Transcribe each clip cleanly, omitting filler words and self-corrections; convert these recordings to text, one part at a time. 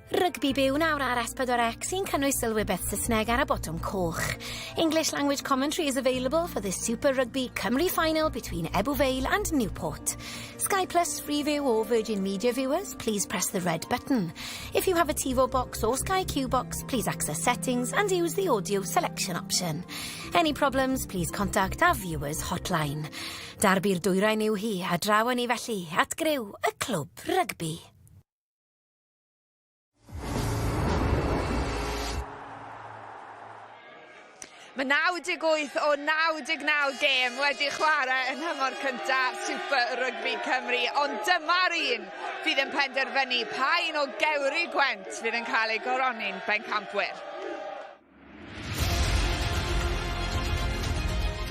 Rygbi byw nawr ar S4C sy'n cynnwys sylwybeth Saesneg ar y botwm coch. English language commentary is available for the Super Rygbi Cymru final between Ebbw Vale and Newport. Sky Plus Freeview or Virgin Media viewers, please press the red button. If you have a TiVo box or Sky Q box, please access settings and use the audio selection option. Any problems, please contact our viewers hotline. Darbi'r dwyrain yw hi a draw ni felly at grew y clwb rygbi. Mae 98 o 99 gêm wedi chwarae yn hymor cyntaf Super Rygbi Cymru, ond dyma'r un fydd yn penderfynu pa un o gewri gwent fydd yn cael ei goroni'n bencampwyr.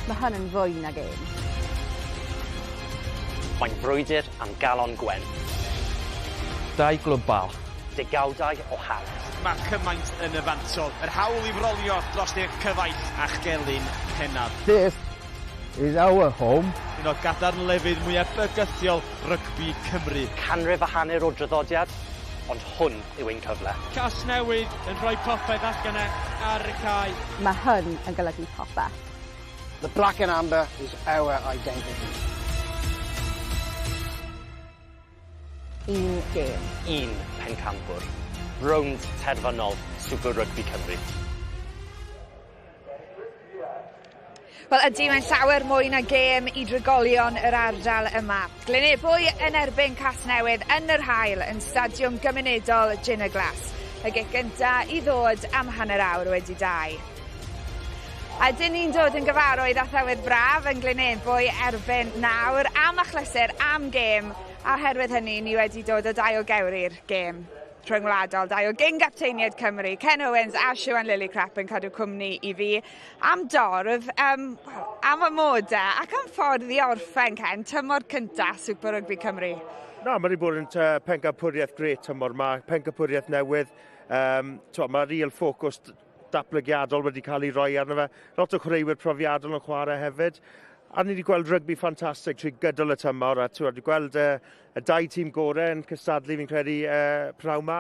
Mae hwn yn fwy na gêm. Mae'n frwydr am galon gwen. 2 glwb bal. Degawdau o hawl. Mae cymaint yn y fantol. Yr hawl i frolio dros i'r cyfaill a'ch gelyn pennaf. This is our home. Un o gadarn lefydd mwyaf bygythiol rygbi Cymru. Canrif a hanner o draddodiad, ond hwn yw ein cyfle. Casnewydd yn rhoi popeth allan ar y cae. Mae hwn yn golygu popeth. The black and amber is our identity. Un gêm. Un pencampwr. Rownd Derfynol, Super Rygbi Cymru. Wel, ydy mae'n llawer mwy na gêm i drigolion yr ardal yma. Glynebwy yn erbyn Casnewydd yn yr haul yn Stadiwm Cymunedol Ciner Glass. Y gig gyntaf i ddod am hanner awr wedi 2. A dyn ni'n dod yn gyfarwydd â thywydd braf yn Glynebwy erbyn nawr am achlysur, am gêm. A herwydd hynny, ni wedi dod o 2 o gewri'r gêm rhyngwladol, 2 o gyn-gapteiniad Cymru, Ken Owens a Siwan Lillycrap yn cadw cwmni i fi am dorf, am y moda ac am ffordd i orffen, Ken, tymor cynta Super Rygbi Cymru. Na, mae wedi bod yn pencampwriaeth gret tymor yma, pencampwriaeth newydd. Mae real ffocws datblygiadol wedi cael ei roi arno fe. Lot o chwaraewyr profiadol yn chwarae hefyd. A ni wedi gweld rygbi ffantastig trwy gydol y tymor, a wedi gweld y 2 tîm gorau yn cystadlu fi'n credu pnawn yma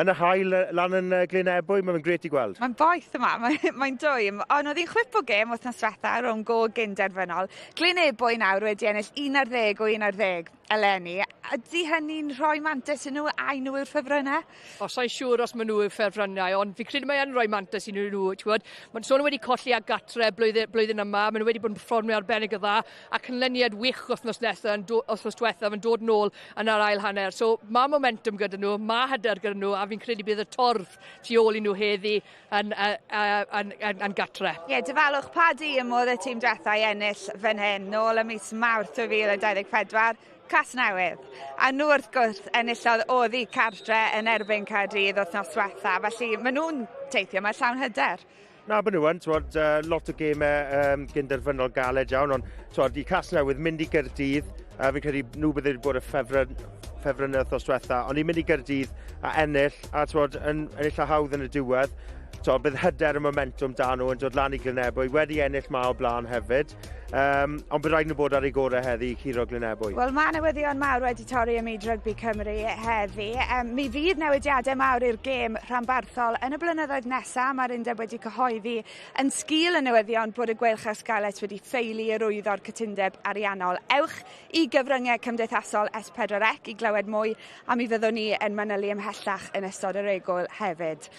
yn y haul lan yn Glynebwy. Mae'n gret i gweld. Mae'n boeth yma, mae'n dwym, ond oedd hi'n chwip o gêm wythnos diwetha rhwng go gyn Derfynol. Glynebwy nawr wedi ennill 11 o 11 eleni. Ydy hynny'n rhoi mantais i nhw a nhw yw'r ffefrynnau? Sa'n siŵr os maen nhw yw'r ffefrynnau, ond fi credu mae'n rhoi mantais i nhw. Mae'n sôn wedi colli ag gatre blwyddyn yma, maen nhw wedi bod yn performio arbennig o dda, a cynlyniad wych wythnos diwethaf yn dod nôl yn yr ail hanner. So mae momentum gyda nhw, mae hyder gyda nhw, a fi'n credu bydd y torf tu ôl i nhw heddi yn gatre. Ie, dyfalwch pa dîm oedd y tîm diwethaf i ennill fan hyn, nôl y mis Mawrth 2024. Casnewydd. A nhw wrth gwrs enillodd oddi cartre yn erbyn Caerdydd wythnos diwetha, felly maen nhw'n teithio, mae llawn hyder. Na, maen nhw yn, lot o gemau gyn-derfynol galed iawn, ond i Casnewydd mynd i Gaerdydd, fi'n credu nhw bydd wedi bod y ffefrynnau wythnos diwetha, ond i mynd i Gaerdydd a ennill, a ennill a hawdd yn y diwedd. Bydd hyder y momentum da nhw yn dod lan i Glynebwy, wedi ennill ma o blaen hefyd, ond bydd rhaid nhw bod ar ei gorau heddi i curo Glynebwy. Wel, mae newyddion mawr wedi torri ym myd rygbi Cymru heddi. Mi fydd newidiadau mawr i'r gêm rhanbarthol yn y blynyddoedd nesaf. Mae'r undeb wedi cyhoeddi yn sgil y newyddion bod y gweilch ysgalet wedi ffeili yr wyddor cytundeb ariannol. Ewch i gyfryngau cymdeithasol S4C i glywed mwy, a mi fyddwn ni yn manylu ymhellach yn ystod y regol hefyd.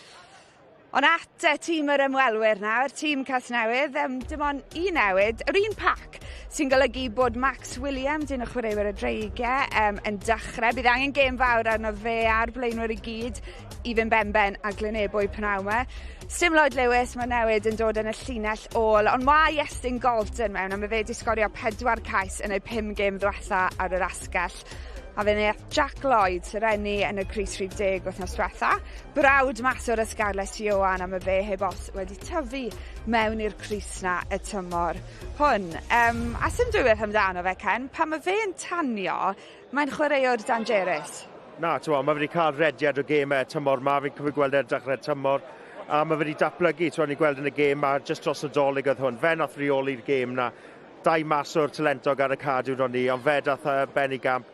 Ond at tîm yr ymwelwyr nawr, tîm Casnewydd, dim ond un newid, yr un pac sy'n golygu bod Max Williams, un o chwaraewyr y dreigiau, yn dechrau. Bydd angen gêm fawr arno fe a'r blaenwyr i gyd i fynd benben a Glynebwy pnawn yma. Stim Lloyd Lewis, mae newid yn dod yn y llinell ôl, ond mae Iestyn Galton mewn, a mae fe wedi sgorio 4 cais yn y 5 gêm ddiwetha ar yr asgell. A fe wneud Jack Lloyd sy'n enni yn y crys rhif 10 wythnos diwetha. Brawd mas o'r ysgarles Ioan, a mae fe heb os wedi tyfu mewn i'r crys na y tymor hwn. A sy'n dwywaith amdano fe, Ken, pan mae fe'n tanio, mae'n chwaraewr dangerous. Na, mae wedi cael rediad o gemau tymor yma, fi'n cyfri gweld dechrau tymor, a mae wedi datblygu, ni'n gweld yn y gêm, a jyst dros y dolyg oedd hwn. Fe nath reoli'r gêm na, 2 mas o'r talentog ar y cadw o'n ni, ond fe dath benni gamp.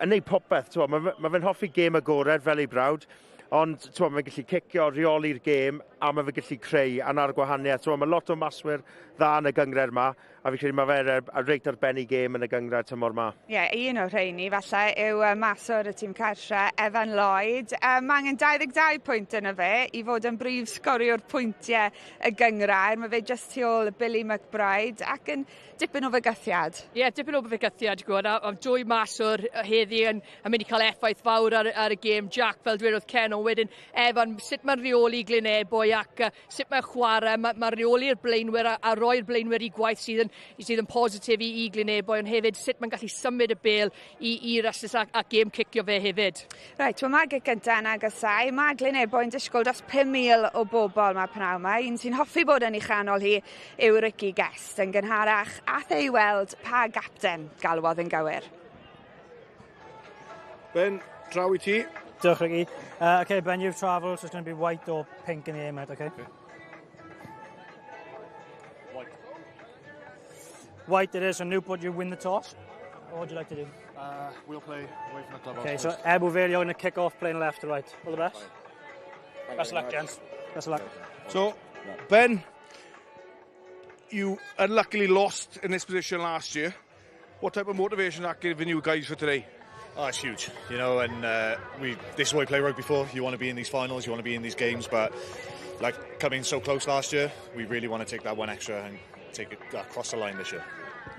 yn neud popeth. Mae fe'n hoffi gêm agored fel ei brawd, ond mae'n gallu cicio, reoli'r gêm, a mae fe'n gallu creu ana'r gwahaniaeth. Mae lot o maswyr dda yn y gyngred yma, a fi'n credu mae fe'n reit arbennig gêm yn y gyngred tymor yma. Ie, un o rheini falle yw maswr y tîm cartre, Evan Lloyd. Mae angen 22 pwynt yna fe i fod yn brif sgoriwr pwyntiau y gyngrair. Mae fe just tu ôl Billy McBride ac yn dipyn o fygythiad. Ie, dipyn o fygythiad, gwrdd. A dwy maswr heddi yn mynd i cael effaith fawr ar y gêm. Jack, fel dweud oedd Ken, ond wedyn Evan, sut mae'n reoli Glynebwy ac sut mae'n chwarae. Mae'n reoli'r blaenwyr a roi'r blaenwyr i gwaith sydd yn positif i Glynebwy, ond hefyd sut mae'n gallu symud y bel i rhestys a gêm cicio fe hefyd. Reit, mae gic gyntaf yn agosau. Mae Glynebwy'n disgwyl dros 5,000 o bobl mae pnaw yma. Un sy'n hoffi bod yn ei chanol hi yw Ricky Guest yn gynharach ath ei weld pa gapten galwodd yn gywir. Ben, draw i ti. Diolch, Rygbi. Okay, Ben, you've travelled, so it's going to be white or pink in the air, mate, okay? White it is, so Newport, you win the toss. What would you like to do? We'll play away from the club. Okay, so Ebbw Vale, you're going to kick off playing left to right. All the best. Best of luck, gents. Best of luck. So, Ben, you unluckily lost in this position last year. What type of motivation is that giving you guys for today? Oh, it's huge, you know, and this is why we play rugby for. You want to be in these finals, you want to be in these games, but like coming so close last year, we really want to take that one extra and take it across the line this year.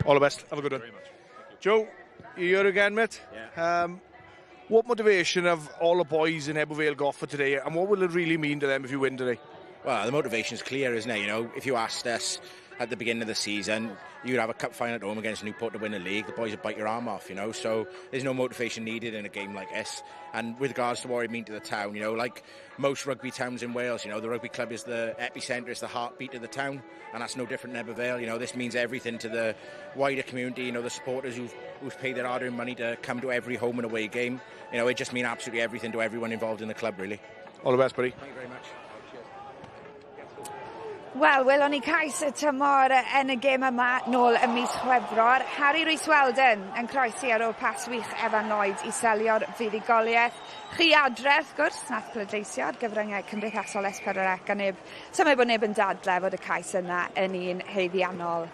All the best. Have a good one. Very much. Joe, you're here again, mate. Yeah. What motivation have all the boys in Ebbw Vale got for today, and what will it really mean to them if you win today? Well, the motivation's clear, isn't it? You know, if you asked us at the beginning of the season, you'd have a cup final at home against Newport to win the league, the boys would bite your arm off, you know, so there's no motivation needed in a game like this. And with regards to what it means to the town, you know, like most rugby towns in Wales, you know, the rugby club is the epicentre, it's the heartbeat of the town, and that's no different in Ebbw Vale. You know, this means everything to the wider community, you know, the supporters who've paid their hard-earned money to come to every home and away game. You know, it just means absolutely everything to everyone involved in the club, really. All the best, buddy. Thank you very much. Wel, welon ni cais y tymor yn y gêm yma nôl ym mis Chwefror. Harry Rhys-Weldon yn croesi ar ôl pas wych Evan Lloyd i selio'r fuddugoliaeth. Chi adref, gwrs, nath pleidleisio ar gyfryngau cymdeithasol S4C a neb, symud bod neb yn dadle fod y cais yna yn un heiddiannol.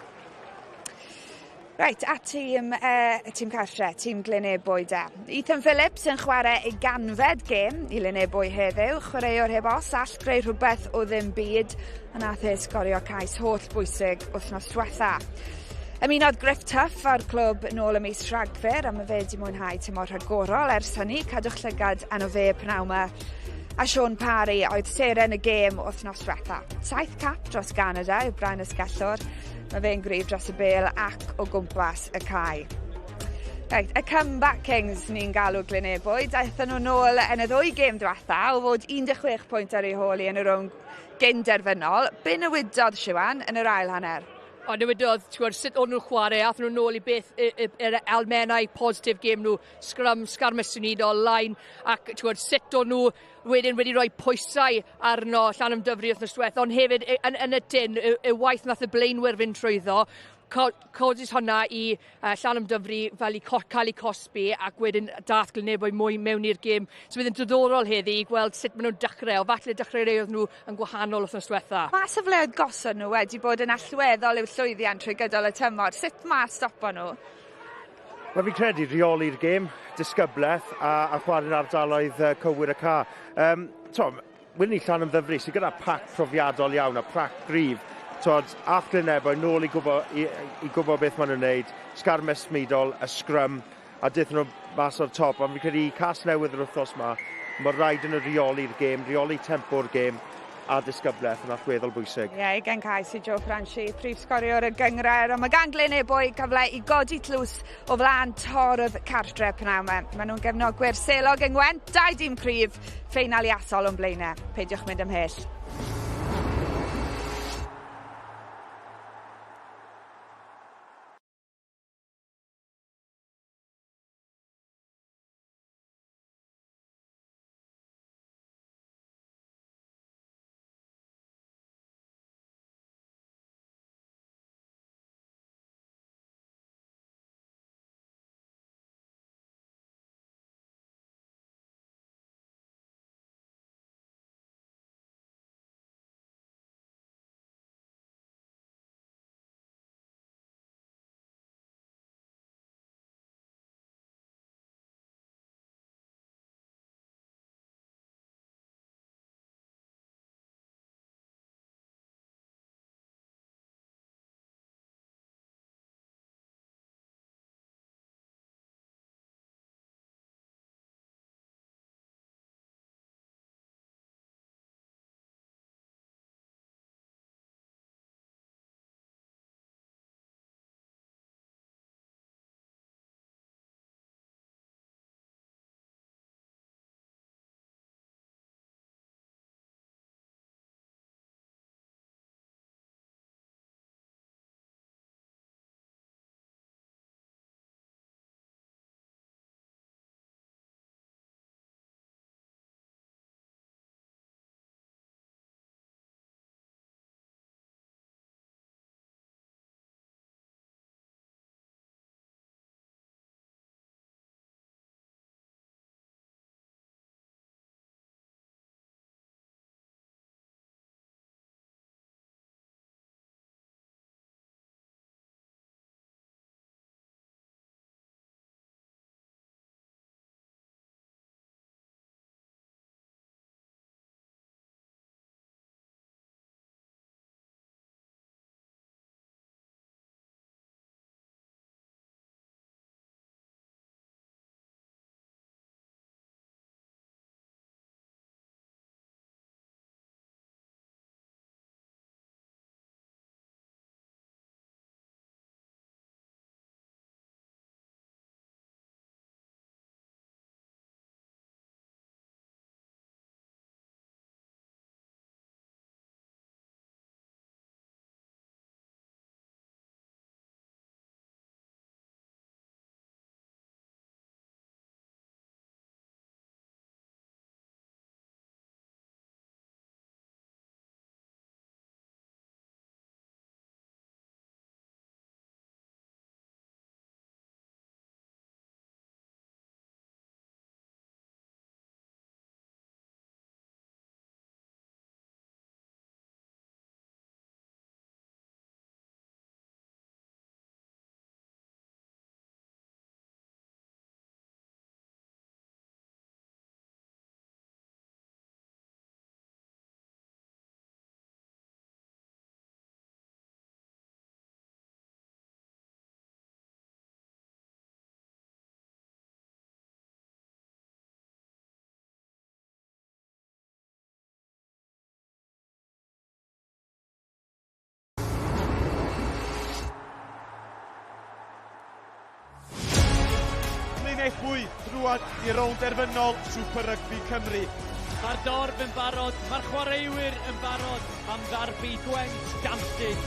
Reit, a tîm cartre, tîm Glynebwy de. Ethan Phillips yn chwarae ei ganfed gêm i Lynebwy heddiw, chwaraewr heb os all greu rhywbeth o ddim byd, a nath e sgorio cais holl bwysig wythnos diwetha. Ymunodd Griff Tuff ar clwb nôl y mis Rhagfyr, a mae fe wedi mwynhau tymor rhagorol ers hynny, cadwch llygad yn o fe pnaw yma. A Sean Parry oedd seren y gêm wythnos diwetha. 7 cap dros Canada yw Brian Ysgellwr. Mae fe'n gryf dros y bel ac o gwmpas y cae. Right, y Comeback Kings ni'n galw Glynebwy, daethon nhw nôl yn y ddwy gêm diwetha o fod 16 pwynt ar ei holi yn y Rownd Derfynol. Be newidodd Siwan yn yr ail hanner? O newidodd, sut o'n nhw'n chwarae, athyn nhw nôl i beth yr almennau positif gêm nhw, sgarmes Cymunedol, line, ac sut o'n nhw wedyn wedi rhoi pwysau arno Llanymdyfri wythnos diwethaf, ond hefyd yn y dyn, y waith nath y blaenwyr fynd trwyddo, codis hwnna i Llanymdyfri fel i cael ei cosbi ac wedyn dath Glynebwy mwy mewn i'r gêm. So bydd yn diddorol heddi i gweld sut maen nhw'n dechrau, o falle dechrau rei oedd nhw yn gwahanol wythnos diwethaf. Mae syfleoedd gosod nhw wedi bod yn allweddol i'w llwyddiant trwy gydol y tymor. Sut mae stopo nhw? Mae fi'n credu reoli'r gêm, disgybleth a chwarae'n ardaloedd cywir y ca. Wyn ni Llanymddyfri sydd gyda pac profiadol iawn a pac gryf. Ath Glynebwy nôl i gwybod beth maen nhw'n wneud, sgarmes Cymunedol, y scrum, a dyth nhw mas o'r top. Ond fi'n credu Casnewydd yr wythnos yma, mae rhaid yn y reoli'r gêm, reoli tempo'r gêm, a disgybleth yn allweddol bwysig. Ie, gen cais i Joe Franchi, prif sgoriwr y gyngrair, ond mae gan Glynebwy cyfle i godi tlws o flaen torf cartre pnaw yma. Maen nhw'n gefnogwyr selog yng Ngwent, 2 dîm cryf, ffeinal iasol o'n blaenau. Peidiwch mynd ymhell. Glynebwy drwad i Rownd Derfynol Super Rygbi Cymru. Mae'r dorf yn barod, mae'r chwaraewyr yn barod am ddarbu Gwent Danllyd.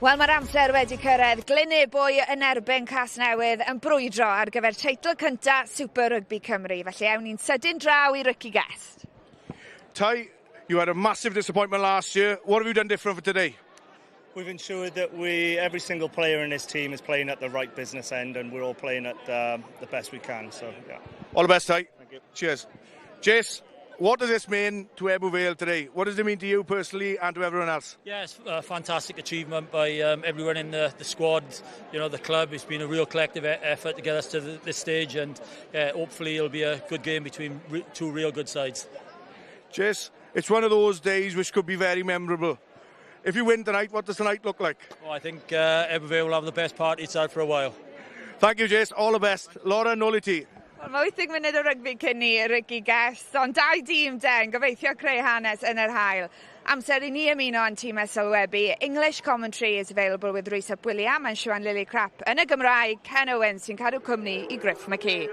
Wel, mae'r amser wedi cyrraedd. Glynebwy yn erbyn Casnewydd yn brwydro ar gyfer teitl cyntaf Super Rygbi Cymru. Felly ewn ni'n sydyn draw i Rookie Guest. Ty, you had a massive disappointment last year. What have you done different for today? We've ensured that every single player in this team is playing at the right business end, and we're all playing at the best we can. So, yeah. All the best, Ty. Thank you. Cheers. Jace, what does this mean to Ebbw Vale today? What does it mean to you personally and to everyone else? Yeah, it's a fantastic achievement by everyone in the squad, you know, the club. It's been a real collective effort to get us to this stage, and hopefully it'll be a good game between two real good sides. Jace, it's one of those days which could be very memorable. If you win tonight, what does tonight look like? Well, I think Ebbw Vale will have the best party it's had for a while. Thank you, Jace. All the best. Laura, nôl I ti. Wel, mae 80 munud o rygbi cyn ni, Rookie Guest, ond dau dîm den, gobeithio creu hanes yn yr hael. Amser I ni ymuno yn tîmau sylwebu. English commentary is available with Rhys ap William and Siwan Lily Crap. Yn y Gymraeg, Ken Owen sy'n cadw cwmni I Griff McKee.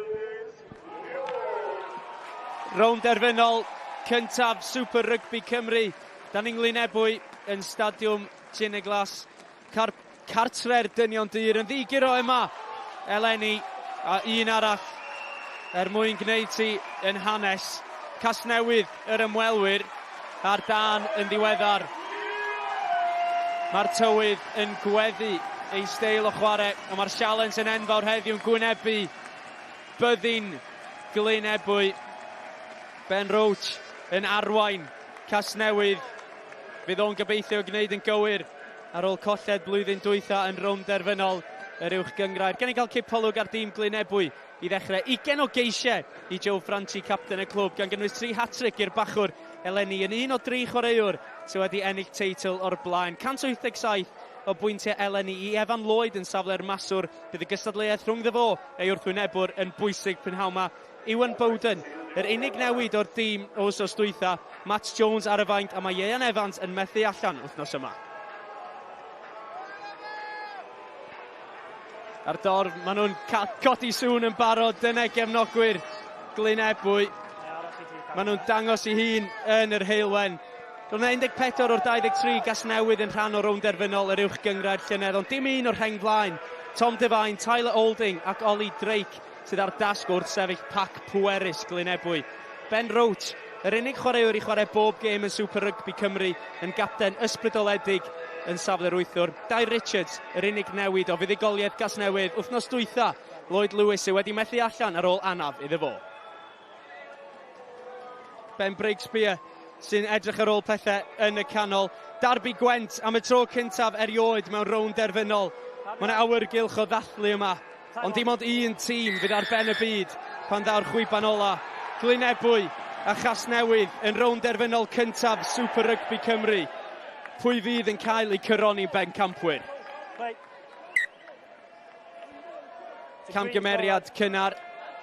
Rownd Derfynol, cyntaf Super Rygbi Cymru. Dan ni'n Lynebwy yn Stadiwm Ciner Glass. Cartre'r dynion dyr yn ddigiro yma. Eleni a un arall mwyn gwneud ti yn hanes. Casnewydd yr ymwelwyr a'r dan yn ddiweddar. Mae'r tywydd yn gweddu ei steil o chwarae, a mae'r sialens yn enfawr heddiw'n gwynebu byddin Glynebwy. Ben Roach yn arwain Casnewydd. Fydd o'n gobeithio gwneud yn gywir ar ôl colled blwyddyn dwytha yn Rownd Derfynol yr uwch gyngrair. Gen I gael cipolwg ar dîm Glynebwy I ddechrau 20 o geisiau I Joe Franchi, capten y clwb, gan gynnwys 3 hat-trick i'r bachwr eleni yn 1 o 3 chwaraewr sydd wedi ennill teitl o'r blaen. 187 o bwyntiau eleni I Evan Lloyd yn safle'r maswr. Bydd y gystadleuaeth rhwng fo ei wrthwynebwr yn bwysig prynhawn yma. Iwan Bowden, yr unig newid o'r dîm o wsos dwytha. Matt Jones ar y faint, a mae Ian Evans yn methu allan wythnos yma. Ar dorf, maen nhw'n codi sŵn yn barod. Dyna gefnogwyr Glynebwy. Maen nhw'n dangos I hun yn yr heilwen. Roedd 14 o'r 23 Casnewydd yn rhan o Rownd Derfynol yr uwch gyngrair llynedd, ond dim un o'r rheng flaen. Tom Devine, Tyler Olding ac Ollie Drake sydd ar dasg wrth sefyll pac pwerus Glynebwy. Ben Roach, yr unig chwaraewr I chwarae bob gêm yn Super Rygbi Cymru, yn gapten ysbrydoledig yn safle'r wythwr. Dai Richards, yr unig newid o fuddugoliaeth Casnewydd. Wythnos dwytha, Lloyd Lewis sydd wedi methu allan ar ôl anaf iddo fo. Ben Breakspear sy'n edrych ar ôl pethau yn y canol. Darbu Gwent am y tro cyntaf erioed mewn Rownd Derfynol. Mae yna awyrgylch o ddathlu yma, ond dim ond un tîm fydd ar ben y byd pan ddaw'r chwiban ola. Glynebwy a Casnewydd yn Rownd Derfynol cyntaf Super Rygbi Cymru. Pwy fydd yn cael ei cyroni ben campwyr? Camgymeriad cynnar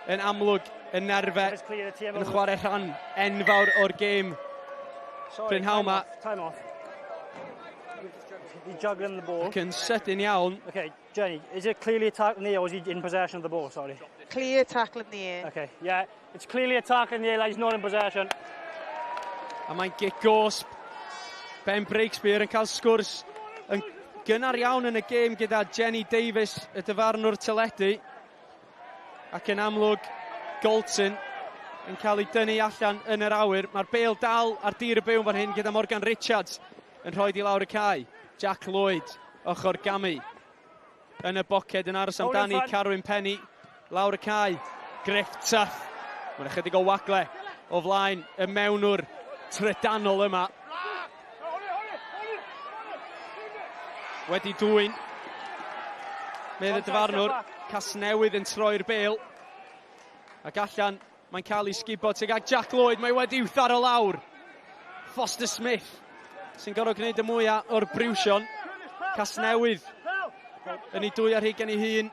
yn amlwg yn nerfe yn chwarae rhan enfawr o'r gêm. Brynhawn yma. He's juggling the ball. Ac yn sydyn iawn. Okay, Jenny, is it clearly a tackle in the air or is he in possession of the ball? Sorry. Clear tackle in the air. Okay, yeah, it's clearly a tackle in the air, like he's not in possession. A mae'n gigosb. Ben Breakspear yn cael sgwrs yn gynnar iawn yn y gêm gyda Jenny Davies, y dyfarnwr teledu. Ac yn amlwg, Golton yn cael ei dynnu allan yn yr awyr. Mae'r bêl dal ar dir y byw fan hyn gyda Morgan Richards yn rhoi I lawr y cae. Jack Lloyd, ochr gamu. Yn y boced yn aros amdani Carwyn Penny. Lawr y cae. Griff Tuff. Mae'n ychydig o wagle o flaen y mewnwr trydanol yma. Wedi dwyn. Medd y dyfarnwr. Casnewydd yn troi'r bêl. Ac allan, mae'n cael ei sgibo tuag ag Jack Lloyd. Mae wedi wthar o lawr. Foster Smith sy'n gorfod gwneud y mwyaf o'r briwsion. Casnewydd yn ei dwy ar hugen ei hun.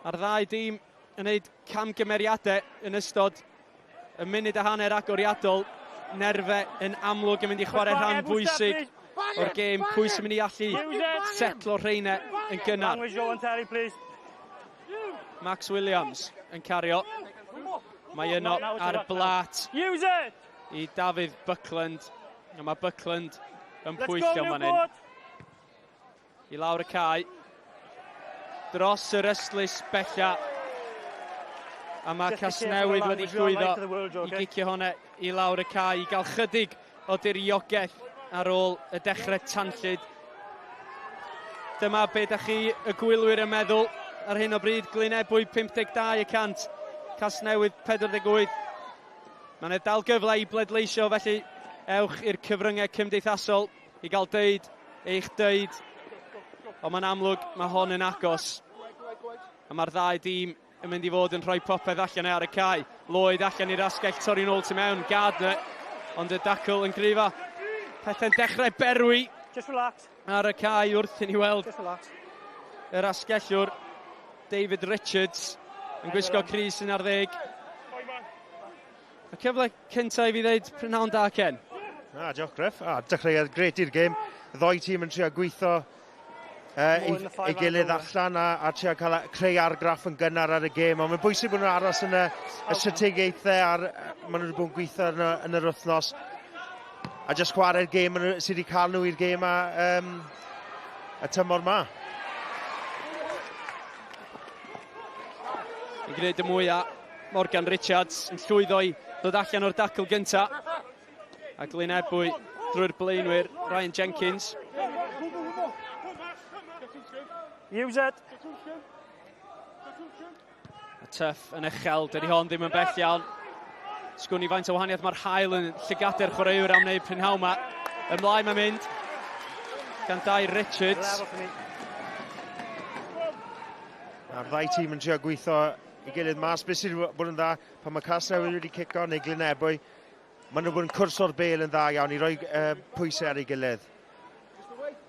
A'r ddau dîm yn gwneud camgymeriadau yn ystod y munud a hanner agoriadol. Nerfe yn amlwg yn mynd I chwarae rhan bwysig o'r gêm, pwy sy'n mynd i allu setlo rheina yn gynnar. Language, go on, Terry, please. Max Williams yn cario. Mae yno ar blat i Dafydd Buckland. A mae Buckland yn pwyllio fan hyn. I lawr y cae. Dros yr ystlys bella. A mae Casnewydd wedi llwyddo i gicio hwnna i lawr y cae i gael chydig o diriogaeth ar ôl y dechrau tanllyd. Dyma be da chi y gwylwyr yn meddwl ar hyn o bryd. Glynebwy 52%, Casnewydd 48%. Mae'n dal gyfle i bleidleisio, felly ewch i'r cyfryngau cymdeithasol i gael deud eich deud. Ond mae'n amlwg, mae hon yn agos. A mae'r ddau dîm yn mynd i fod yn rhoi popeth allan ar y cae. Lloyd allan i'r asgell, torri nôl tu mewn, Gardner, ond y dacl yn grifa. Pethau'n dechrau berwi ar y cae wrth i ni weld yr asgellwr David Richards yn gwisgo crys yn ar 10. Y cyfle cyntaf i fi ddeud prynawn da, Ken. Diolch, Griff. Dechreuad gret i'r gêm. Y ddoi tîm yn trio gweithio ei gilydd allan a trio creu argraff yn gynnar ar y gêm. Ond mae'n bwysig bod nhw'n aros yn y strategaethau maen nhw wedi bod yn gweithio yn yr wythnos. A jyst chwarae'r gêm sydd wedi cael nhw i'r gêm y tymor ma. Yn gwneud y mwyaf, Morgan Richards yn llwyddo i ddod allan o'r dacl gynta. A Glynebwy drwy'r blaenwyr, Ryan Jenkins. Use it. A tuff yn uchel, dydy hon ddim yn bell iawn. Sgwn i faint o wahaniaeth mae'r hael yn llygadu'r chwaraewr am wneud prynhaw yma. Ymlaen mae'n mynd. Gan dau Richards. Mae'r ddau tîm yn trio gweithio i gilydd mas. Beth sydd wedi bod yn dda pan mae Casnewydd wedi cico neu Glynebwy. Maen nhw bod yn cwrs o'r bêl yn dda iawn i roi pwysau ar ei gilydd.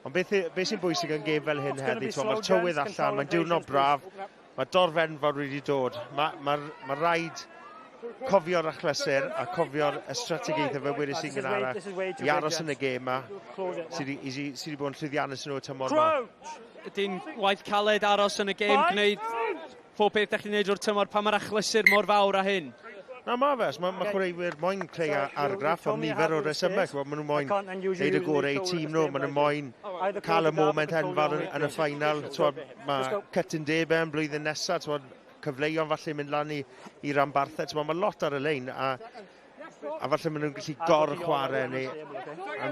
Ond beth sy'n bwysig yn gêm fel hyn heddi, mae'r tywydd allan, mae'n diwrnod braf, mae dorfenfawr wedi dod. Mae rhaid cofio'r achlysur a cofio'r strategaethau fe wedys i'n gynara i aros yn y gêm yma sydd wedi bod yn llwyddiannus nhw y tymor yma. Ydy'n waith caled aros yn y gêm gwneud pob beth ydych chi'n gwneud o'r tymor pan mae'r achlysur mor fawr a hyn? Na, mae fes. Mae chwaraewyr moyn creu argraff am nifer o resymau. Maen nhw moyn neud y gorau i tîm nhw. Maen nhw moyn cael y moment enfawr yn y ffainal. Mae Cytun Deben blwyddyn nesaf. Cyfleuon falle mynd lan i Rambarthau. Mae lot ar y lein. A falle maen nhw'n gallu gor-chwarae.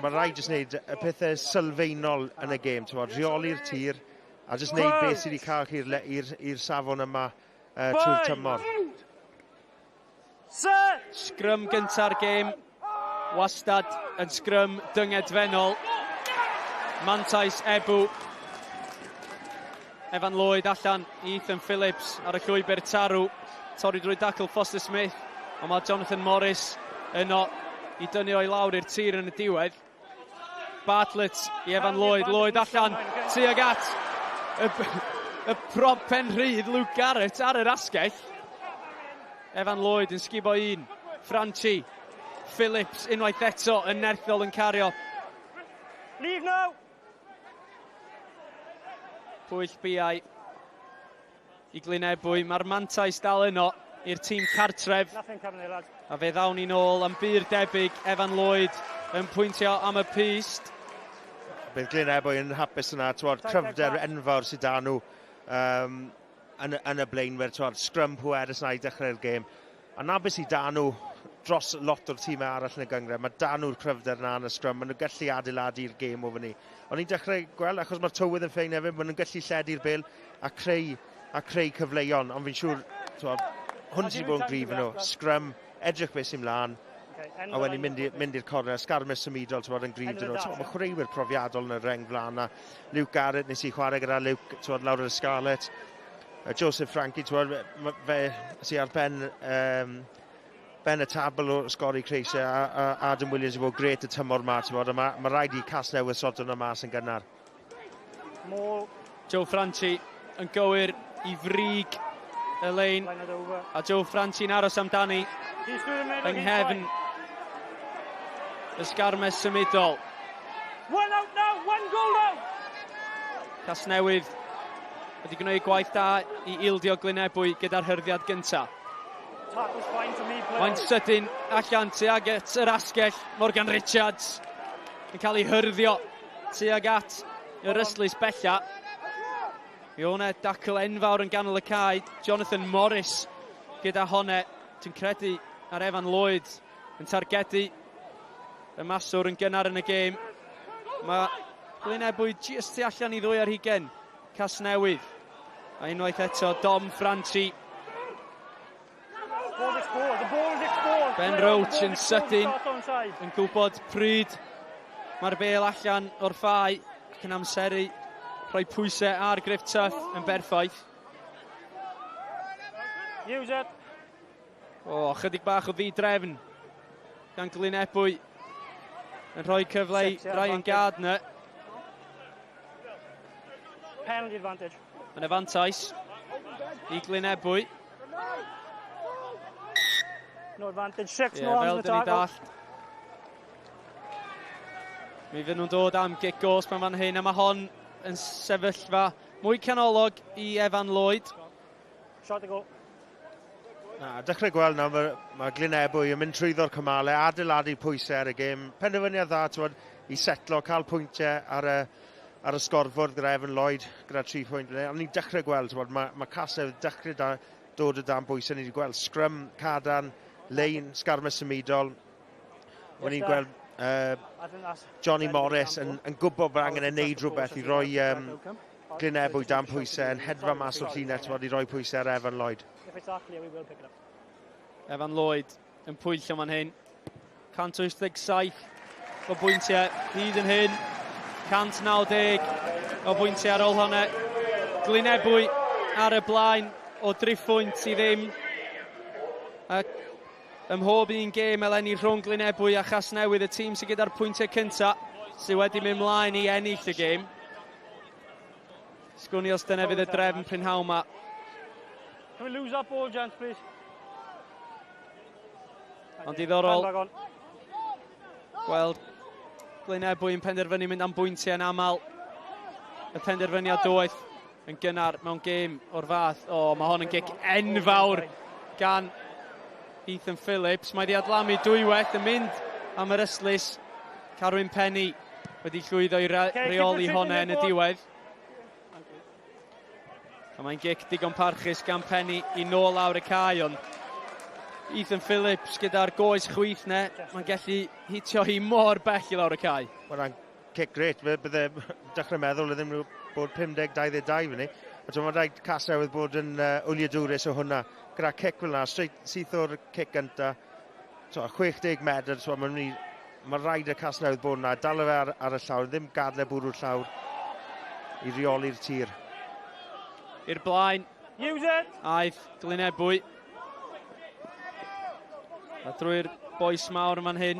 Mae rhaid jyst wneud y pethau sylfaenol yn y gêm. Rheoli'r tir. A jyst wneud beth sydd wedi cael i'r safon yma trwy'r tymor. Sgrym gynta'r gêm, wastad yn sgrym dyngedfennol. Mantais Ebbw. Evan Lloyd allan i Ethan Phillips ar y llwybr tarw. Torri drwy dacl Foster Smith. Ond mae Jonathan Morris yno i dynnu o'i lawr i'r tir yn y diwedd. Bartlett i Evan Lloyd. Lloyd allan tuag at y prop penrhydd Luke Garrett ar yr asgell. Evan Lloyd yn sgibo un. Franchi. Phillips unwaith eto yn nerthol yn cario. Leave now! Pwyll biau i Glynebwy. Mae'r mantais dal yno i'r tîm cartref. A fe ddawn ni nôl am byr debyg. Evan Lloyd yn pwyntio am y pist. Bydd Glynebwy yn hapus yna. Cryfder enfawr sydd da nhw yn y blaenwyr. Sgrym pwerus na i dechrau'r gêm. A na beth sydd da nhw dros lot o'r tîmau arall yn y gyngred. Mae da nhw'r cryfder na yn y sgrym. Maen nhw'n gallu adeiladu'r gêm o fyny. Ond ni'n dechrau gweld, achos mae'r tywydd yn ffein hefyd, maen nhw'n gallu lledu'r bêl a creu cyfleuon. Ond fi'n siŵr, hwn sy'n bod yn grif yn nhw. Sgrym, edrych beth sy'n mlaen. A wedyn mynd i'r corner, sgarmes symudol yn grif dyn nhw. Mae chwaraewyr profiadol yn y reng flaen. Luke Garrett nes i chwarae gyda Luke lawr y Scarlett. Joseph Frankie, fe sy'n ar ben y tabl o sgori creisau a Adam Williams i fod gret y tymor ma. Mae rhaid i Casnewydd sort o'n mas yn gynnar. Joe Franchi yn gywir i frig y lein. A Joe Franchi'n aros amdani yng nghefn y sgarmes symudol. One out now, one goal now! Casnewydd wedi gwneud gwaith da I ildio Glynebwy gyda'r hyrddiad gyntaf. Tackle's fine for me, player. Mae'n sydyn allan tuag at yr asgell. Morgan Richards yn cael ei hyrddio tuag at yr yslys bella. Mi o'na dacl enfawr yn ganol y cae. Jonathan Morris gyda honne. Ti'n credu ar Evan Lloyd yn targedu y maswr yn gynnar yn y gêm. Mae Glynebwy just tu allan I ddwy ar hugen. Casnewydd. A unwaith eto Dom Franchi. Ben Roach yn sydyn yn gwybod pryd mae'r bêl allan o'r ffai ac yn amseru rhoi pwysau ar Griff Tuff yn berffaith. Use it. O, chydig bach o ddidrefn gan Glynebwy yn rhoi cyfle I Ryan Gardner. Penalty advantage. Yn y fantais I Glynebwy. No advantage, 6 no arms in the tackle. Mi fydd nhw'n dod am gic gos pan fan hyn, a mae hon yn sefyllfa mwy canolog I Evan Lloyd. Shot to go. Na, dechrau gweld nawr, mae Glynebwy yn mynd trwyddo'r cymalau, adeiladu pwysau ar y gêm. Penderfyniad dda, twod, I setlo, cael pwyntiau ar y sgorfwrdd gyda Evan Lloyd, gyda 3 pwynt. Ond ni'n dechrau gweld, twod, mae Casnewydd dechrau dod o dan bwysau. Ni wedi gweld scrum, cadarn, lein, sgarmau symudol. Ni'n gweld Johnny Morris yn gwybod bod angen neud rhywbeth I roi Glynebwy dan pwysau, yn hedfa mas o'r llinell I roi pwysau ar Evan Lloyd. Evan Lloyd yn pwyllo man hyn. 187 o bwyntiau hyd yn hyn. 190 o bwyntiau ar ôl hwnna. Glynebwy ar y blaen o driphwynt I ddim. Ac ym mhob un gêm eleni rhwng Glynebwy a Casnewydd, y tîm sydd gyda'r pwyntiau cyntaf sydd wedi mynd mlaen I ennill y gêm. Sgwni os dyna fydd y drefn prynhawn yma. Can we lose that ball, gents, please? Ond diddorol gweld Glynebwy yn penderfynu mynd am bwyntiau yn aml. Y penderfyniad doeth yn gynnar mewn gêm o'r fath. O, mae hon yn gic enfawr gan Ethan Phillips. Mae di adlamu dwywaith yn mynd am yr yslys. Carwyn Penny wedi llwyddo I reoli honna yn y diwedd. A mae'n gic digon parchus gan Penny I nôl lawr y cae, ond Ethan Phillips gyda'r goes chwyth ne, mae'n gallu hitio hi mor bell I lawr y cae. Mae'n cic gret, bydde dechrau meddwl ddim bod 50-22 fyny. Mae'n rhaid Casnewydd bod yn wyliadwrus o hwnna. Gyda cic fel yna, syth o'r cic gyntaf, 60 medr, mae'n rhaid y Casnewydd bod yna, dal fe ar y llawr, ddim gadle bwrw'r llawr I reoli'r tir. I'r blaen. Use it! Aeth Glynebwy. A drwy'r boes mawr yma'n hyn.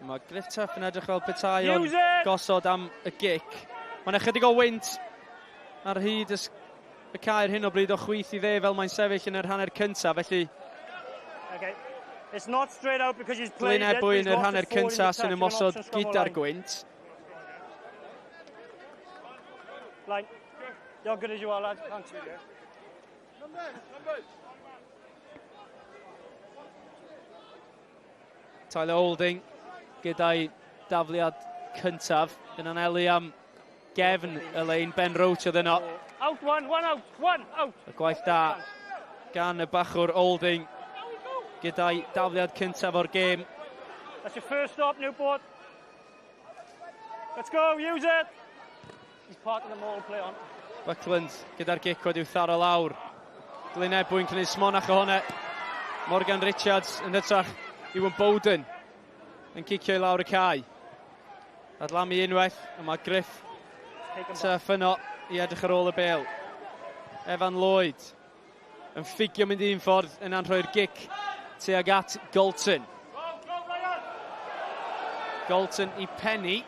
Mae Griff Tuff yn edrych fel petai o'n gosod am y gic. Mae'n ychydig o wynt ar hyd y cae hyn o bryd o chwyth I dde fel mae'n sefyll yn yr hanner cyntaf, felly Okay. It's not straight out because he's played it. Glynebwy yn yr hanner cyntaf sy'n ymosod gyda'r gwynt. Line. You're good as you are, lads. Thanks. Tyler Holding gyda'i dafliad cyntaf yn anelu am gefn y lein. Ben Roach oedd yno. Out, one out. Y gwaith da gan y bachwr Holding gyda'i dafliad cyntaf o'r gêm. That's your first stop, Newport. Let's go, use it. He's part of the maul play on. Buckland gyda'r gic wedi'w tharo lawr. Glynebwy'n cynnig smonach o hwnna. Morgan Richards yn hytrach Iwan Bowden yn cicio I lawr y cae. Adlamu unwaith, a mae Griff Tuff yno I edrych ar ôl y bêl. Evan Lloyd yn ffigio mynd un ffordd yn anrhoi'r gic tuag at Galton. Galton I Penny.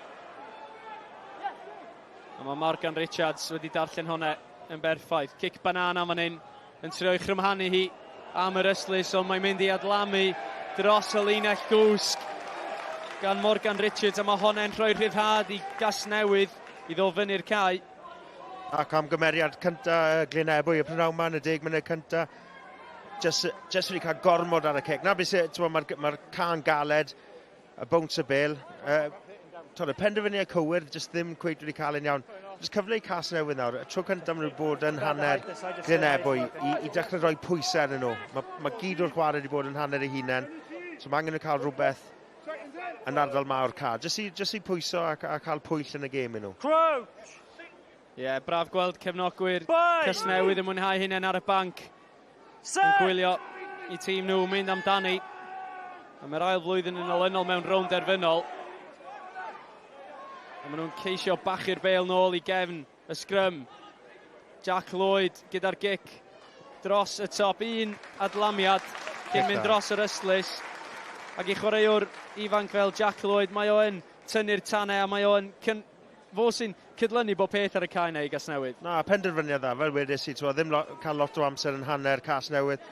A mae Morgan Richards wedi darllen hwnna yn berffaith. Cic banana fan hyn yn trio I chrymhanu hi am yr yslys, ond mae'n mynd I adlamu dros y linell gwsg. gan Morgan Richards, a mae honna'n rhoi rhyddhad i Casnewydd i ddod fyny'r cae. Ac am gymeriad cynta Glynebwy y prynawn ma yn y 10 munud cynta. Just wedi cael gormod ar y cic. Na beth mae'r can galed, y bounce y bil. Y penderfynu y cywir, just ddim cweit wedi cael ein iawn. Just cyfle i Casnewydd nawr. Y tro cyntaf maen nhw bod yn hanner Glynebwy i dechrau rhoi pwysau yn nhw. Mae gyd o'r chwarae wedi bod yn hanner eu hunain. So mae angen nhw cael rhywbeth yn ardal mawr car. Just i pwyso a cael pwyll yn y gêm yn nhw. Ie, braf gweld cefnogwyr Casnewydd yn mwynhau hunain ar y banc. Yn gwylio i tîm nhw mynd amdani. A mae'r ail flwyddyn yn olynol mewn Rownd Derfynol. A maen nhw'n ceisio bachu'r bêl nôl i gefn y sgrym. Jack Lloyd gyda'r gic dros y top. Un adlamiad cyn mynd dros yr ystlys. Ac i chwaraewr ifanc fel Jack Lloyd, mae o yn tynnu'r tanau a mae o yn fo sy'n cydlynu bob peth ar y cae neu Casnewydd. Na, penderfyniad dda, fel wedys i, ddim cael lot o amser yn hanner Casnewydd.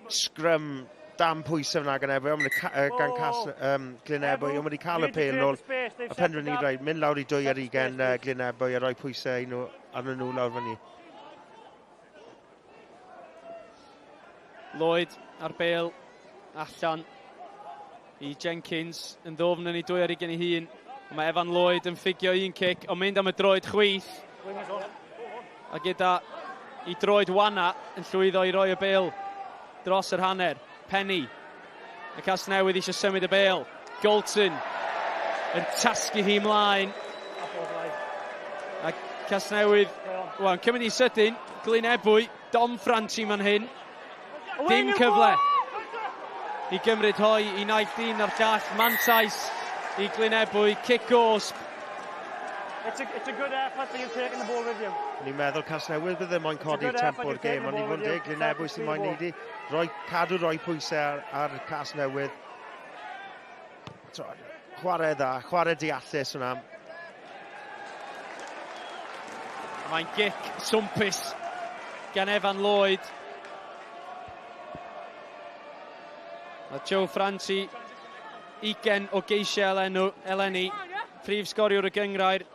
Sgrym dam pwysau fyna gan Ebbw, gan Glynebwy, ond wedi cael y pêl nôl. A penderfynu rhaid, mynd lawr i 2 ar 20 Glynebwy a rhoi pwysau arnyn nhw lawr fyny. Lloyd ar bêl allan i Jenkins yn ddofn yn ei 2 ar 20 ei hun. Mae Evan Lloyd yn ffigio un cic, ond mynd am y droed chwith. A gyda i droed wana yn llwyddo i roi y bêl dros yr hanner. Penny. Y Casnewydd eisiau symud y bêl. Golton yn tasgu hi mlaen. A Casnewydd, yn cymryd i sydyn. Glynebwy, Dom Franchi man hyn. Dim cyfle i gymryd hoi i naill un ar llall. Mantais i Glynebwy, kick gosb. It's a good effort for you taking the ball with you. Ni'n meddwl Casnewydd bydde moyn codi'r tempo'r gêm, ond i fod yn deg, Glynebwy sy'n moyn neud i cadw roi pwysau ar Casnewydd. Chwarae dda, chwarae deallus hwnna. Mae'n gic swmpus gan Evan Lloyd. Mae Joe Franchi 20 o geisiau eleni, prif sgoriwr y gyngrair.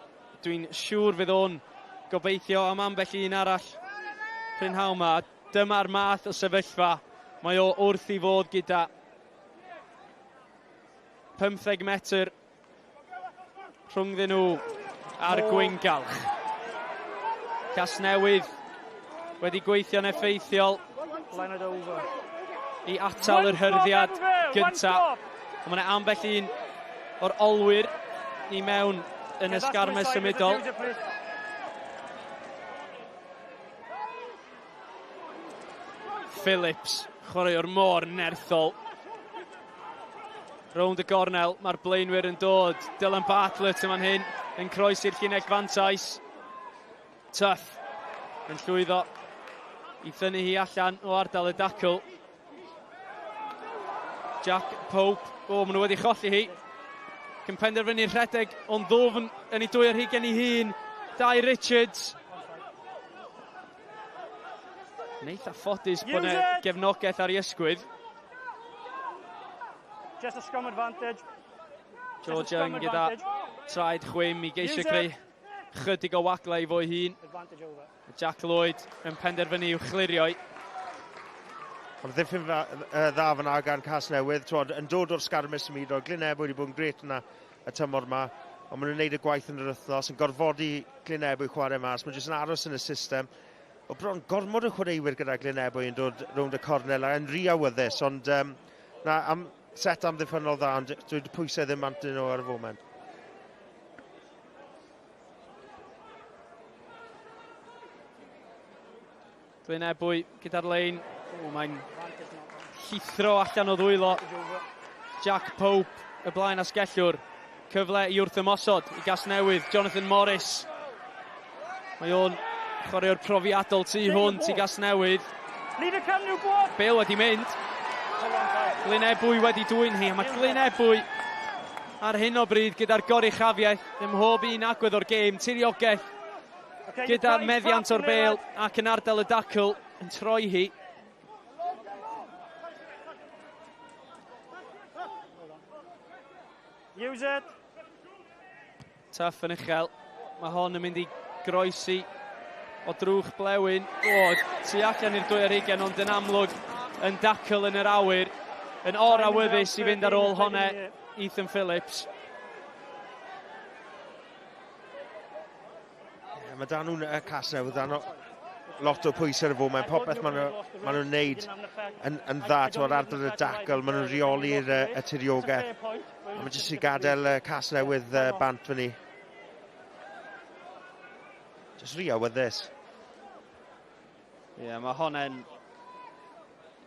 Dwi'n siŵr fydd o'n gobeithio am ambell un arall prynhawn yma. Dyma'r math o sefyllfa mae o wrth i fod gyda 15 metr rhwngddyn nhw ar gwyngalch. Casnewydd wedi gweithio'n effeithiol i atal yr hyrddiad gyntaf. Ond mae yna ambell un o'r olwyr i mewn yn y sgarmes symudol. Phillips, chwaraewr mor nerthol. Rownd y gornel, mae'r blaenwyr yn dod. Dylan Bartlett yma'n hyn, yn croesi'r llinell fantais. Tuff, yn llwyddo i thynnu hi allan o ardal y dacl. Jack Pope, maen nhw wedi cholli hi. Cyn penderfynu'r rhedeg ond ddofn yn ei 2 ar 20 ei hun. Dai Richards. Neitha ffodus bod yna gefnogaeth ar ei ysgwydd. Just a scrum advantage. George Young gyda traed chwym i geisio greu chydig o waglau i fo'i hun. Jack Lloyd yn penderfynu i'w chlirio'i. Ond ddiffyn dda fyna gan Casnewydd, yn dod o'r sgarmes symudol. Glynebwy wedi bod yn gret yna y tymor yma, ond maen nhw'n gwneud y gwaith yn yr wythnos, yn gorfodi Glynebwy chwarae mas. Mae'n jyst yn aros yn y system. O bron gormod o chwaraewyr gyda Glynebwy yn dod rownd y cornel a yn rhy awyddus, ond am set am ddiffynol dda, ond dwi'n pwysau ddim mantyn nhw ar y foment. Glynebwy gyda'r lein. Mae'n llithro allan o ddwylo. Jack Pope y blaen asgellwr. Cyfle i wrth ymosod i Casnewydd. Jonathan Morris. Mae o'n chwaraewr profiadol tu hwnt i Casnewydd. Bale wedi mynd. Glynebwy wedi dwyn hi. Mae Glynebwy ar hyn o bryd gyda'r goruchafiaeth ym mhob un agwedd o'r gêm. Tiriogaeth gyda meddiant o'r bêl ac yn ardal y dacl yn troi hi. Use it. Tuff yn uchel. Mae hon yn mynd i groesi o drwch blewyn. O, tu allan i'r 20 ond yn amlwg yn dacl yn yr awyr. Yn or-awyddus i fynd ar ôl honne Ethan Phillips. Mae dan nhw'n Casnewydd, lot o pwysau ar y fo, mae'n popeth maen nhw'n neud yn dda, ar ardal y dacl, maen nhw'n reoli'r y tiriogaeth. Mae'n jyst i gadael Casnewydd bant fyny. Just reawyddus. Ie, mae honna'n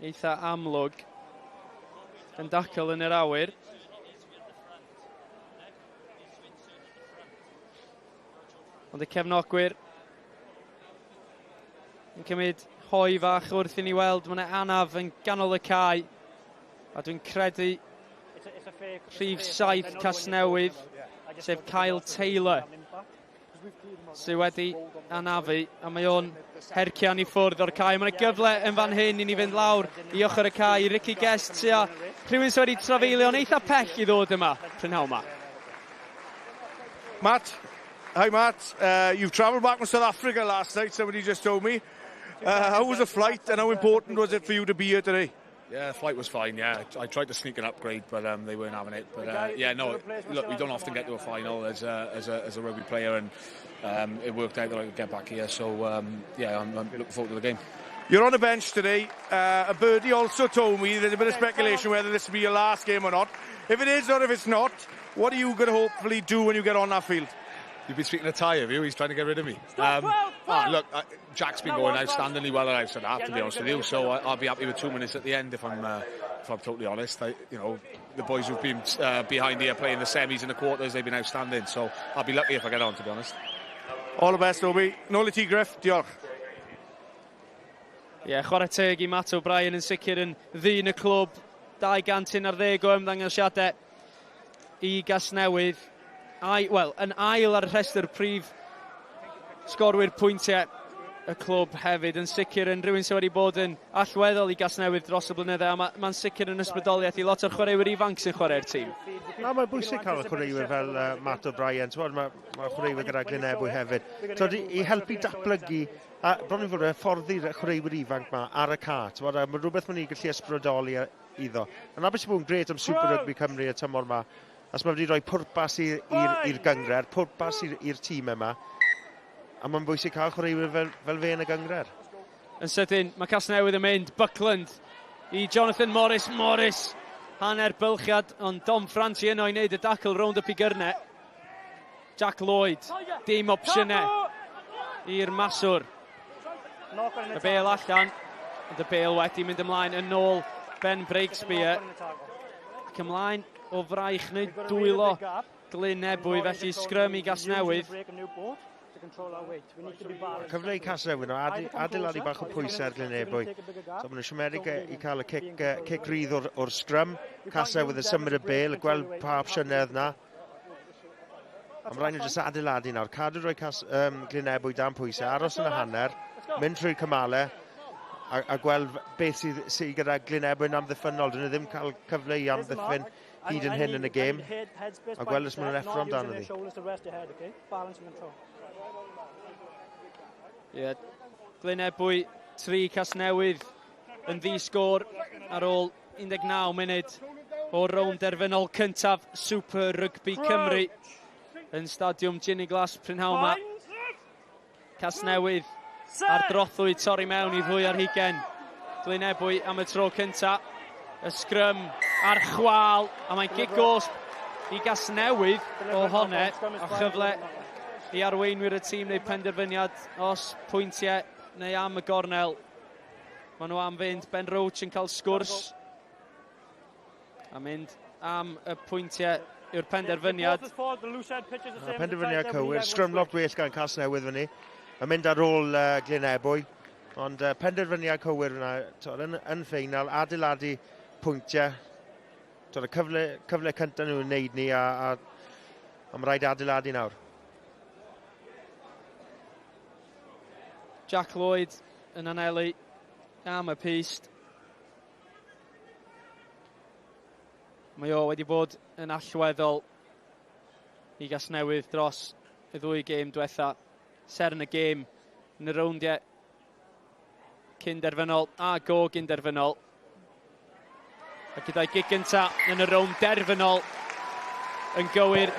eitha amlwg yn dacl yn yr awyr. Ond y cefnogwyr yn cymryd hoi fach wrth i ni weld. Mae 'na anaf yn ganol y cae. A dwi'n credu rhif 7 Casnewydd, sef Kyle Taylor, sydd wedi anafu. A mae o'n hercian i ffwrdd o'r cae. Mae 'na gyfle yn fan hyn i ni fynd lawr i ochr y cae. Ricky Guest tua rhywun sydd wedi trafeilio'n eitha pell i ddod yma, prynhawn yma. Matt. Hi, Matt. You've travelled back from South Africa last night, somebody just told me. How was the flight and how important was it for you to be here today? Yeah, the flight was fine, yeah. I tried to sneak an upgrade, but they weren't having it. But yeah, no, look, we don't often get to a final as a rugby player, and it worked out that I could get back here. So, yeah, I'm looking forward to the game. You're on the bench today. A birdie also told me there's a bit of speculation whether this will be your last game or not. If it is or if it's not, what are you going to hopefully do when you get on that field? You've been speaking to Ty, have you? He's trying to get rid of me. Look, Jack's been going outstandingly well at outside half, to be honest with you. So I'll be happy with 2 minutes at the end if I'm totally honest. The boys who've been behind here playing the semis and the quarters, they've been outstanding. So I'll be lucky if I get on, to be honest. All the best, Obi. Nôl I ti, Griff. Diolch. Ie, chwarae teg I Matt O'Brien yn sicr yn ddyn y clwb. 210 o ymddangosiadau I Casnewydd. Yn ail ar y rhestr prif sgorwyr pwyntiau y clwb hefyd. Yn sicr yn rhywun sydd wedi bod yn allweddol I Casnewydd dros y blynyddoedd. A mae'n sicr yn ysbrydoliaeth I lot o'r chwaraewyr ifanc sy'n chwarae'r tîm. Mae'n bwysig cael y chwaraewyr fel Matt O'Brien. Mae chwaraewyr gyda Glynebwy hefyd. I helpu datblygu, a bron I fod yn fforddi'r chwaraewyr ifanc yma ar y ca. Mae rhywbeth mae'n gallu ysbrydoli iddo. A na beth sy'n bod yn gret am Super Rygbi Cymru y tymor yma. As mae wedi rhoi pwrpas i'r gyngred, pwrpas i'r tîm yma, a mae'n bwysig cael chwaraewyr fel fe yn y gyngred. Yn sydyn, mae Casnewydd yn mynd, Buckland I Jonathan Morris. Morris, hanner bylchiad, ond Dom Franti yno I wneud y dacl rownd up I gyrne. Jack Lloyd, dim opsiynau i'r maswr. Y bêl allan, ond y bêl wedi mynd ymlaen yn ôl Ben Breakspear. Ac ymlaen o fraich neu dwylo Glynebwy, felly sgrym I Casnewydd. Cyfle I Casnewydd, adeiladu bach o pwysau ar Glynebwy. So maen nhw'n siomedig I cael y cic rydd o'r sgrym. Casnewydd yn symud y bêl, gweld pa opsiynedd na. A mae rhaid nhw jyst adeiladu nawr. Cadw rhoi Glynebwy dan pwysau, aros yn y hanner, mynd trwy'r cymalau, a gweld beth sydd gyda Glynebwy yn amddiffynol. Dyn nhw ddim cael cyfle I amddiffyn hyd yn hyn yn y gêm, a gweld os maen nhw'n effro amdano ddi. Ie, Glynebwy 3 Casnewydd yn ddi-sgôr ar ôl 19 munud o Rownd Derfynol cyntaf Super Rygbi Cymru yn Stadiwm Ciner Glass prynhawn yma. Casnewydd ar drothwy torri mewn I ddwy ar hugen. Glynebwy am y tro cyntaf. Y sgrym ar chwal, a mae'n gigosb I Casnewydd o honne, a chyfle I arweinwyr y tîm neu penderfyniad os pwyntiau neu am y gornel. Maen nhw am fynd, Ben Roach yn cael sgwrs a mynd am y pwyntiau yw'r penderfyniad. Penderfyniad cywir, sgrym lot well gan Casnewydd fyny. Mae'n mynd ar ôl Glynebwy, ond penderfyniad cywir yna yn ffeinal, adeiladu pwyntiau. Y cyfle cyntaf nhw'n wneud ni, a mae'n rhaid adeiladu nawr. Jack Lloyd yn anelu am y pist. Mae o wedi bod yn allweddol i Casnewydd dros y ddwy gêm diwetha. Ser yn y gêm yn y rowndiau cyn derfynol a go gyn derfynol. A gyda'i gig gynta yn y rownd derfynol yn gywir.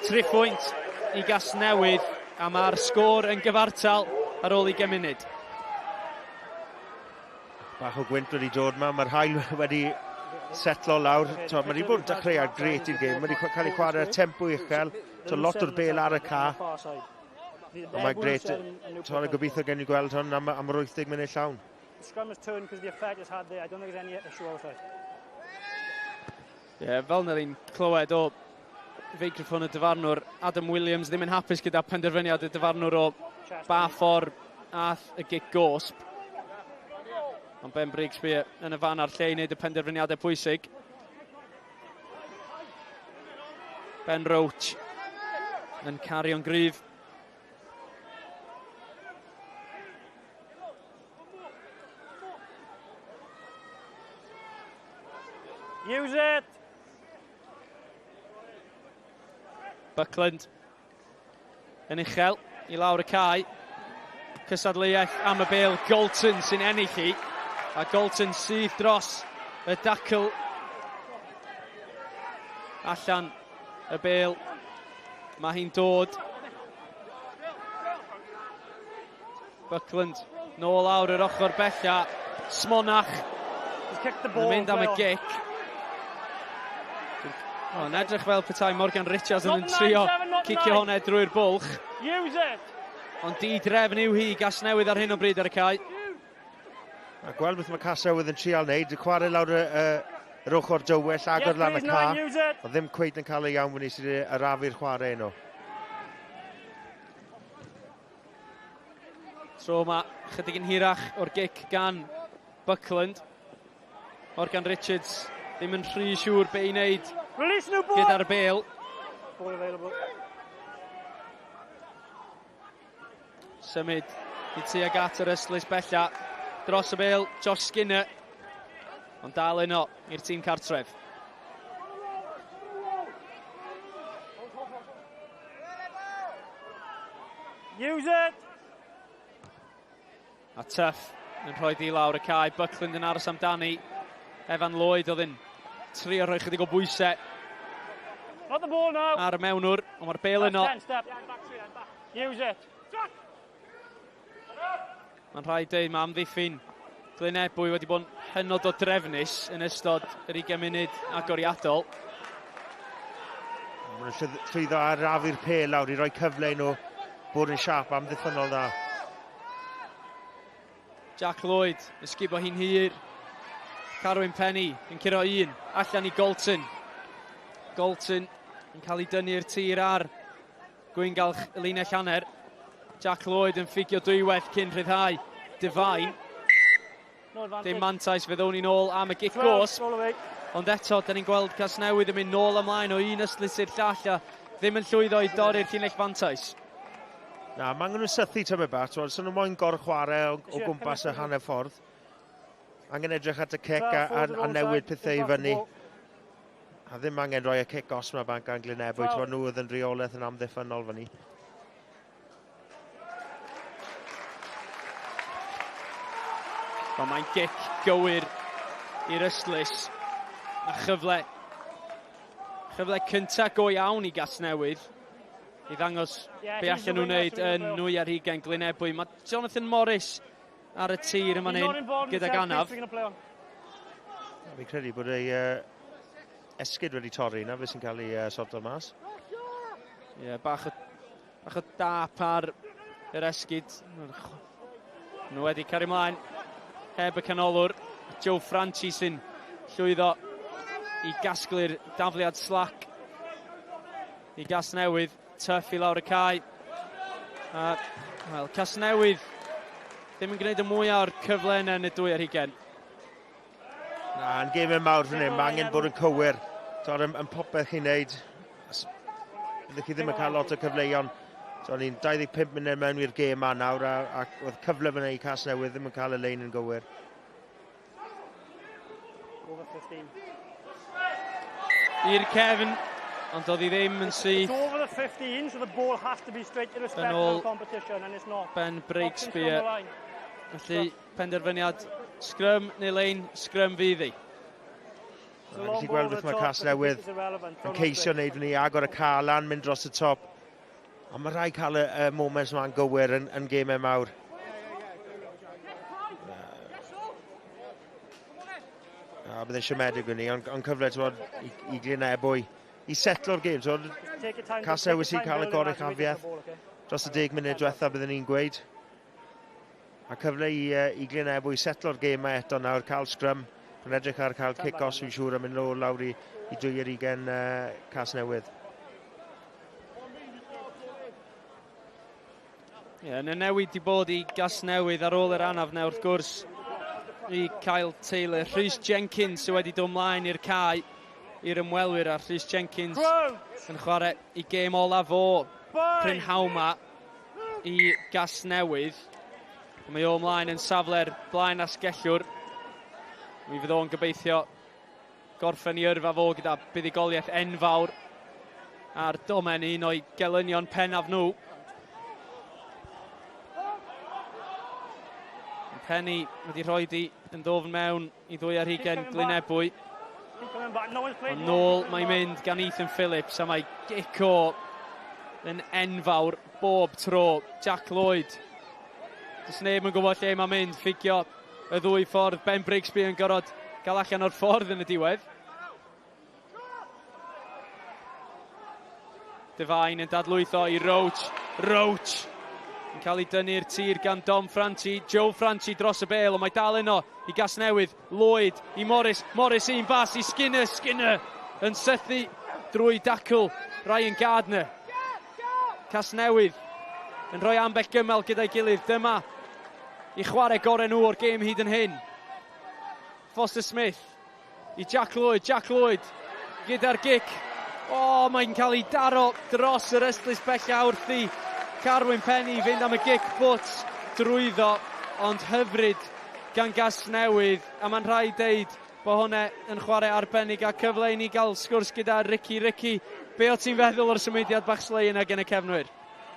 3 pwynt i Casnewydd a mae'r sgôr yn gyfartal ar ôl 20 munud. Bach o gwynt wedi dod yma, mae'r haul wedi setlo lawr. Mae wedi bod yn dechreuad gret i'r gêm, mae wedi cael ei chwarae tempo uchel, lot o'r bel ar y ca. Mae'n gret, gobeithio gen i gweld hwn am yr 80 munud llawn. The scrum has turned because the effect it's had there. I don't think there's any issue outside. Fel na ni'n clywed o feicroffon y dyfarnwr, Adam Williams ddim yn hapus gyda penderfyniad y dyfarnwr o ba ffordd ath y gig gosb. Ond Ben Briggsby yn y fan ar lle i wneud y penderfyniadau pwysig. Ben Roach yn cario'n gryf. Use it! Buckland yn uchel i lawr y cae. Cysadleuaeth am y bêl Golton sy'n ennill hi. A Golton sydd dros y dacl allan y bêl. Mae hi'n dod. Buckland nôl lawr yr ochr bella. Smonach yn mynd am y gic. Yn edrych fel petai Morgan Richards yn trio cicio hwnna drwy'r bwlch. Ond di-drefn yw hi Casnewydd ar hyn o bryd ar y cae. A gweld beth mae Casnewydd yn trial wneud, chwarae lawr yr ochr dywyll agor lan y ca. Ond ddim cweith yn cael ei iawn fyny sydd arafu'r chwarae nhw. Tro yma, chydig yn hirach o'r gic gan Buckland. Morgan Richards ddim yn rhy siŵr be i wneud gyda'r bêl. Symud i tuag at yr ystlys bella. Dros y bêl, Josh Skinner. Ond dal yno i'r tîm cartref. Use it! A Tuff yn rhoi di lawr y cae. Buckland yn aros amdani. Evan Lloyd oedd yn trio rhoi chydig o bwysau Not the ball now. ar y mewnwr, ond mae'r bêl yno. Use it. Mae'n rhaid dweud mae amddiffyn Glynebwy wedi bod yn hynod o drefnus yn ystod yr 20 munud agoriadol. Mae'n llwyddo ar rafu'r pêl lawr i roi cyfle i nhw bod yn siap amddiffynol dda. Jack Lloyd yn sgubo hi'n hir. Carwyn Penny yn curo un allan i Golton. Golton yn cael ei dynnu'r tir ar gwyngalch y linell hanner. Jack Lloyd yn ffigio dwywaith cyn rhyddhau Divine. Dim mantais fe ddown ni nôl am y gic gosb. Ond eto, da ni'n gweld Casnewydd yn mynd nôl ymlaen o un ystlys i'r llall a ddim yn llwyddo i dorri'r llinell fantais. Na, mae angen nhw'n sythu tyma bach, so nhw'n moyn chwarae o gwmpas y hanner ffordd. Angen edrych at y cic a newid pethau i fyny. A ddim angen rhoi y cic os yma ban gan Glynebwy, nhw oedd yn reolaeth yn amddiffynol fyny. Mae'n gic gywir i'r ystlys. A chyfle cynta go iawn i Casnewydd i ddangos be allan nhw'n wneud yn nwy ar hugain Glynebwy. Mae Jonathan Morris ar y tir yma hyn gyda ganaf. Fi'n credu bod ei esgyd wedi torri na, fe sy'n cael ei sorto mas. Bach o dap ar yr esgyd. Nhw wedi cario ymlaen heb y canolwr. Joe Franchi sy'n llwyddo i gasglu'r dafliad slac i Casnewydd. Tuff i lawr y cae. Casnewydd ddim yn gwneud y mwyaf o'r cyfle yna yn y dwy ar hugain. Na, yn gêm yn mawr fan hyn, mae angen bod yn cywir. Yn popeth chi'n neud. Byddwch chi ddim yn cael lot o cyfleuon. Ni'n 25 munud mewn i'r gêm ma nawr, a oedd cyfle fan hyn i Casnewydd ddim yn cael y lein yn gywir. Over 15. I'r cefn ond oedd hi ddim yn syth. It's over the 15, so the ball has to be straight irrespective of competition, and it's not. Ben Breakspear. Felly, penderfyniad, scrum neu lein, scrum fydd hi. Gallu gweld beth mae Casnewydd yn ceisio wneud ni agor y calan, mynd dros y top. Ond mae rhaid cael y moments yma'n gywir yn gemau mawr. Byddai'n siomedig yn ni, ond cyfle i Glynebwy i setlo'r gêm. Casnewydd sy'n cael y goruchafiaeth dros y 10 munud diwetha byddwn ni'n gweud. A cyfle i Glynebwy setlo'r gêm eto nawr, cael scrum. Yn edrych ar cael kick-off sy'n siŵr am mynd lawr i 2-20 Casnewydd. Yn y newid di bod i Casnewydd ar ôl yr anaf na wrth gwrs i Kyle Taylor. Rhys Jenkins sydd wedi dod ymlaen i'r cae i'r ymwelwyr, a Rhys Jenkins yn chwarae i gêm olaf o Prynhawma i Casnewydd. Mae o ymlaen yn safle'r blaen asgellwr. Mi fydd o'n gobeithio gorffen i yrfa fo gyda buddigoliaeth enfawr ar domen un o'i gelynion pennaf nhw. Penny wedi rhoi di yn ddofn mewn i ddwy ar hugen Glynebwy. Ond nôl mae'n mynd gan Ethan Phillips, a mae gico yn enfawr bob tro. Jack Lloyd. Does neb yn gwybod lle mae'n mynd, ffigio y ddwy ffordd. Ben Breakspear yn gorod cael allan o'r ffordd yn y diwedd. Devine yn dadlwytho i Roach. Roach yn cael ei dynnu'r tir gan Dom Franchi. Joe Franchi dros y bel, ond mae dal yno i Casnewydd. Lloyd i Morris. Morris un bas i Skinner. Skinner yn sythu drwy dacl Ryan Gardner. Casnewydd yn rhoi ambell gymel gyda'i gilydd. Dyma i chwarae gorau nhw o'r gêm hyd yn hyn. Foster Smith i Jack Lloyd. Jack Lloyd gyda'r gic. Mae'n cael ei daro dros yr ystlys bella wrth i Carwyn Penny fynd am y gic bwt drwyddo, ond hyfryd gan Casnewydd, a mae'n rhaid deud bod hwnna yn chwarae arbennig, a cyfle i ni gael sgwrs gyda Ricky. Ricky, be o ti'n feddwl o'r symudiad bach slei yna gen y cefnwyr?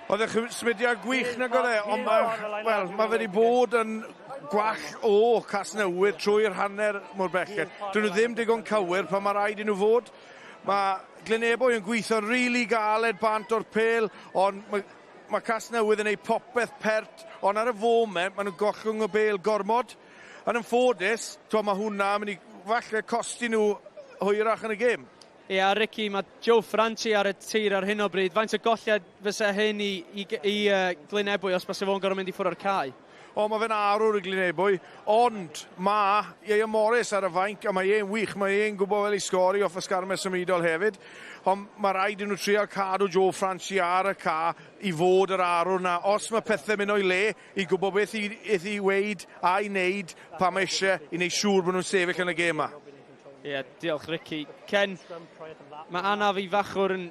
Oedd y symudiad gwych na gore, ond mae wedi bod yn gwall o Casnewydd trwy'r hanner mor belled. Dyn nhw ddim digon cywir pan mae rhaid i nhw fod. Mae Glynebwy yn gweithio'n rili galed bant o'r pel, ond mae Casnewydd yn ei popeth pert, ond ar y foment maen nhw'n gollwng y bel gormod. Yn ffodus, mae hwnna yn mynd i falle costi nhw hwyrach yn y gêm. Ie, Ricky, mae Joe Franchi ar y tir ar hyn o bryd. Faint o golled fysa hyn i Glynebwy os bys fo'n gorau mynd i ffwrdd o'r cae? Mae fe'n arwr y Glynebwy, ond mae Ieuan Morris ar y fainc, a mae e'n wych, mae e'n gwybod fel i sgori off y sgarmau symudol hefyd, ond mae rhaid i nhw trio cadw Joe Franchi ar y ca i fod yr arwr na. Os mae pethau mynd o'i le, i gwybod beth i weid a i wneud pa mae eisiau i wneud siŵr bod nhw'n sefyll yn y gêm yma. Ie, diolch Ricky. Ken, mae anaf i fachwr yn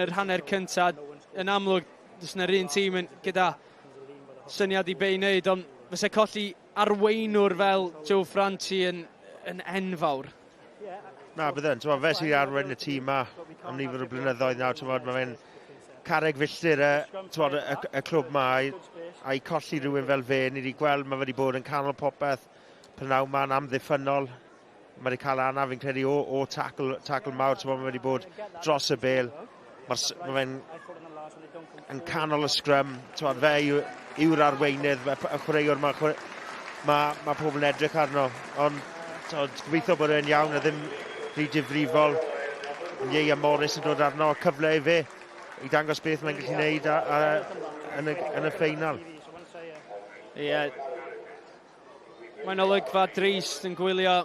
yr hanner cyntaf. Yn amlwg, does yna'r un tîm gyda syniad i be i wneud, ond fysa colli arweinwr fel Joe Franchi yn enfawr. Na, byddwn. Fe sy'n arwain y tîm yma am nifer o blynyddoedd nawr. Mae fe'n carreg filltir y clwb yma a'i colli rhywun fel fe. Ni wedi gweld mae wedi bod yn canol popeth Prynhawn ma'n amddiffynol. Mae wedi cael anaf fi'n credu o tacl mawr. Mae wedi bod dros y bel. Mae fe'n yn canol y scrum. Fe yw'r arweinydd, y chwaraewr mae pobl yn edrych arno. Ond gobeithio bod e'n iawn a ddim rhy difrifol. Ieuan Morris yn dod arno, cyfle i fe i dangos beth mae'n gallu gwneud yn y ffeinal. Ie. Mae'n olygfa drist yn gwylio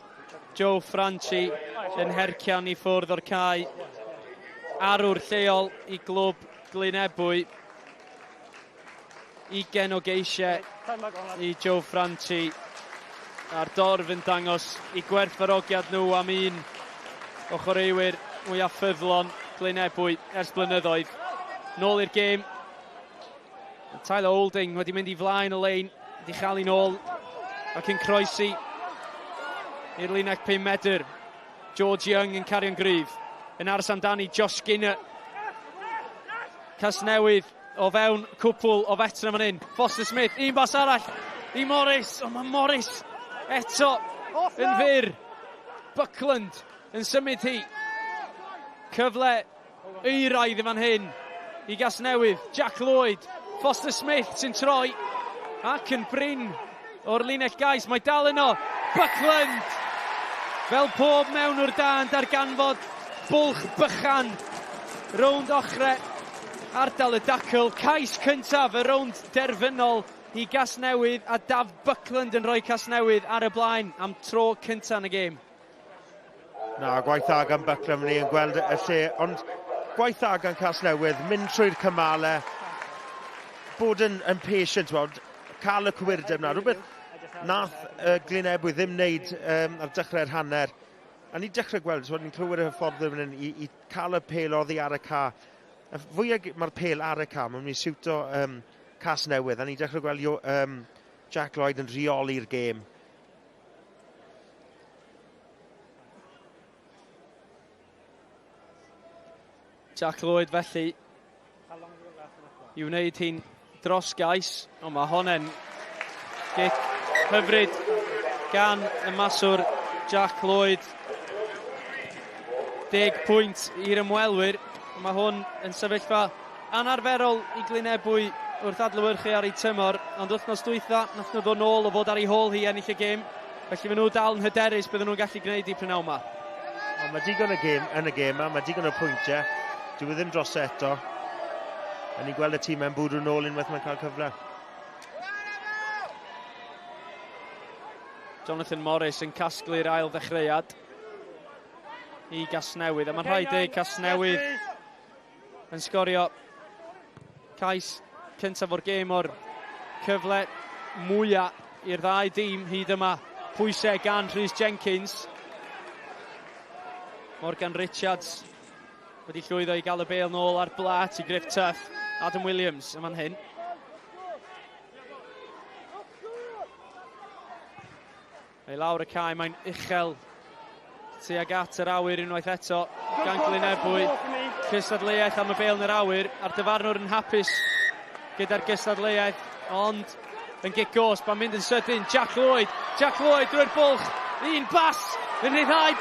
Joe Franchi yn hercian i ffwrdd o'r cae. Arwr lleol i glwb Glynebwy. 20 o geisiau i Joe Franchi. A'r dorf yn dangos i gwerthfawrogiad nhw am un o chwaraewyr mwyaf ffyddlon Glynebwy ers blynyddoedd. Nôl i'r gêm. Tyler Holding wedi mynd i flaen y lein, wedi chael i nôl ac yn croesi i'r linell 5 medr. George Young yn cario'n gryf. yn aros amdani Josh Skinner. Casnewydd o fewn cwpl o veteran fan hyn. Foster Smith, un bas arall i Morris. O, mae Morris eto yn fyr. Buckland yn symud hi. Cyfle euraidd fan hyn i Casnewydd. Jack Lloyd, Foster Smith sy'n troi ac yn brin o'r linell gais. Mae dal yno. Buckland! Fel pob mewn o'r dan darganfod bwlch bychan. Rownd ochre ardal y dacl. Cais cyntaf y rownd derfynol i Casnewydd a Daf Buckland yn rhoi Casnewydd ar y blaen am tro cyntaf yn y gêm. Na, gwaith dda gan Buckland ni yn gweld y lle, ond gwaith dda gan Casnewydd, mynd trwy'r cymalau, bod yn patient, cael y cwyrdeb na. Rhywbeth nath Glynebwy ddim wneud ar dechrau'r hanner. A ni dechrau gweld, ni'n clywed y ffordd yn i cael y pel oddi ar y ca. Fwyaf mae'r pel ar y ca, mae'n mynd i siwto Casnewydd. A ni dechrau gweld Jack Lloyd yn rheoli'r gêm. Jack Lloyd felly i wneud hi'n dros gais, ond mae honna'n gic hyfryd gan y maswr Jack Lloyd. 10 pwynt i'r ymwelwyr. Mae hwn yn sefyllfa anarferol i Glynebwy wrth adlewyrchu ar ei tymor, ond wythnos dwytha nath nhw ddod nôl o fod ar ei hôl hi ennill y gêm, felly maen nhw dal yn hyderus bydden nhw'n gallu gwneud i prynawn yma. Mae digon yn y gêm yma, mae digon o pwyntiau. Dwi ddim dros eto. A ni'n gweld y tîm yn bwrw nôl unwaith mae'n cael cyfle. Jonathan Morris yn casglu'r ail ddechreuad i Casnewydd. A mae'n rhaid ei Casnewydd yn sgorio cais cyntaf o'r gêm o'r cyfle mwyaf i'r ddau dîm hyd yma. Pwysau gan Rhys Jenkins. Morgan Richards wedi llwyddo i gael y bêl nôl ar blat i Griff Tuff. Adam Williams yma'n hyn. Ei lawr y cae, mae'n uchel tuag at yr awyr unwaith eto gan Glynebwy. Cystadleuaeth am y bêl yn yr awyr, a'r dyfarnwr yn hapus gyda'r cystadleuaeth, ond yn gigos, mae'n mynd yn sydyn. Jack Lloyd drwy'r bwlch, un bas yn rhyddhau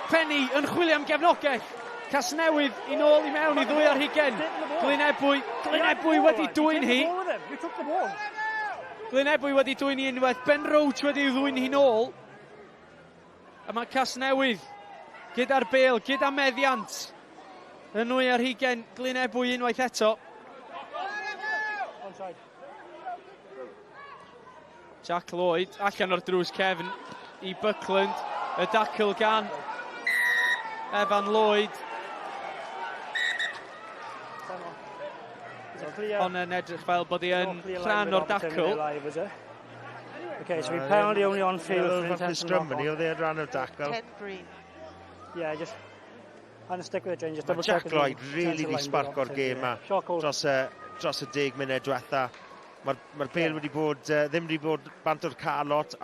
Penny yn chwilio am gefnogaeth. Casnewydd i nôl i mewn i ddwy ar hugen. Glynebwy wedi dwy'n hi. Glynebwy wedi dwy'n hi unwaith. Ben Roach wedi ddwy'n hi nôl. A mae Casnewydd gyda'r bêl, gyda meddiant yn nwy ar hugen. Glynebwy unwaith eto. Jack Lloyd allan o'r drws cefn i Buckland. Y dacl gan Evan Lloyd. Ond yn edrych fel bod hi yn rhan o'r dacl. Okay, so we penalty only on field for intentional knock-on. Oedd e'n rhan o'r dacl. Yeah, just and stick with it, Jane. Just double check. Jack Lloyd really di sbarco'r gêm yma dros y 10 munud diwetha. Mae'r bêl wedi bod, ddim wedi bod bant o'r calot.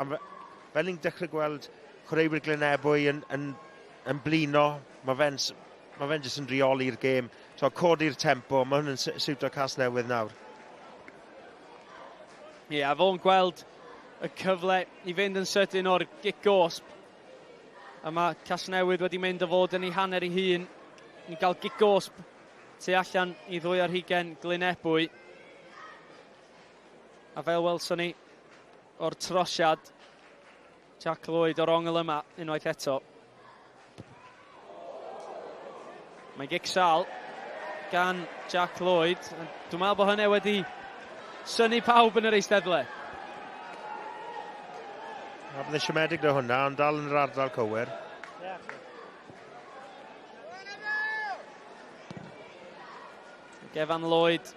Fel ni'n dechrau gweld chwaraewyr Glynebwy yn blino, mae fe'n jyst yn rheoli'r gêm. So, codi'r tempo, mae hwn yn siwto Casnewydd nawr. Ie, a fo'n gweld y cyfle i fynd yn sydyn o'r gigosp. A mae Casnewydd wedi mynd o fod yn ei hanner ei hun. Ni'n cael gigosp tu allan i ddwy ar hugen Glynebwy. A fel welson ni o'r trosiad, Jack Lloyd o'r ongl yma unwaith eto. Mae gic sal gan Jack Lloyd. Dwi'n meddwl bod hynny wedi syni pawb yn yr eisteddle. Bydd y siomedig na hwnna, ond dal yn yr ardal cywir. Evan Lloyd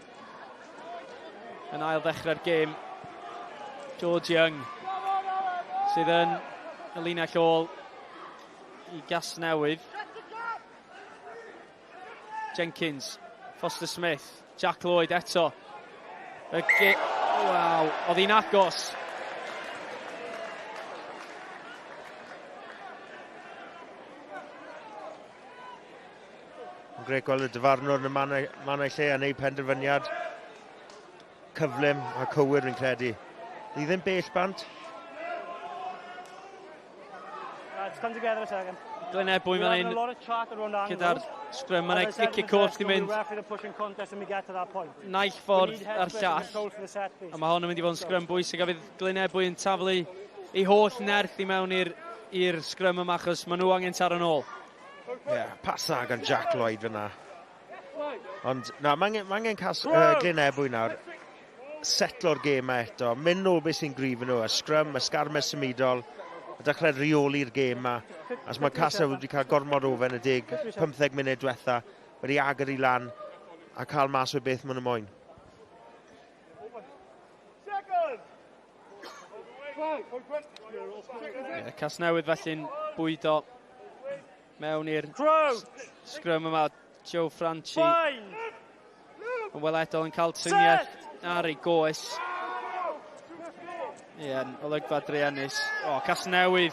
yn ail ddechrau'r gêm. George Young sydd yn y linell ôl i Casnewydd. Jenkins, Foster Smith, Jack Lloyd eto. Waw, oedd hi'n agos. Greu gweld y dyfarnwr yn y mannau lle a neud penderfyniad cyflym a cywir fi'n credu. Ni ddim bell bant. Let's come together a second. Glynebwy fan hyn, gyda'r sgrym, mae'n gicio coach di mynd naill ffordd ar llall, a mae hon yn mynd i fod yn sgrym bwysig, a fydd Glynebwy yn taflu ei holl nerth i mewn i'r sgrym yma, achos maen nhw angen taro nôl. Pas dda gan Jack Lloyd fyna. Ond, na, mae angen Glynebwy nawr setlo'r gêm eto, mynd nôl beth sy'n grif yn nhw, y sgrym, y sgarmes symudol, a dechrau reoli'r gêm yma. As mae Casnewydd wedi cael gormod ofen y 15 munud diwetha, wedi agor i lan a cael mas o beth maen nhw moyn. Casnewydd felly'n bwydo mewn i'r sgrym yma. Joe Franchi yn weledol yn cael triniaeth ar ei goes. Yn olygfa druenus. Casnewydd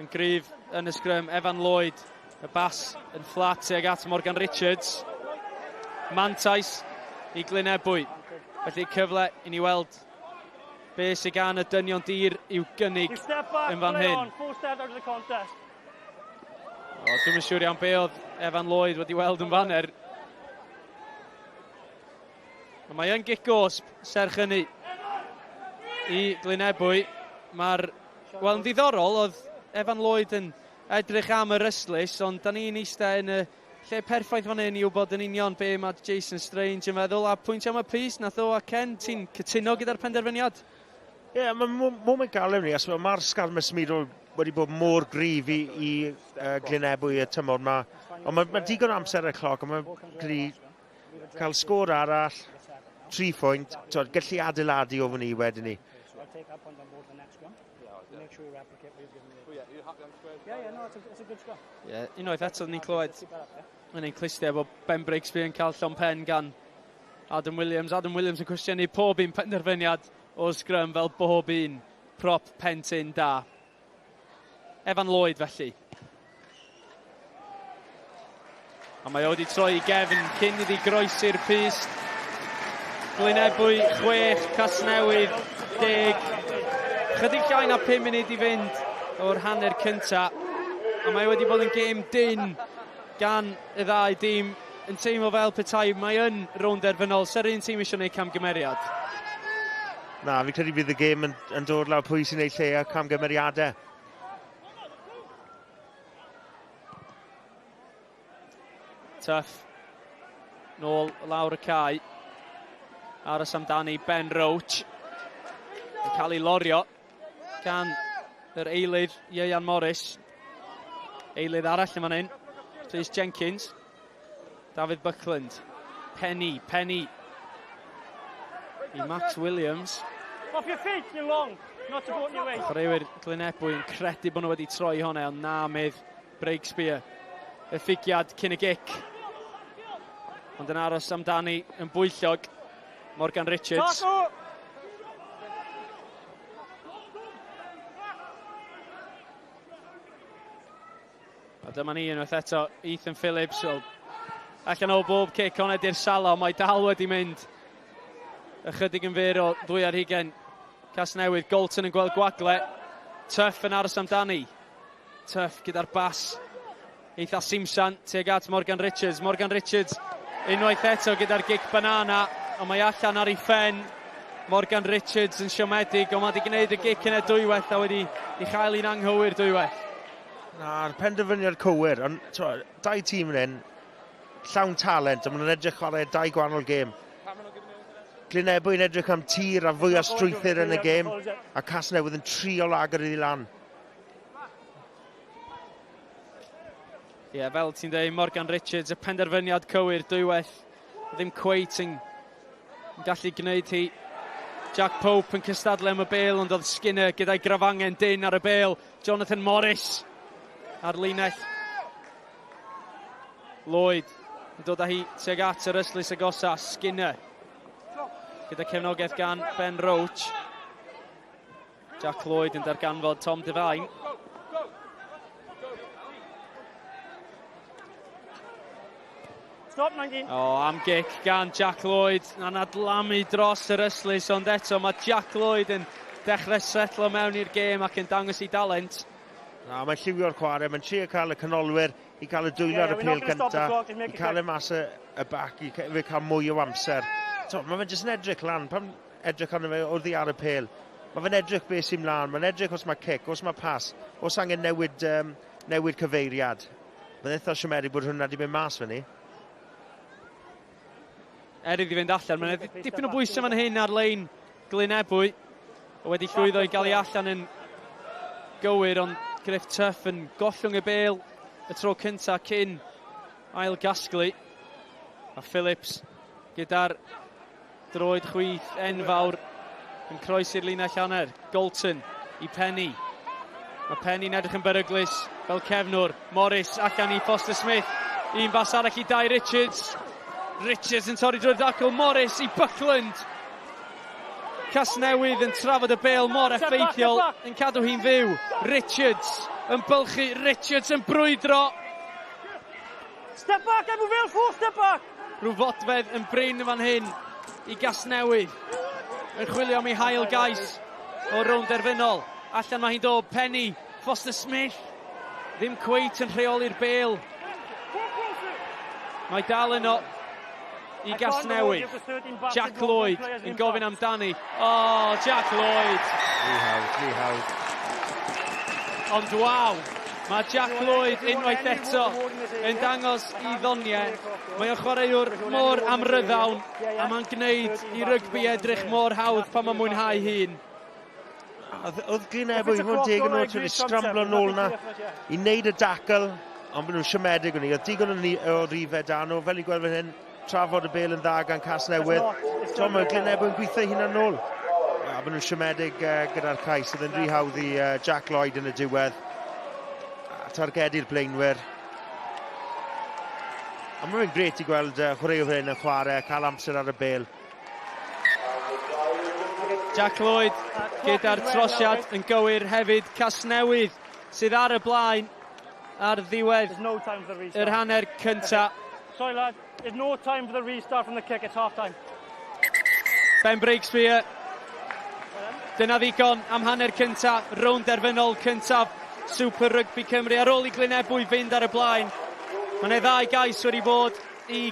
yn gryf yn y sgrym. Evan Lloyd, y bas yn fflat tuag at Morgan Richards. Mantais i Glynebwy. Felly cyfle i ni weld be sy'n gan y dynion dir i'w gynnig yn fan hyn. Dwi'n yn siŵr iawn be oedd Evan Lloyd wedi weld yn fanner. Mae yn gic-gosb serch hynny i Glynebwy. Yn ddiddorol, oedd Evan Lloyd yn edrych am y ryslys, ond da ni'n eistedd yn y lle perffaith fan hyn i wybod yn union be mae Jason Strange yn meddwl, a pwynt am y pris, nath o a Ken, ti'n cytuno gyda'r penderfyniad? Mae'n moment galw ni, as mae'r sgarmes symudol wedi bod mor gryf i Glynebwy y tymor yma, ond mae digon amser y cloc, ond mae'n cael sgôr arall, 3 pwynt, gallu adeiladu o fan ni wedyn ni. Unwaith eto ni'n clywed yn ein clustiau bod Ben Briggsby yn cael llon pen gan Adam Williams. Adam Williams yn cwestiynu pob un penderfyniad o sgrym fel bob un prop pentyn da. Evan Lloyd felly. A mae o wedi troi i gefn cyn iddi groesi'r pist. Glynebwy 6, Casnewydd 10. Chydig llai na 5 munud i fynd o'r hanner cynta. A mae wedi bod yn gêm dyn gan y ddau dîm yn teimlo fel petai mae yn Rownd Derfynol. Sa'r un tîm eisiau gwneud camgymeriad? Na, fi credu bydd y gêm yn dod lawr pwy sy'n gwneud lle a camgymeriadau. Tuff. Nôl lawr y cae. Aros amdani Ben Roach. Yn cael ei lorio gan yr eilydd Ieuan Morris. Eilydd arall yn fan hyn. Rhys Jenkins. David Buckland. Penny. I Max Williams. Off your feet, you're long. Not to go on your way. Chwaraewyr Glynebwy yn credu bod nhw wedi troi hwnna, ond na mydd Briggsby. Y ffigiad cyn y gic. Ond yn aros amdani yn bwyllog. Morgan Richards. A dyma ni unwaith eto, Ethan Phillips. Allan o bob cic hwnna di'r sala, mae dal wedi mynd ychydig yn fyr o 2 ar 20. Casnewydd, Golton yn gweld gwagle. Tuff yn aros amdani. Tuff gyda'r bas. Eitha Simpson, tuag at Morgan Richards. Morgan Richards unwaith eto gyda'r gic banana, ond mae allan ar ei phen. Morgan Richards yn siomedig, ond mae wedi gwneud y gic yn y dwywaith a wedi i chael un anghywir dwywaith. Na'r penderfyniad cywir, ond dau tîm yn hyn, llawn talent, a maen nhw'n edrych chwarae 2 gwahanol gêm. Glynebwy yn edrych am tir a fwy o strwythyr yn y gêm, a Casnewydd yn trio agor iddi lan. Fel ti'n dweud, Morgan Richards, y penderfyniad cywir dwywaith, ddim cweit yn gallu gwneud hi. Jack Pope yn cystadlu am y bêl, ond oedd Skinner gyda'i grafangen dyn ar y bêl. Jonathan Morris ar linell. Lloyd yn dod â hi tuag at yr yslys agosa. Skinner gyda cefnogaeth gan Ben Roach. Jack Lloyd yn darganfod Tom Devine. Stop, 19. O, am gic gan Jack Lloyd. Na'n adlamu dros yr Yslys, ond eto mae Jack Lloyd yn dechrau setlo mewn i'r gêm ac yn dangos ei dalent. Na, mae'n lliwio'r chwarae, mae'n trio cael y canolwyr i cael y dwylo ar y pêl cyntaf, i cael y mas y bac, i cael mwy o amser. Mae fe'n jyst yn edrych lan, pan edrych arno fe wrth i ar y pêl. Mae fe'n edrych beth sy'n mlaen, mae'n edrych os mae cic, os mae pas, os angen newid cyfeiriad. Mae'n eitha siomedig bod hwnna wedi mynd mas fan ni. Erydd i fynd allan, mae'n dipyn o bwysau fan hyn ar lein Glynebwy. Wedi llwyddo i gael ei allan yn gywir, ond Griff Tuff yn gollwng y bêl y tro cyntaf cyn ail gasglu. A Phillips gyda'r droed chwith enfawr yn croesi'r linell hanner. Golton i Penny. Mae Penny'n edrych yn beryglus fel cefnwr. Morris allan i Foster Smith. Un bas arall i Dai Richards. Richards yn torri drwy'r dacl. Morris i Buckland. Casnewydd yn trafod y bêl mor effeithiol yn cadw hi'n fyw. Richards yn bylchu. Richards yn brwydro. Step back, Ebbw Vale, 4 step back. Rhyw fodfedd yn brin fan hyn i Casnewydd. Yn chwilio am ei hael gais o Rownd Derfynol. Allan mae hi'n dod, Penny, Foster Smith. Ddim cweit yn rheoli'r bêl. Mae dal yno i Casnewydd. Jack Lloyd yn gofyn amdani. O, Jack Lloyd. Rhi hawdd. Ond waw, mae Jack Lloyd unwaith eto yn dangos i ddoniau. Mae o'n chwaraewr mor amryddawn a mae'n gwneud i rygbi edrych mor hawdd pan mae'n mwynhau hun. Oedd Glynebwy hwn deg yn oed wedi sgramblo nôl na i wneud y dacl, ond bod nhw'n siomedig o'n ni. Oedd digon o rifau dan o, fel i gweld fan hyn, trafod y bêl yn dda gan Casnewydd. Mae Glynebwy'n gweithio hynna nôl. A bod nhw'n siomedig gyda'r cais. Oedd yn rhy hawdd i Jack Lloyd yn y diwedd. Targedu'r blaenwyr. A mae'n gret i gweld chwaraewr hyn yn chwarae, cael amser ar y bêl. Jack Lloyd gyda'r trosiad yn gywir hefyd. Casnewydd sydd ar y blaen ar ddiwedd yr hanner cynta. Sorry lad, there's no time for the restart from the kick, it's half time. Ben Breakspear. Dyna ddigon am hanner cynta, Rownd Derfynol cyntaf, Super Rygbi Cymru ar ôl i Glynebwy fynd ar y blaen. Mae'n ddau gais wedi bod i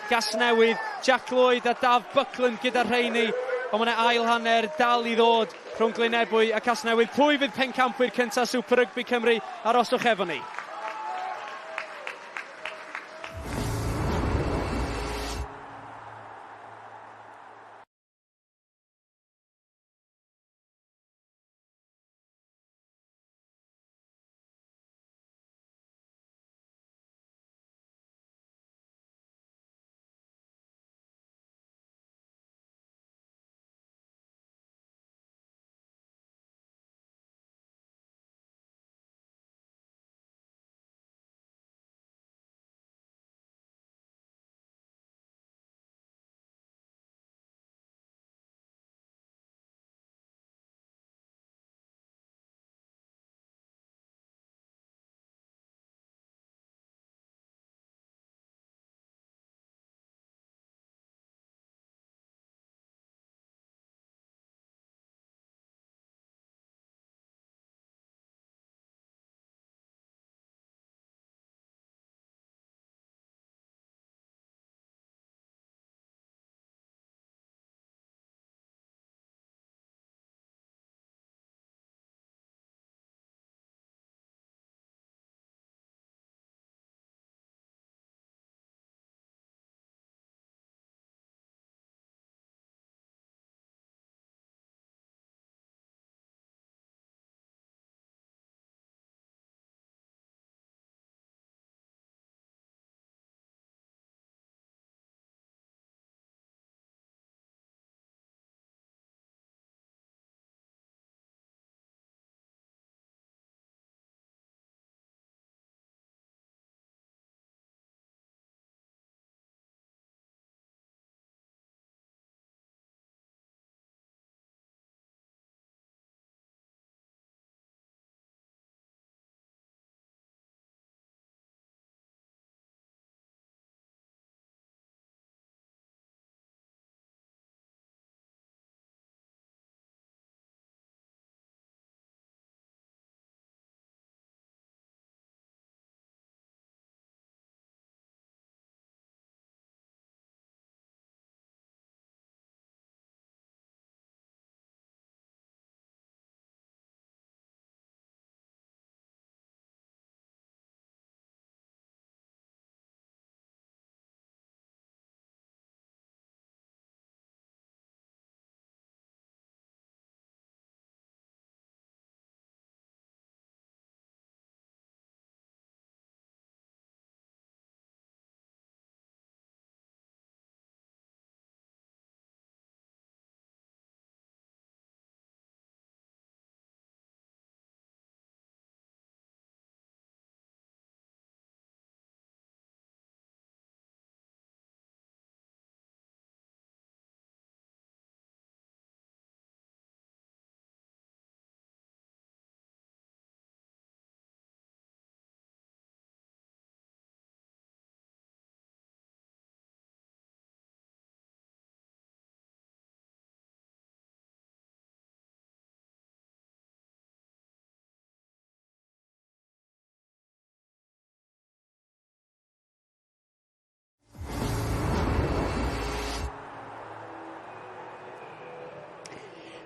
Casnewydd, Jack Lloyd a Daf Buckland gyda'r rheini. Ond mae'n ail hanner dal i ddod rhwng Glynebwy a Casnewydd. Pwy fydd pencampwyr cyntaf Super Rygbi Cymru aroswch efo ni?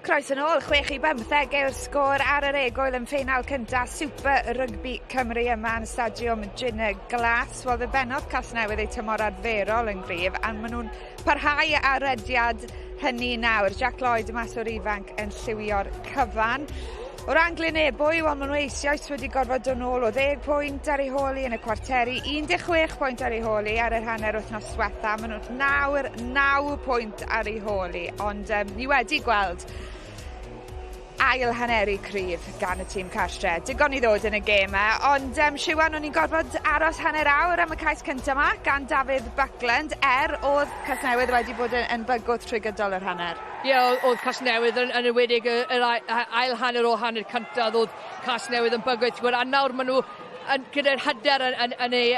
Croes yn ôl, 6-15 yw'r sgôr ar yr egwyl yn ffeinal cyntaf Super Rygbi Cymru yma yn Stadiwm Ciner Glass. Wel, fe benodd Casnewydd eu tymor arferol yn gryf, a maen nhw'n parhau ar rediad hynny nawr. Jack Lloyd mas o'r ifanc yn lliwio'r cyfan. O ran Glynebwy, wel, maen nhw eisoes wedi gorfod dod nôl o 10 pwynt ar ei holi yn y cwarteri, 16 pwynt ar ei holi ar yr hanner wythnos diwetha. Maen nhw'n 9 pwynt ar ei holi, ond ni wedi gweld ail haneri cryf gan y tîm cartre. Digon i ddod yn y gema, ond Siwan, o'n i'n gorfod aros hanner awr am y cais cyntaf yma gan David Buckland, oedd Casnewydd wedi bod yn bygwth trwy gydol yr hanner. Ie, oedd Casnewydd yn enwedig yr ail hanner o hanner cyntaf, oedd Casnewydd yn bygwth. A nawr maen nhw gyda'r hyder yn ei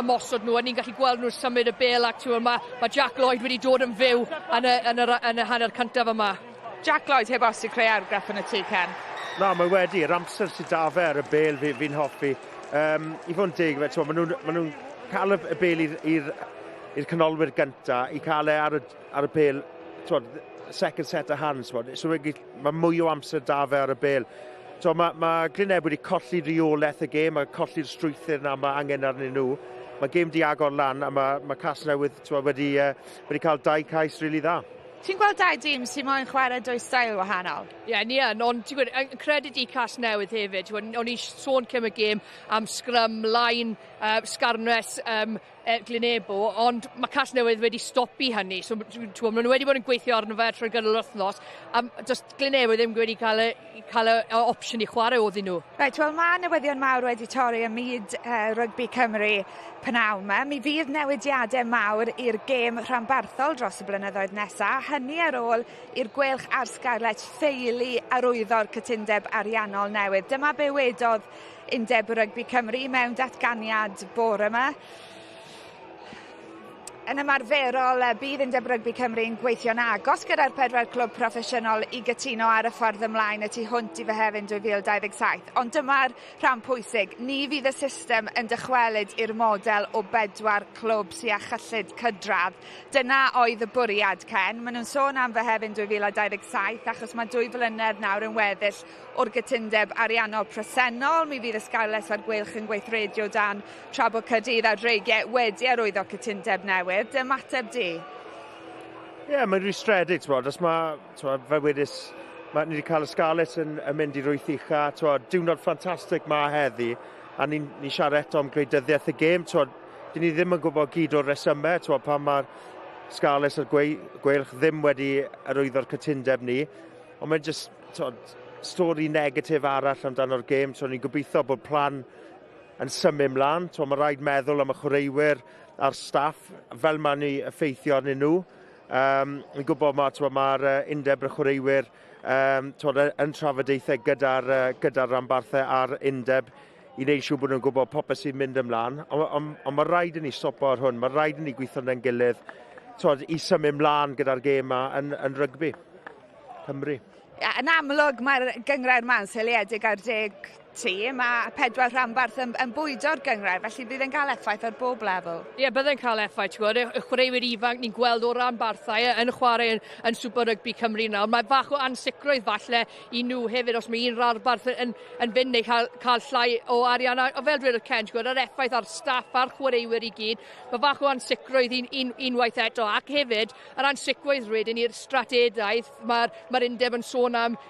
ymosod nhw, a ni'n gallu gweld nhw'n symud y bel ac mae Jack Lloyd wedi dod yn fyw yn y hanner cyntaf yma. Jack Lloyd heb os i creu argraff yn y tŷ, Ken. Na, mae wedi. Yr amser sydd da fe ar y bel fi'n hoffi. I fod yn deg, maen nhw'n cael y bel i'r canolwyr gyntaf, i cael e ar y bel, second set of hands. So mae mwy o amser da fe ar y bel. Mae Glynebwy wedi colli reolaeth y gêm, mae colli'r strwythyr na mae angen arnyn nhw. Mae gêm di agor lan, a mae Casnewydd wedi cael 2 cais rili dda. Ti'n gweld 2 dîm sy'n moyn chwarae 2 stael wahanol? Ie, ni yn, ond ti'n gwybod, yn credyd i Casnewydd hefyd, o'n i sôn cym y gêm am scrum, line, sgarnes, Glynebwy, ond mae Casnewydd wedi stopi hynny. So, maen nhw wedi bod yn gweithio arno fe trwy'r gydol wythnos, a just Glynebwy ddim wedi cael y opsiwn i chwarae oedden nhw. Reit, wel, mae newyddion mawr wedi torri ym myd Rygbi Cymru pnawn yma. Mi fydd newidiadau mawr i'r gêm rhanbarthol dros y blynyddoedd nesaf. Hynny ar ôl i'r gwelch ar sgarlet ffeili arwyddo'r cytundeb ariannol newydd. Dyma be wedodd Ebbw Rygbi Cymru mewn datganiad bore yma. Yn ymarferol, bydd Ebbw Rygbi Cymru yn gweithio'n agos gyda'r 4 clwb proffesiynol i gytuno ar y ffordd ymlaen y tu hwnt i Fehefin 2027. Ond dyma'r rhan pwysig. Ni fydd y system yn dychwelyd i'r model o 4 clwb sy'n â chyllid cydradd. Dyna oedd y bwriad, Ken. Maen nhw'n sôn am Fehefin 2027, achos mae 2 flynedd nawr yn weddill o'r gytundeb ariannol presennol. Mi fydd y sgarles ar gwylch yn gweithredio dan tra bod Caerdydd a Dreigiau wedi arwyddo cytundeb newydd. Ymateb di? Ie, mae'n rwystredig, os mae, fe wedys, ni wedi cael y sgarles yn mynd i'r wyth ucha, diwrnod ffantastig ma heddi, a ni'n siarad eto am gwleidyddiaeth y gêm, dyn ni ddim yn gwybod gyd o'r resymau, pan mae'r sgarles ar gwylch ddim wedi arwyddo'r cytundeb ni, ond mae'n just, stori negatif arall amdano'r gêm, ni'n gobeithio bod plan yn symud mlaen, mae rhaid meddwl am y chwaraewyr a'r staff, fel mae ni effeithio arnyn nhw. Ni'n gwybod mae'r undeb y chwaraewyr yn trafodaethau gyda'r rhanbarthau a'r undeb i wneud siŵr bod nhw'n gwybod popeth sy'n mynd ymlaen. Ond mae rhaid i ni stopo ar hwn, mae rhaid i ni gweithio yn gilydd i symud mlaen gyda'r gêm yma yn rygbi Cymru. Yn amlwg, mae'r gyngrair ma'n seiliedig ar 10 tîm, a 4 rhanbarth yn bwydo'r gyngrair, felly bydd e'n cael effaith ar bob lefel. Ie, byddai'n cael effaith, y chwaraewyr ifanc ni'n gweld o rhanbarthau yn chwarae yn Super Rygbi Cymru nawr. Mae bach o ansicrwydd falle i nhw hefyd os mae un rhanbarth yn fynd neu cael llai o arian. O fel dweud y Ken, yr effaith ar staff a'r chwaraewyr i gyd, mae bach o ansicrwydd unwaith eto. Ac hefyd, yr ansicrwydd wedyn i'r strategaeth, mae'r undeb yn sôn am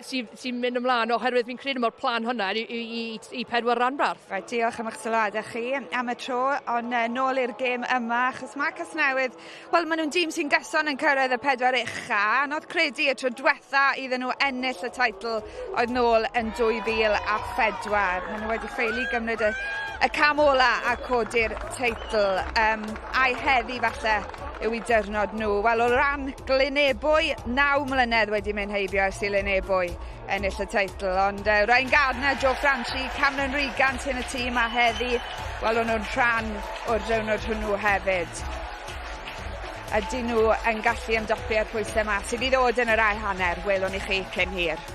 sy'n mynd ymlaen, oherwydd fi'n credu mae'r plan hwnna i 4 rhanbarth. Right, diolch am eich sylwadau chi am y tro, ond nôl i'r gêm yma, achos mae Casnewydd, wel, maen nhw'n dîm sy'n gyson yn cyrraedd y 4 ucha, anodd credu y tro diwetha iddyn nhw ennill y teitl oedd nôl yn 2004. Maen nhw wedi ffeili gymryd y cam ola a codi'r teitl. A'i heddi falle yw i dyrnod nhw. Wel, o ran Glynebwy, 9 mlynedd wedi mynd heibio ers i Lynebwy ennill y teitl, ond Ryan Gardner, Joe Franchi, Cameron Regant yn y tîm a heddi, wel, o'n nhw'n rhan o'r diwrnod hwnnw hefyd. Ydyn nhw yn gallu ymdopi ar pwysau mas sydd i ddod yn yr ail hanner, welwn i chi cyn hir.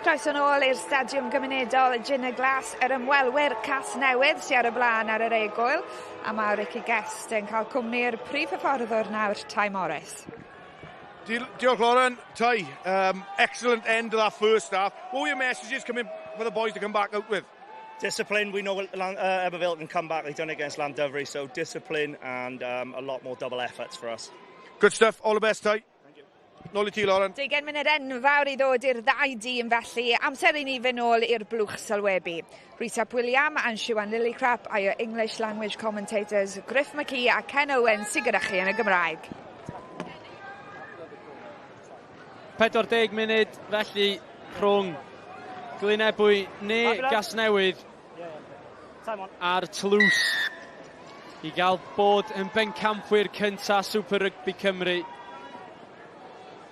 croeso nôl i'r Stadiwm Cymunedol Ciner Glass, yr ymwelwyr Casnewydd sy'n ar y blaen ar yr egwyl, a mae Ricky Guest yn cael cwmni'r prif hyfforddwr nawr, Ty Morris. Diolch, Lauren. Ty, excellent end of that first half. What were your messages coming for the boys to come back out with? Discipline. We know Ebbw Vale can come back. They've done it against Lynebwy, so discipline and a lot more double efforts for us. Good stuff. All the best, Ty. Nôl i ti, Lauren. 20 munud enfawr i ddod i'r ddau dîm felly. Amser i ni fynd nôl i'r blwch sylwebu. Rhys ap William a Siwan Lillycrap a your English language commentators Griff McKee a Ken Owen sy'n gyda chi yn y Gymraeg. 40 munud felly rhwng Glynebwy neu Casnewydd ar tlws i gael bod yn bencampwyr cynta Super Rygbi Cymru.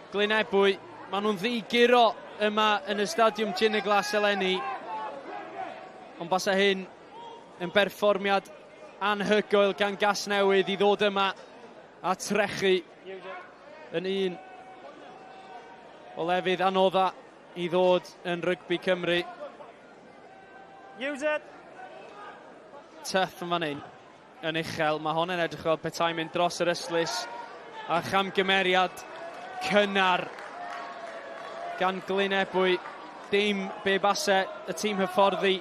Glynebwy, maen nhw'n ddigiro yma yn y Stadiwm Ciner Glass eleni, ond basa hyn yn berfformiad anhygoel gan Casnewydd i ddod yma a trechu yn un o lefydd anodda i ddod yn Rygbi Cymru. Tuff yn fan hyn, yn uchel. Mae hon yn edrych fel petai'n mynd dros yr yslys a chamgymeriad cynnar gan Glynebwy. Dim be base y tîm hyfforddi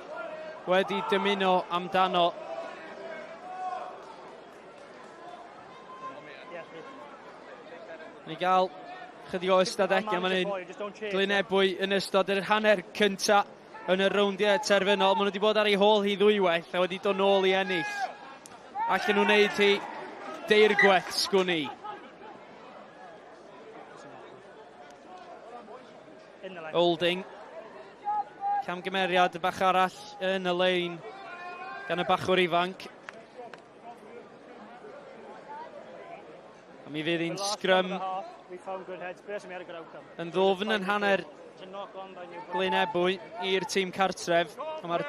wedi dymuno amdano. Ni gael chydig o ystadegau fan hyn. Glynebwy yn ystod yr hanner cynta yn y rowndiau terfynol. Maen nhw wedi bod ar ei hôl hi ddwywaith a wedi dod nôl i ennill. Allen nhw wneud hi deirgweth sgwn i. Holding. Camgymeriad y bach arall yn y lein gan y bachwr ifanc. A mi fydd hi'n sgrym yn ddofn yn hanner Glynebwy i'r tîm cartref. A mae'r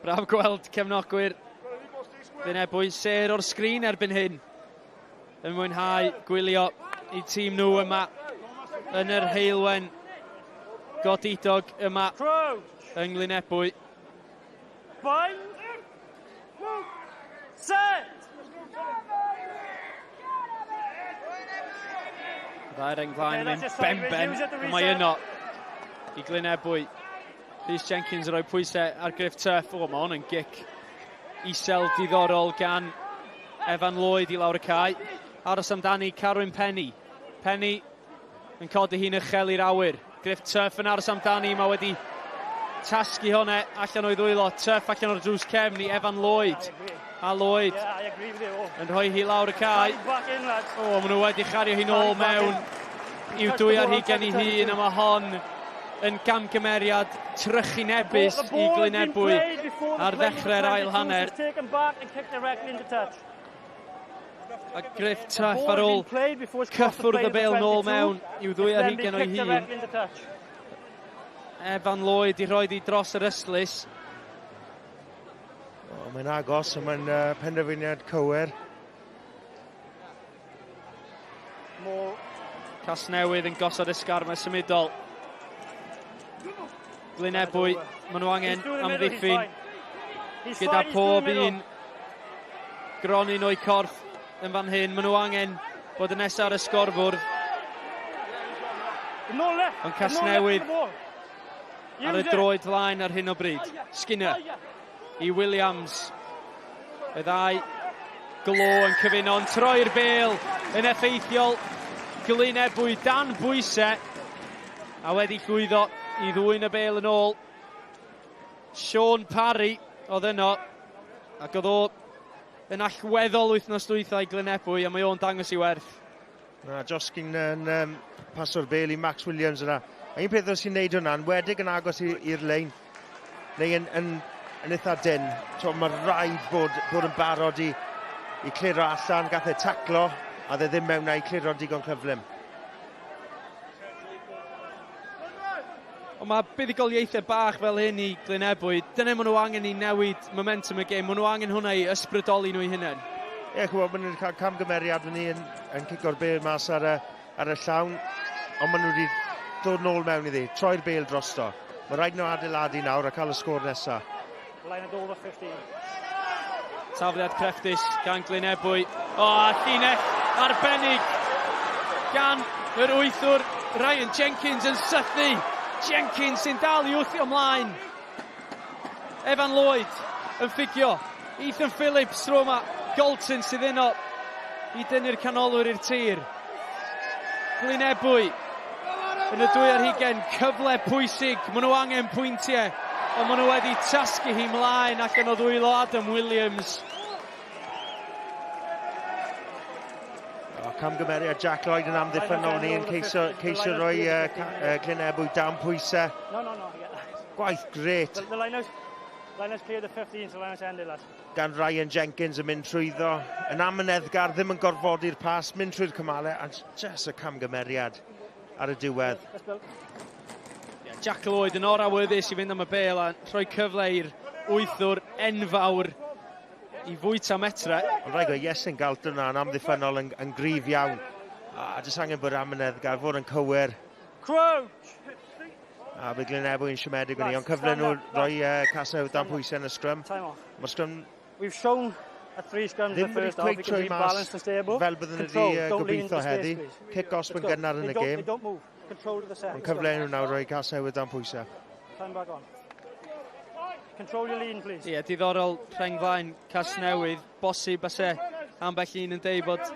braf gweld cefnogwyr Glynebwy ser o'r sgrin erbyn hyn yn mwynhau gwylio i tîm nhw yma yn yr heilwen godidog yma yng Glynebwy. Dda'r englaen yn ben, mae yno i Glynebwy. Rhys Jenkins yn rhoi pwysau ar Griff Tuff. O, mae hwn yn gic isel diddorol gan Evan Lloyd i lawr y cae. Aros amdani Carwyn Penny. Penny yn codi hi'n uchel i'r awyr. Griff Tuff yn aros amdani, mae wedi tasgu hwnna allan o'i ddwylo. Tuff allan o'r drws cefn i Evan Lloyd. A Lloyd yn rhoi hi lawr y cae. O, maen nhw wedi chario hi nôl mewn i'w dwy ar hugen i hun, a mae hon yn gamgymeriad trychinebus i Glynebwy ar ddechrau'r ail hanner. A Griff Tuff ar ôl cyffwrdd y bêl nôl mewn i'w ddwy ar hugen o'i hun. Evan Lloyd i roi di dros yr yslys. Mae'n agos, mae'n penderfyniad cywir. Casnewydd yn gosod ysgarmau symudol. Glynebwy, maen nhw angen amddiffyn gyda pob un gronyn o'i corff yn fan hyn. Maen nhw angen bod yn nesaf ar y sgorbwrdd. Ond Casnewydd ar y droed flaen ar hyn o bryd. Skinner i Williams. Y ddau glo yn cyfuno, yn troi'r bêl yn effeithiol. Glynebwy dan bwysau a wedi llwyddo i ddwyn y bêl yn ôl. Sean Parry oedd yno ac oedd o yn allweddol wythnos dwytha i Glynebwy a mae o'n dangos i werth. Josgyn yn paso'r bêl i Max Williams yna. A un peth os i'n neud hwnna'n wedig yn agos i'r lein neu yn eitha dyn. Mae rhaid bod yn barod i cliro allan, gath e taclo a dde ddim mewn i cliro digon cyflym. Ond mae buddigoliaethau bach fel hyn i Glynebwy. Dyna maen nhw angen i newid momentum y gêm. Maen nhw angen hwnna i ysbrydoli nhw i hunain. Ie, chwbod, maen nhw'n cael camgymeriad fan ni yn cico'r bêl mas ar y llawn. Ond maen nhw wedi dod nôl mewn iddi, troi'r bêl drosto. Mae rhaid nhw adeiladu nawr a cael y sgôr nesaf. Line at over 15. Tafliad crefftus gan Glynebwy. O, a llinell arbennig gan yr wythwr Ryan Jenkins yn sythu. Jenkins sy'n dal i wthio ymlaen. Evan Lloyd yn ffigio. Ethan Phillips tro yma. Golton sydd uno i dynnu'r canolwyr i'r tir. Glynebwy yn y 2 ar 20, cyfle pwysig, maen nhw angen pwyntiau, ond maen nhw wedi tasgu hi mlaen allan o ddwylo Adam Williams. Camgymeriad Jack Lloyd yn amddiffynol ni yn ceisio rhoi Glynebwy dan pwysau. No. Gwaith gret. The line's clear the 15, so line's ended, lad. Gan Ryan Jenkins yn mynd trwyddo. Yn amyneddgar, ddim yn gorfodi'r pas, mynd trwy'r cymalau, a just y camgymeriad ar y diwedd. Jack Lloyd yn orawyddus i fynd am y bêl a rhoi cyfle i'r wythwr enfawr i fwyta metre. Ond rhaid o Iestyn Galton yna yn amddiffynol yn gryf iawn. A jyst angen bod amyneddgar, fod yn cywir. Crouch! A bydd Glynebwy yn siomedig yn ni, ond cyfle nhw rhoi Casnewydd dan pwysau yn y scrum. Mae'r scrum... We've shown at 3 scrums in the first half, we can be balanced and stay above. Fel byddwn ni gobeithio heddi. Kick-offs yn gynnar yn y gêm. They don't move. Control of the set. Ond cyfle nhw nawr rhoi Casnewydd dan pwysau. Time back on. Control your lean, please. Ie, diddorol rheng flaen Casnewydd. Bosib ase ambell un yn deud bod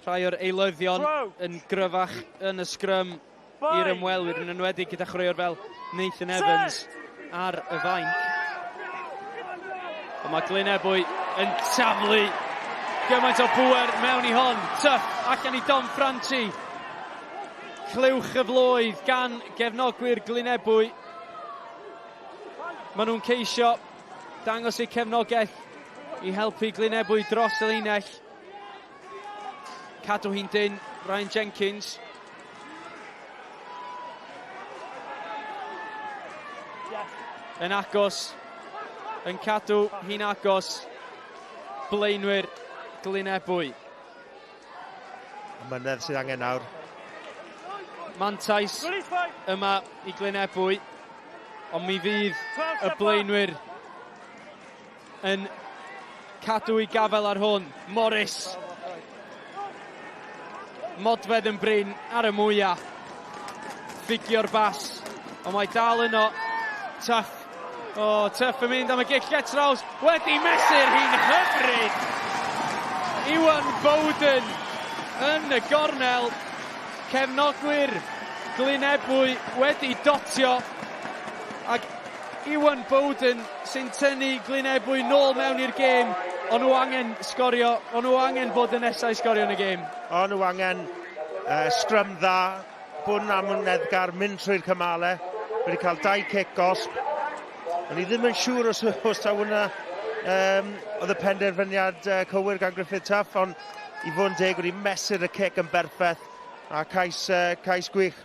rhai o'r eilyddion yn gryfach yn y scrum i'r ymwelwyr yn enwedig gyda chreuwr fel Nathan Evans ar y fainc. Ond mae Glynebwy yn taflu gymaint o bwer mewn i hon. Tuff allan i Dom Franchi. Clywch y floedd gan gefnogwyr Glynebwy. Maen nhw'n ceisio dangos eu cefnogaeth i helpu Glynebwy dros y linell. Cadw hi'n dyn, Ryan Jenkins. Yn agos, yn cadw hi'n agos, blaenwyr Glynebwy. Mynedd sydd angen nawr. Mantais yma i Glynebwy, ond mi fydd y blaenwyr yn cadw i gafel ar hwn. Morris. Modfedd yn bryn ar y mwyaf. Ffigio'r bas, ond mae dal yno. Tuff. O, Tuff yn mynd am y gic get raws. Wedi mesur hi'n hyfryd. Iwan Bowden yn y gornel. Cefnogwyr Glynebwy wedi dotio. Ac Iwan Bowden sy'n tynnu Glynebwy nôl mewn i'r gêm. Ond nhw angen sgorio. Ond nhw angen bod yn nesau sgorio yn y gêm. Ond nhw angen scrum dda. Bod yn amyneddgar, mynd trwy'r cymalau. Wedi cael 2 kick-osp. Ond i ddim yn siŵr os taw hwnna oedd y penderfyniad cywir gan Griffith Tuff, ond i fod yn deg wedi mesur y kick yn berffaith a cais gwych.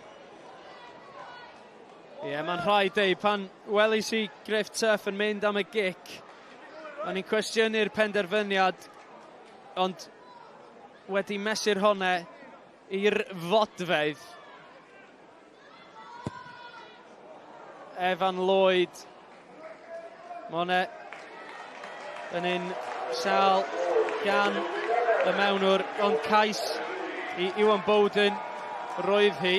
Ie, mae'n rhaid ei pan welis i Griff Tuff yn mynd am y gic. O'n i'n cwestiynu'r penderfyniad, ond wedi mesur hwnna i'r fodfedd. Evan Lloyd. Mae hwnna yn un sal gan y mewnwr, ond cais i Iwan Bowden roedd hi.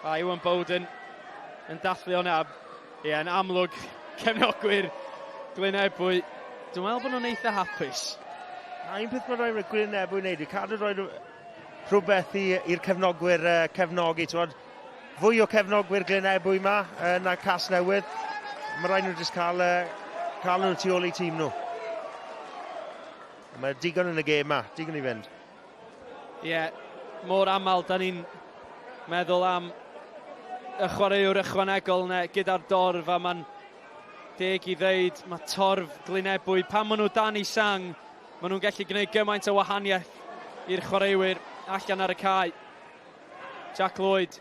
A Iwan Bowden yn dathlu hwnna. Ie, yn amlwg cefnogwyr Glynebwy. Dwi'n meddwl bod nhw'n eitha hapus. A un peth mae rhaid Glynebwy wneud, i cadw rhaid rhywbeth i'r cefnogwyr cefnogi. Fwy o cefnogwyr Glynebwy yma na Casnewydd. Mae rhaid nhw jyst cael nhw tu ôl i tîm nhw. Mae digon yn y gêm yma, digon i fynd. Ie, mor aml, da ni'n meddwl am y chwaraewr ychwanegol gyda'r dorf, a mae'n deg i ddeud, mae torf Glynebwy, pan maen nhw dan i sang, maen nhw'n gallu gwneud gymaint o wahaniaeth i'r chwaraewyr allan ar y cae. Jack Lloyd.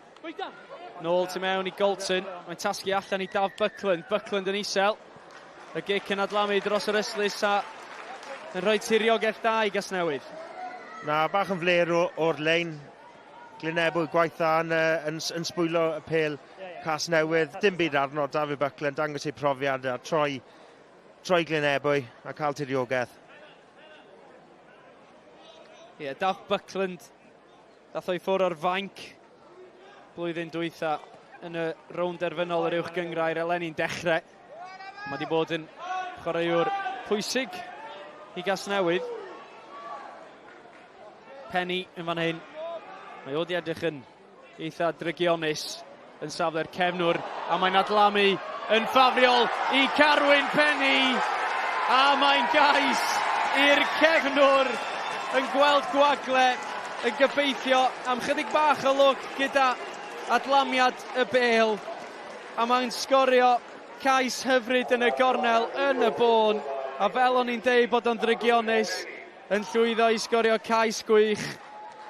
Nôl tu mewn i Golton. Mae'n tasgu allan i Daf Buckland. Buckland yn isel. Y gic yn adlamu dros yr yslys a yn rhoi tiriogaeth da I Casnewydd. Na, bach yn fler o'r lein. Glynebwy gwaith dda yn sbwylo y pel Casnewydd. Dim byd arno, David Buckland dangos ei profiad a troi Glynebwy a cael tiriogaeth. Ie, Dav Buckland dath o'i ffwr o'r fainc blwyddyn dwytha yn y Rownd Derfynol yr uwch gyngrair eleni'n dechrau. Mae wedi bod yn chwaraewr pwysig I Casnewydd. Penny yn fan hyn. Mae o 'di edrych yn eitha drygionus yn safle'r cefnwr a mae'n adlamu yn ffafriol I Carwyn Penny a mae'n gais i'r cefnwr yn gweld gwagle yn gobeithio am chydig bach o lwc gyda adlamiad y bêl a mae'n sgorio cais hyfryd yn y gornel yn y bôn a fel o'n i'n deud bod o'n drygionus yn llwyddo I sgorio cais gwych.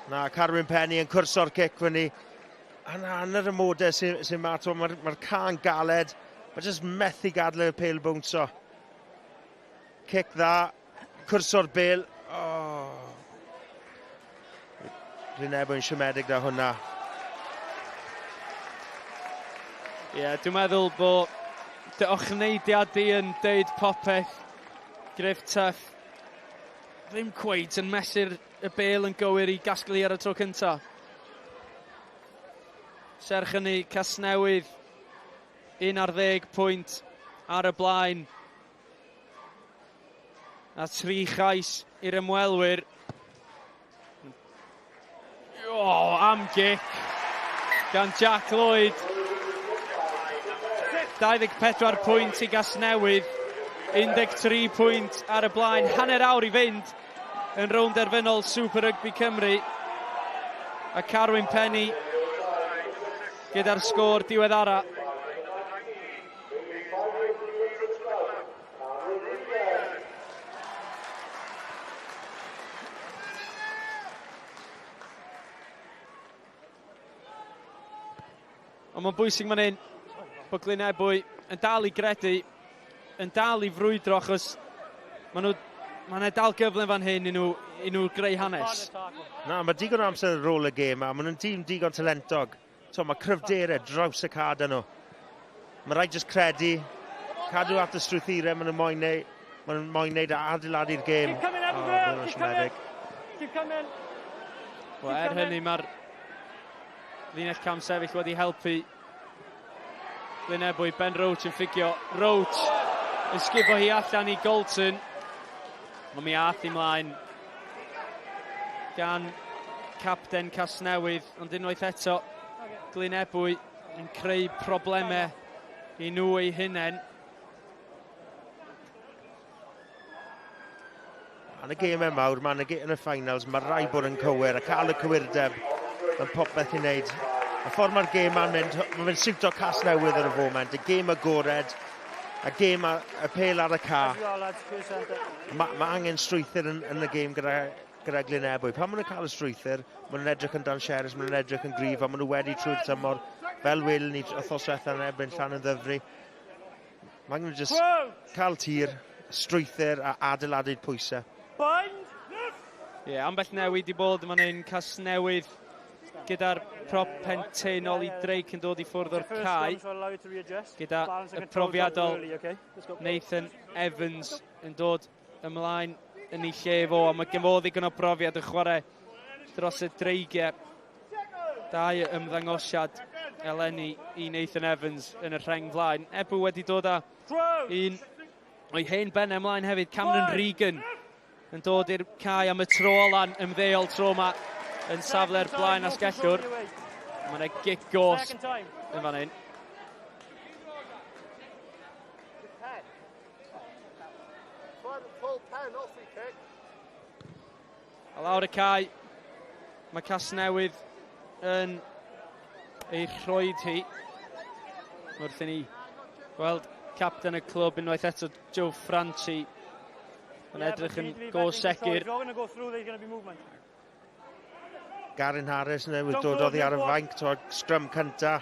Na, Carwyn Penny yn cwrso'r cic fyny. A na, yn yr ymodau sy'n mato, mae'r can galed. Mae jyst methu gadw y pêl bwnsio. Cic dda, cwrso'r bêl. Glynebwy'n siomedig da hwnna. Ie, dwi'n meddwl bod dy ochneidiad di yn deud popeth. Griff Tuff. Ddim cweith yn mesur y bêl yn gywir I gasglu ar y tro cynta. Serch hynny, Casnewydd 11 pwynt ar y blaen. A 3 chais i'r ymwelwyr. Am gic gan Jack Lloyd. 24 pwynt I Casnewydd. 13 pwynt ar y blaen. Hanner awr I fynd yn Rownd Derfynol Super Rygbi Cymru. A Carwyn Penny gyda'r sgôr diweddara. Ond mae'n bwysig fan hyn bod Glynebwy yn dal I gredu, yn dal I frwydro achos mae'n dal gyfle fan hyn I nhw greu hanes. Na, mae digon o amser ar ôl y gêm a maen nhw'n dîm digon talentog. Mae cryfderau draws y cad yn nhw. Mae rhaid jyst credu, cadw at y strwythurau maen nhw'n moyn neud a adeiladu'r gêm. Wel, hynny mae'r linell cam sefyll wedi helpu Glynebwy. Ben Roach yn ffigio. Roach yn sgifo hi allan I Golton. Ond mi ath I mlaen gan capten Casnewydd. Ond unwaith eto Glynebwy yn creu problemau I nhw eu hunain. Yn y gêmau mawr, yn y finals, mae rai bod yn cywir a cael y cywirdeb yn popeth I wneud. Y ffordd mae'r gêm yn mynd, mae'n siwto Casnewydd ar y foment, y gêm agored, a gêm y pêl ar y ca. Mae angen strwythyr yn y gêm gyda Glynebwy. Pan maen nhw'n cael y strwythyr, maen nhw'n edrych yn dan Sherys, maen nhw'n edrych yn gryf, a maen nhw wedi trwy'r tymor, fel wyl ni wrthos diwethaf yn erbyn Llan yn Ddyfri. Maen nhw'n just cael tir, strwythyr a adeiladu'r pwysau. Ie, ambell newid I bod fan hyn. Casnewydd gyda'r prop pentenol I Drake yn dod I ffwrdd o'r cae. Gyda y profiadol Nathan Evans yn dod ymlaen yn ei lle fo. A mae gen fo ddigon o brofiad yn chwarae dros y dreigiau. Dau ymddangosiad eleni I Nathan Evans yn y rheng flaen. Ebbw wedi dod â un o'i hen ben ymlaen hefyd. Cameron Regan yn dod i'r cae am y tro lan ymddeol tro yma yn safle'r blaen asgellwr. Mae'n e gic gos yn fan hyn. A lawr y cae, mae Casnewydd yn ei rhoed hi. Wrth I ni gweld capten y clwb unwaith eto Joe Franchi. Mae'n edrych yn go secur. Garin Harris newydd dod oddi ar y fainc, sgrym cynta,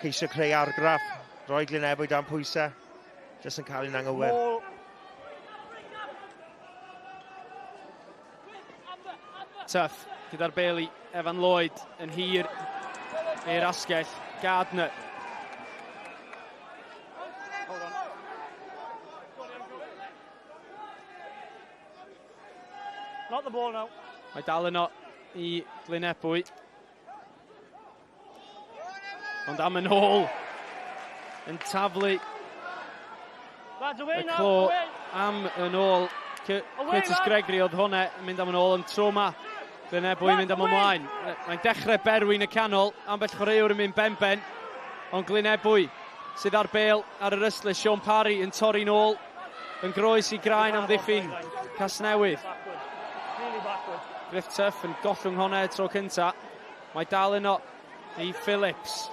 ceisio creu argraff, roi Glynebwy dan pwysau, jyst yn cael ein anghywir. Tuff, gyda'r bel i Evan Lloyd yn hir i'r asgell. Gardner. Not the ball now. Mae dal yno i Glynebwy. Ond am yn ôl yn taflu y clo am yn ôl. Curtis Gregory oedd hwnna yn mynd am yn ôl yn troma. Glynebwy mynd am ymlaen. Mae'n dechrau Berwyn y canol. Ambell chwaraewr yn mynd ben-ben. Ond Glynebwy sydd ar bel ar yr yslis. Sean Parry yn torri nôl. Yn groes i graen am ddiffyn Casnewydd. Griff Tuff yn gollwng hwnna tro cynta. Mae dal yno i Phillips.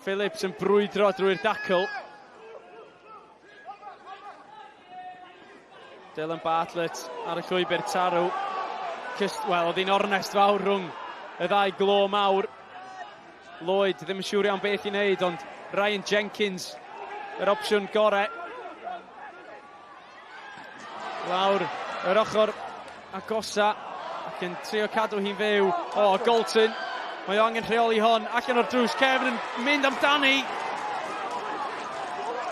Phillips yn brwydro drwy'r dacl. Dylan Bartlett ar y llwybr tarw. Wel, oedd hi'n ornest fawr rhwng y ddau glo mawr. Lloyd ddim yn siŵr iawn beth i wneud, ond Ryan Jenkins yr opsiwn gorau. Lawr yr ochr agosa ac yn trio cadw hi'n fyw. O, Galton. Mae o angen rheoli hon allan o'r drws. Kevin yn mynd amdani.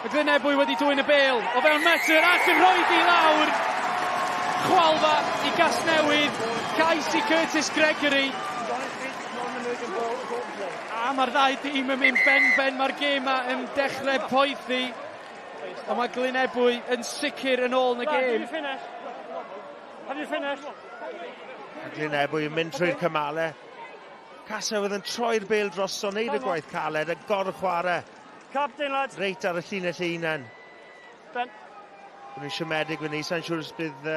Y Glynebwy wedi dwyn y bel o fewn metr ac yn rhoi di lawr. Chwalfa i Casnewydd. Cais i Curtis Gregory. A mae'r ddau dîm yn mynd ben-ben. Mae'r gêm yn dechrau poethi. Ond mae Glynebwy yn sicr yn ôl yn y gêm. Have you finished? Glynebwy yn mynd trwy'r cymalau. Casnewydd yn troi'r bel droso, wneud y gwaith caled, a gor y chwarae. Captain, lads. Reit ar y llinell unan. Ben. Bydd ni'n siomedig fydd ni, sa'n siŵr os bydd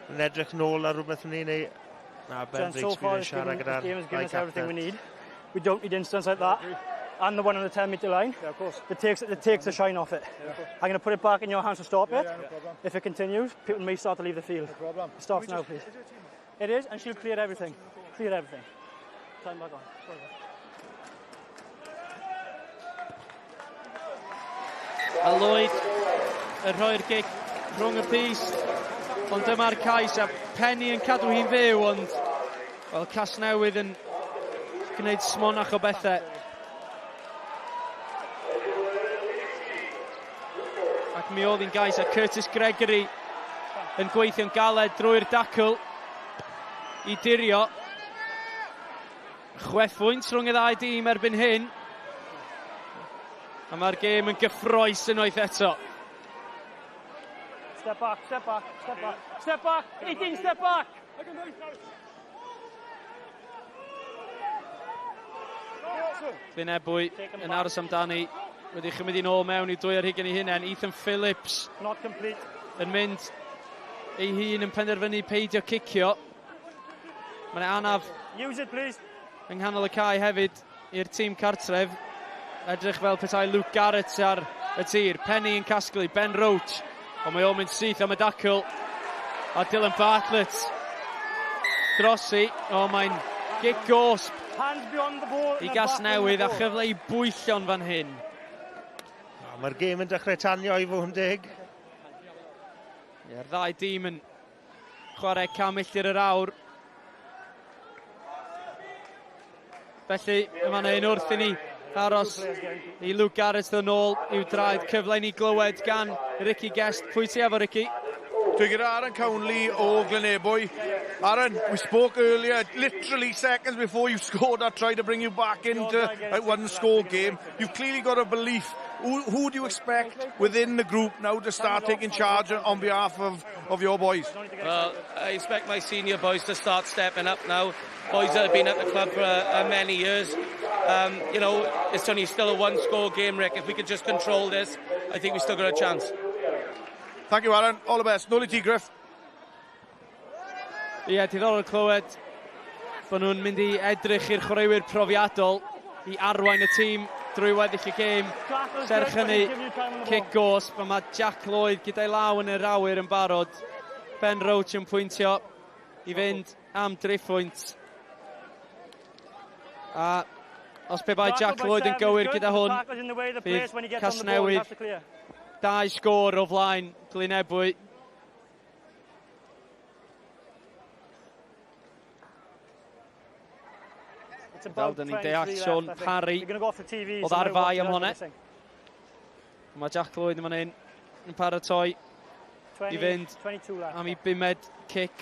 yn edrych nôl ar rhywbeth yn ni, neu... Na, Ben Briggs bydd yn siarad gyda'r ddau everything we need. We don't need incidents like that. And the one on the 10-metre line. Yeah, of course. It takes the shine off it. Yeah, I'm going to put it back in your hands to stop it. No problem. If it continues, people may start to leave the field. No problem. It stops now, please. It is, and she'll clear everything. Clear everything. Time back on. Sorry. A Lloyd yn rhoi'r gig rhwng y pys. Ond dyma'r cais a Penny yn cadw hi'n fyw, ond wel, Casnewydd yn gwneud smonach o bethau. Ac mi oedd hi'n gais a Curtis Gregory yn gweithio'n galed drwy'r dacl i dirio. Chwethfwynt rhwng y ddau dîm erbyn hyn. A mae'r gêm yn gyffroes unwaith eto. Step back, step back, step back, step back, 18, step back! Glynebwy yn aros amdani, wedi chymryd i'n ôl mewn i dwy ar hugen i hunain. Ethan Phillips yn mynd ei hun yn penderfynu peidio cicio. Mae'n anaf yng nghanol y cae hefyd i'r tîm cartref. Edrych fel petai Luke Garrett ar y tir. Penny yn casglu, Ben Roach. Ond mae o'n mynd syth am y dacl. A Dylan Bartlett drosi. O, mae'n gig gosb i Casnewydd a chyfle i bwyllon fan hyn. Mae'r gêm yn dechrau tanio i fod yn dig. Ddau dîm yn chwarae cam milltir yr awr. Felly, yma na un wrth i ni aros i Luke Garrett yn ôl i'w draed cyfle ni glywed gan Ricky Guest. Pwy ti efo, Ricky? Dwi gyda Aaron Cownley o Glynebwy. Aaron, we spoke earlier, literally seconds before you scored, I tried to bring you back into a one-score game. You've clearly got a belief. Who do you expect within the group now to start taking charge on behalf of your boys? Well, I expect my senior boys to start stepping up now. Boys that have been at the club for many years. You know, it's only still a one-score game, Rick. If we could just control this, I think we still got a chance. Thank you, Aaron. All the best. Nôl i ti, Griff. Ie, diddorol clywed bod nhw'n mynd i edrych i'r chwaraewyr profiadol i arwain y tîm drwy weddill y gêm. Serch hynny, cic gosb, a mae Jack Lloyd gyda'i law yn yr awyr yn barod. Ben Roach yn pwyntio i fynd am driffwynt. A os pe bai Jack Lloyd yn gywir gyda hwn, bydd Casnewydd 2 sgôr o flaen Glynebwy. Fel dyn ni'n deall, Sean Parry oedd ar fai am hwnna. Mae Jack Lloyd yn fan hyn yn paratoi i fynd am ei bumed cic.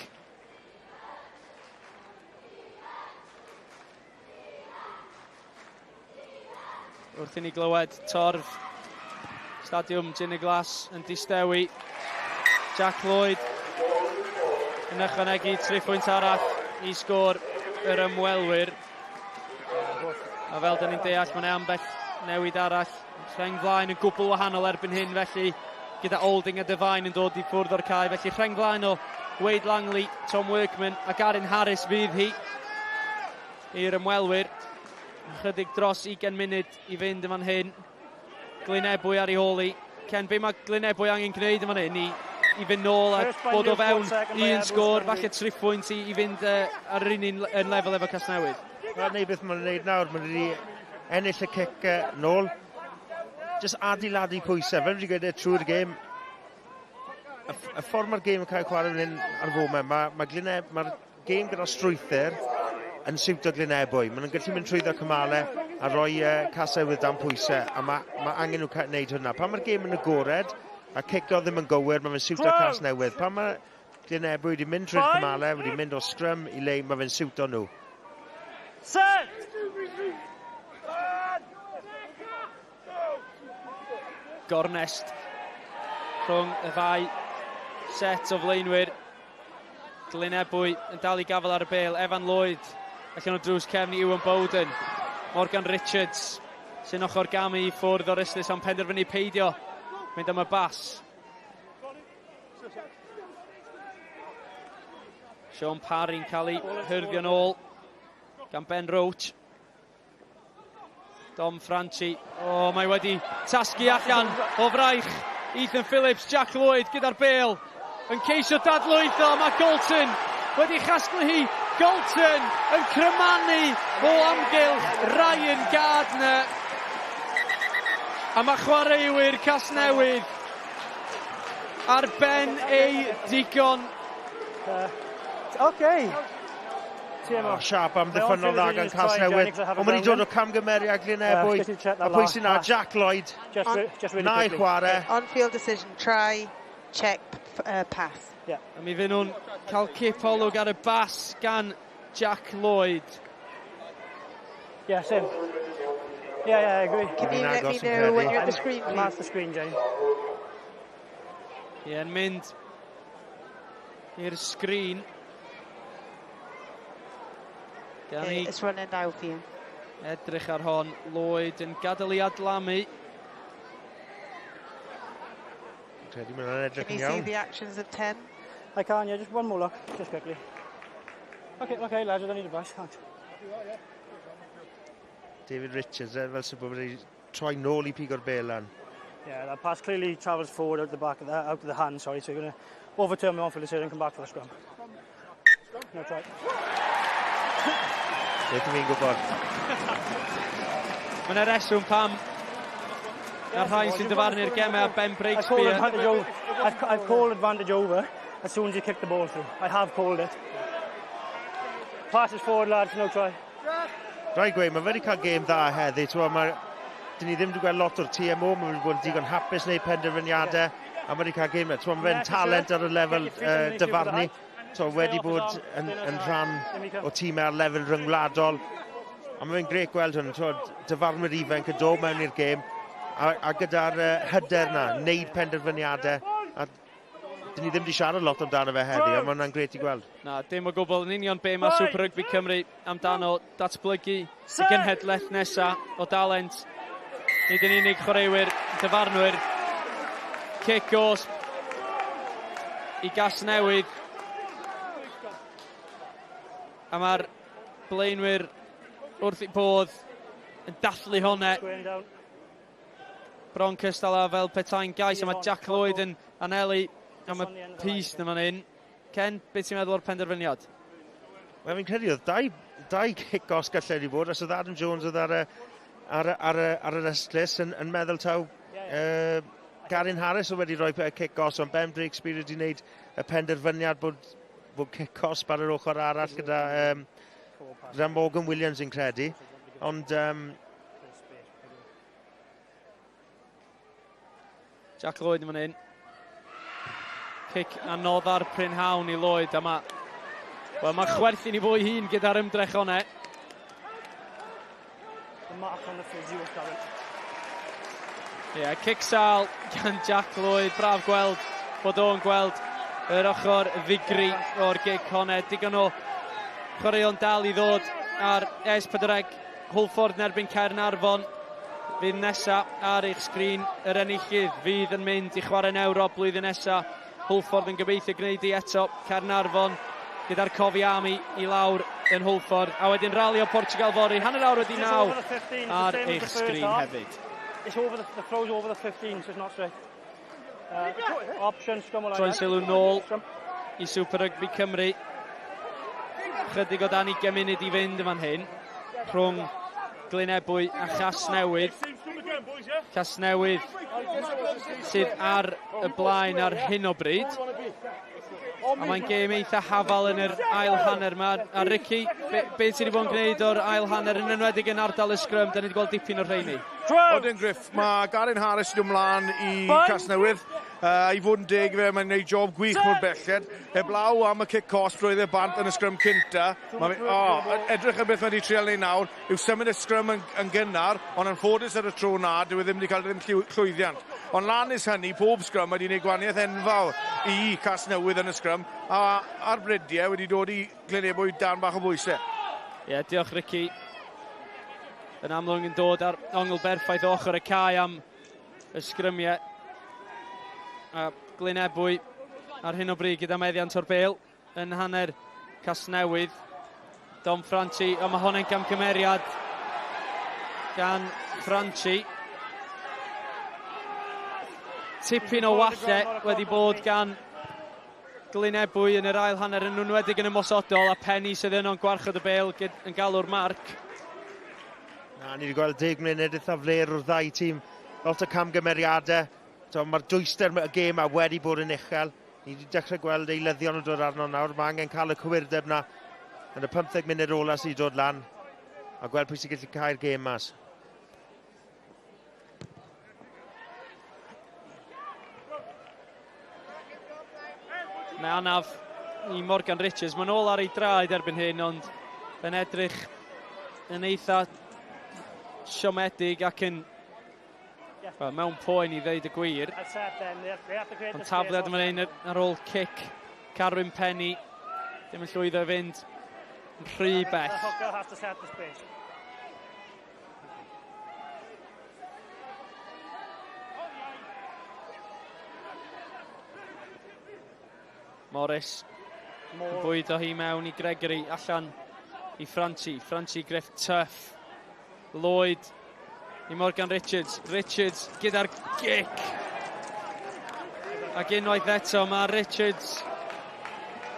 Wrth i ni glywed torf Stadiwm Ciner Glass yn distewi. Jack Lloyd yn ychwanegu 3 pwynt arall i sgôr yr ymwelwyr. A fel dyn ni'n deall, mae'n ambell newid arall. Rheng flaen yn gwbl wahanol erbyn hyn, felly gyda Olding a Devine yn dod i ffwrdd o'r cae. Felly rheng flaen o Wade Langley, Tom Workman a Garin Harris fydd hi i'r ymwelwyr. Chydig dros 20 munud i fynd yn fan hyn. Glynebwy ar ei holi. Ken, be mae Glynebwy angen gwneud yn fan hyn i fynd nôl a bod o fewn un sgôr, falle 3 pwynt i fynd ar yr un lefel efo Casnewydd? Mae'n neud beth mae'n neud nawr, mae'n wedi ennill y cic nôl. Just adeiladu pwysau, fel wedi gweud trwy'r gêm. Y ffordd mae'r gêm yn cael chwarae fan hyn ar foment, mae'r gêm gyda strwythyr yn siwto Glynebwy. Maen nhw'n gallu mynd trwyddo cymalau a rhoi Casnewydd dan pwysau, a mae angen nhw wneud hwnna. Pan mae'r gêm yn agored, a cicio ddim yn gywir, mae fe'n siwto Casnewydd. Pan mae Glynebwy wedi mynd trwy'r cymalau, wedi mynd o scrum i lein, mae fe'n siwto nhw. Set! Gornest rhwng y ddau set o flaenwyr. Glynebwy yn dal i gafel ar y bêl. Evan Lloyd allan o drws cefn i Iwan Bowden. Morgan Richards sy'n ochr gamu i ffwrdd o'r ystys am penderfynu peidio mynd am y bas. Sean Parry'n cael ei hyrddio nôl gan Ben Roach. Dom Franchi, mae wedi tasgu allan o fraich. Ethan Phillips, Jack Lloyd gyda'r bêl yn ceisio dadlwyddo. Mae Galton wedi chasglu hi. Galton yn crymanu o amgylch Ryan Gardner. A mae chwaraewyr Casnewydd ar ben ei digon. Siap am ddiffynol dda gan Casnewydd. Ond mae wedi dod o camgymeriad Glynebwy. A pwy sy'n na? Jack Lloyd. Na i chwarae. On-field decision, try, check, pass. A mi fy nhw'n cael cip olwg ar y bas gan Jack Lloyd. Yeah, same. Yeah, I agree. Can you let me know when you're at the screen, please? That's the screen, Jane. Yn mynd i'r sgrin. Okay, it's running now for you. Edrych ar hon, Lloyd yn gadael i adlamu. Can you see the actions of 10? I can, yeah, just one more look, just quickly. Okay, lads, I don't need a brush, can't. David Richards, fel sy'n bod wedi troi nôl i pigo'r bêl lan. Yeah, that pass clearly travels forward out of the hand, sorry, so you're going to overturn the on-field decision and come back for the scrum. No try. Beth fi'n gwybod. Mae'n reswm pam na'r rhain sy'n dyfarnu'r gemau a Ben Breakspear. I've called advantage over as soon as you kick the ball through. I have called it. Passes forward, lads, no try. Rai gweud, mae wedi cael gêm dda heddi. Dyn ni ddim wedi gweld lot o'r TMO, mae wedi bod yn digon hapus neu penderfyniadau, a mae wedi cael gêm dda. Mae fe'n talent ar y lefel dyfarnu. Wedi bod yn rhan o tîmau ar lefel ryngwladol. A mae fe'n grêt gweld hwn. Dyfarnwyr ifanc yn dod mewn i'r gêm, a gyda'r hyder na, wneud penderfyniadau. A dyn ni ddim wedi siarad lot amdano fe heddi, a mae hwnna'n grêt i gweld. Na, dim o gwbl yn union be mae Super Rygbi Cymru amdano datblygu y genhedlaeth nesaf o dalent. Nid yn unig chwaraewyr, dyfarnwyr. Kick goes i Casnewydd. A mae'r blaenwyr wrth i bodd yn dathlu hwnna. Bron cystal a fel petai'n gais, a mae Jack Lloyd yn anelu am y pys na fan hyn. Ken, beth ti'n meddwl o'r penderfyniad? Wel, fi'n credu oedd dau kick-os gallai wedi bod, os oedd Adam Jones oedd ar yr ystlys yn meddwl taw Garin Harris oedd wedi rhoi kick-os, ond Ben Breakspear wedi gwneud y penderfyniad bod kick-os bar yr ochr arall gyda gyda Morgan Williams yn credu. Ond... Jack Lloyd yn fan hyn. Cic anodd ar prynhawn I Lloyd, a mae... Wel, mae chwerthin I fwy hun gyda'r ymdrech onne. The mark on the physio was Darren. Ie, cic sal gan Jack Lloyd, braf gweld bod o'n gweld yr ochr ddigri o'r gig honne. Digon o chwaraeon dal I ddod ar S4C Hwlffordd nerbyn Caernarfon. Fydd nesa ar eich sgrin yr enillydd fydd yn mynd I chwarae'n Ewrop blwyddyn nesa. Hwlffordd yn gobeithio gwneud I eto. Caernarfon gyda'r cofiami I lawr yn Hwlffordd. A wedyn rali o Portugal fory. Hanner awr wedi 9 ar eich sgrin hefyd. It's over the throw's over the 15, so it's not straight. Option, scrum o Troi'n sylw nôl I Super Rygbi Cymru. Chydig o dan 20 munud I fynd yn fan hyn. Rhwng Glynebwy a Casnewydd. Casnewydd sydd ar y blaen ar hyn o bryd. A mae'n gêm eitha hafal yn yr ail hanner yma. A Ricky, beth sydd wedi bod yn gwneud o'r ail hanner yn enwedig yn ardal y sgrym? Da ni wedi gweld dipyn o'r rheini. Odyn Griff, mae Garin Harris wedi ymlaen I Casnewydd. I fod yn deg fe, mae'n gwneud job gwych mor belled. Heblaw am y kick cost roedd e bant yn y sgrym cynta. Edrych yn beth mae wedi trial neud nawr yw symud y sgrym yn gynnar, ond yn ffodus ar y tro na, dyw e ddim wedi cael ddim llwyddiant. Ond lan is hynny, pob sgrym wedi gwneud gwahaniaeth enfawr I Casnewydd yn y sgrym, a ar bridiau wedi dod I Glynebwy dan bach o bwysau. Ie, diolch Ricky. Yn amlwg yn dod ar ongl berffaith o ochr y cae am y sgrymiau. A Glynebwy ar hyn o bryd gyda meddiant o'r bêl yn hanner Casnewydd. Dom Franchi, a mae hwnna'n camgymeriad gan Franchi. Tipyn o walle wedi bod gan Glynebwy yn yr ail hanner yn enwedig yn ymosodol, a Penny sydd yn o'n gwarchod y bêl yn galw'r marc. Na, ni wedi gweld 10 munud eitha fler o'r ddau tîm. Lot o camgymeriadau. Mae'r dwyster y gêm a wedi bod yn uchel. Ni wedi dechrau gweld eilyddion yn dod arno nawr. Mae angen cael y cywirdeb na yn y 15 munud ola sydd dod lan. A gweld pwy sy'n gallu cael gêm mas. Mae anaf I Morgan Richards. Mae'n ôl ar ei draed erbyn hyn, ond yn edrych yn eitha siomedig ac yn mewn poen I ddeud y gwir. Ond tafliad yma'n ein ar ôl cic Carwyn Penny. Ddim yn llwyddo I fynd yn rhy bell. Morris yn bwydo hi mewn I Gregory, allan I Franchi. Franchi Griff Tuff. Lloyd I Morgan Richards. Richards gyda'r gic. Ac unwaith eto mae Richards...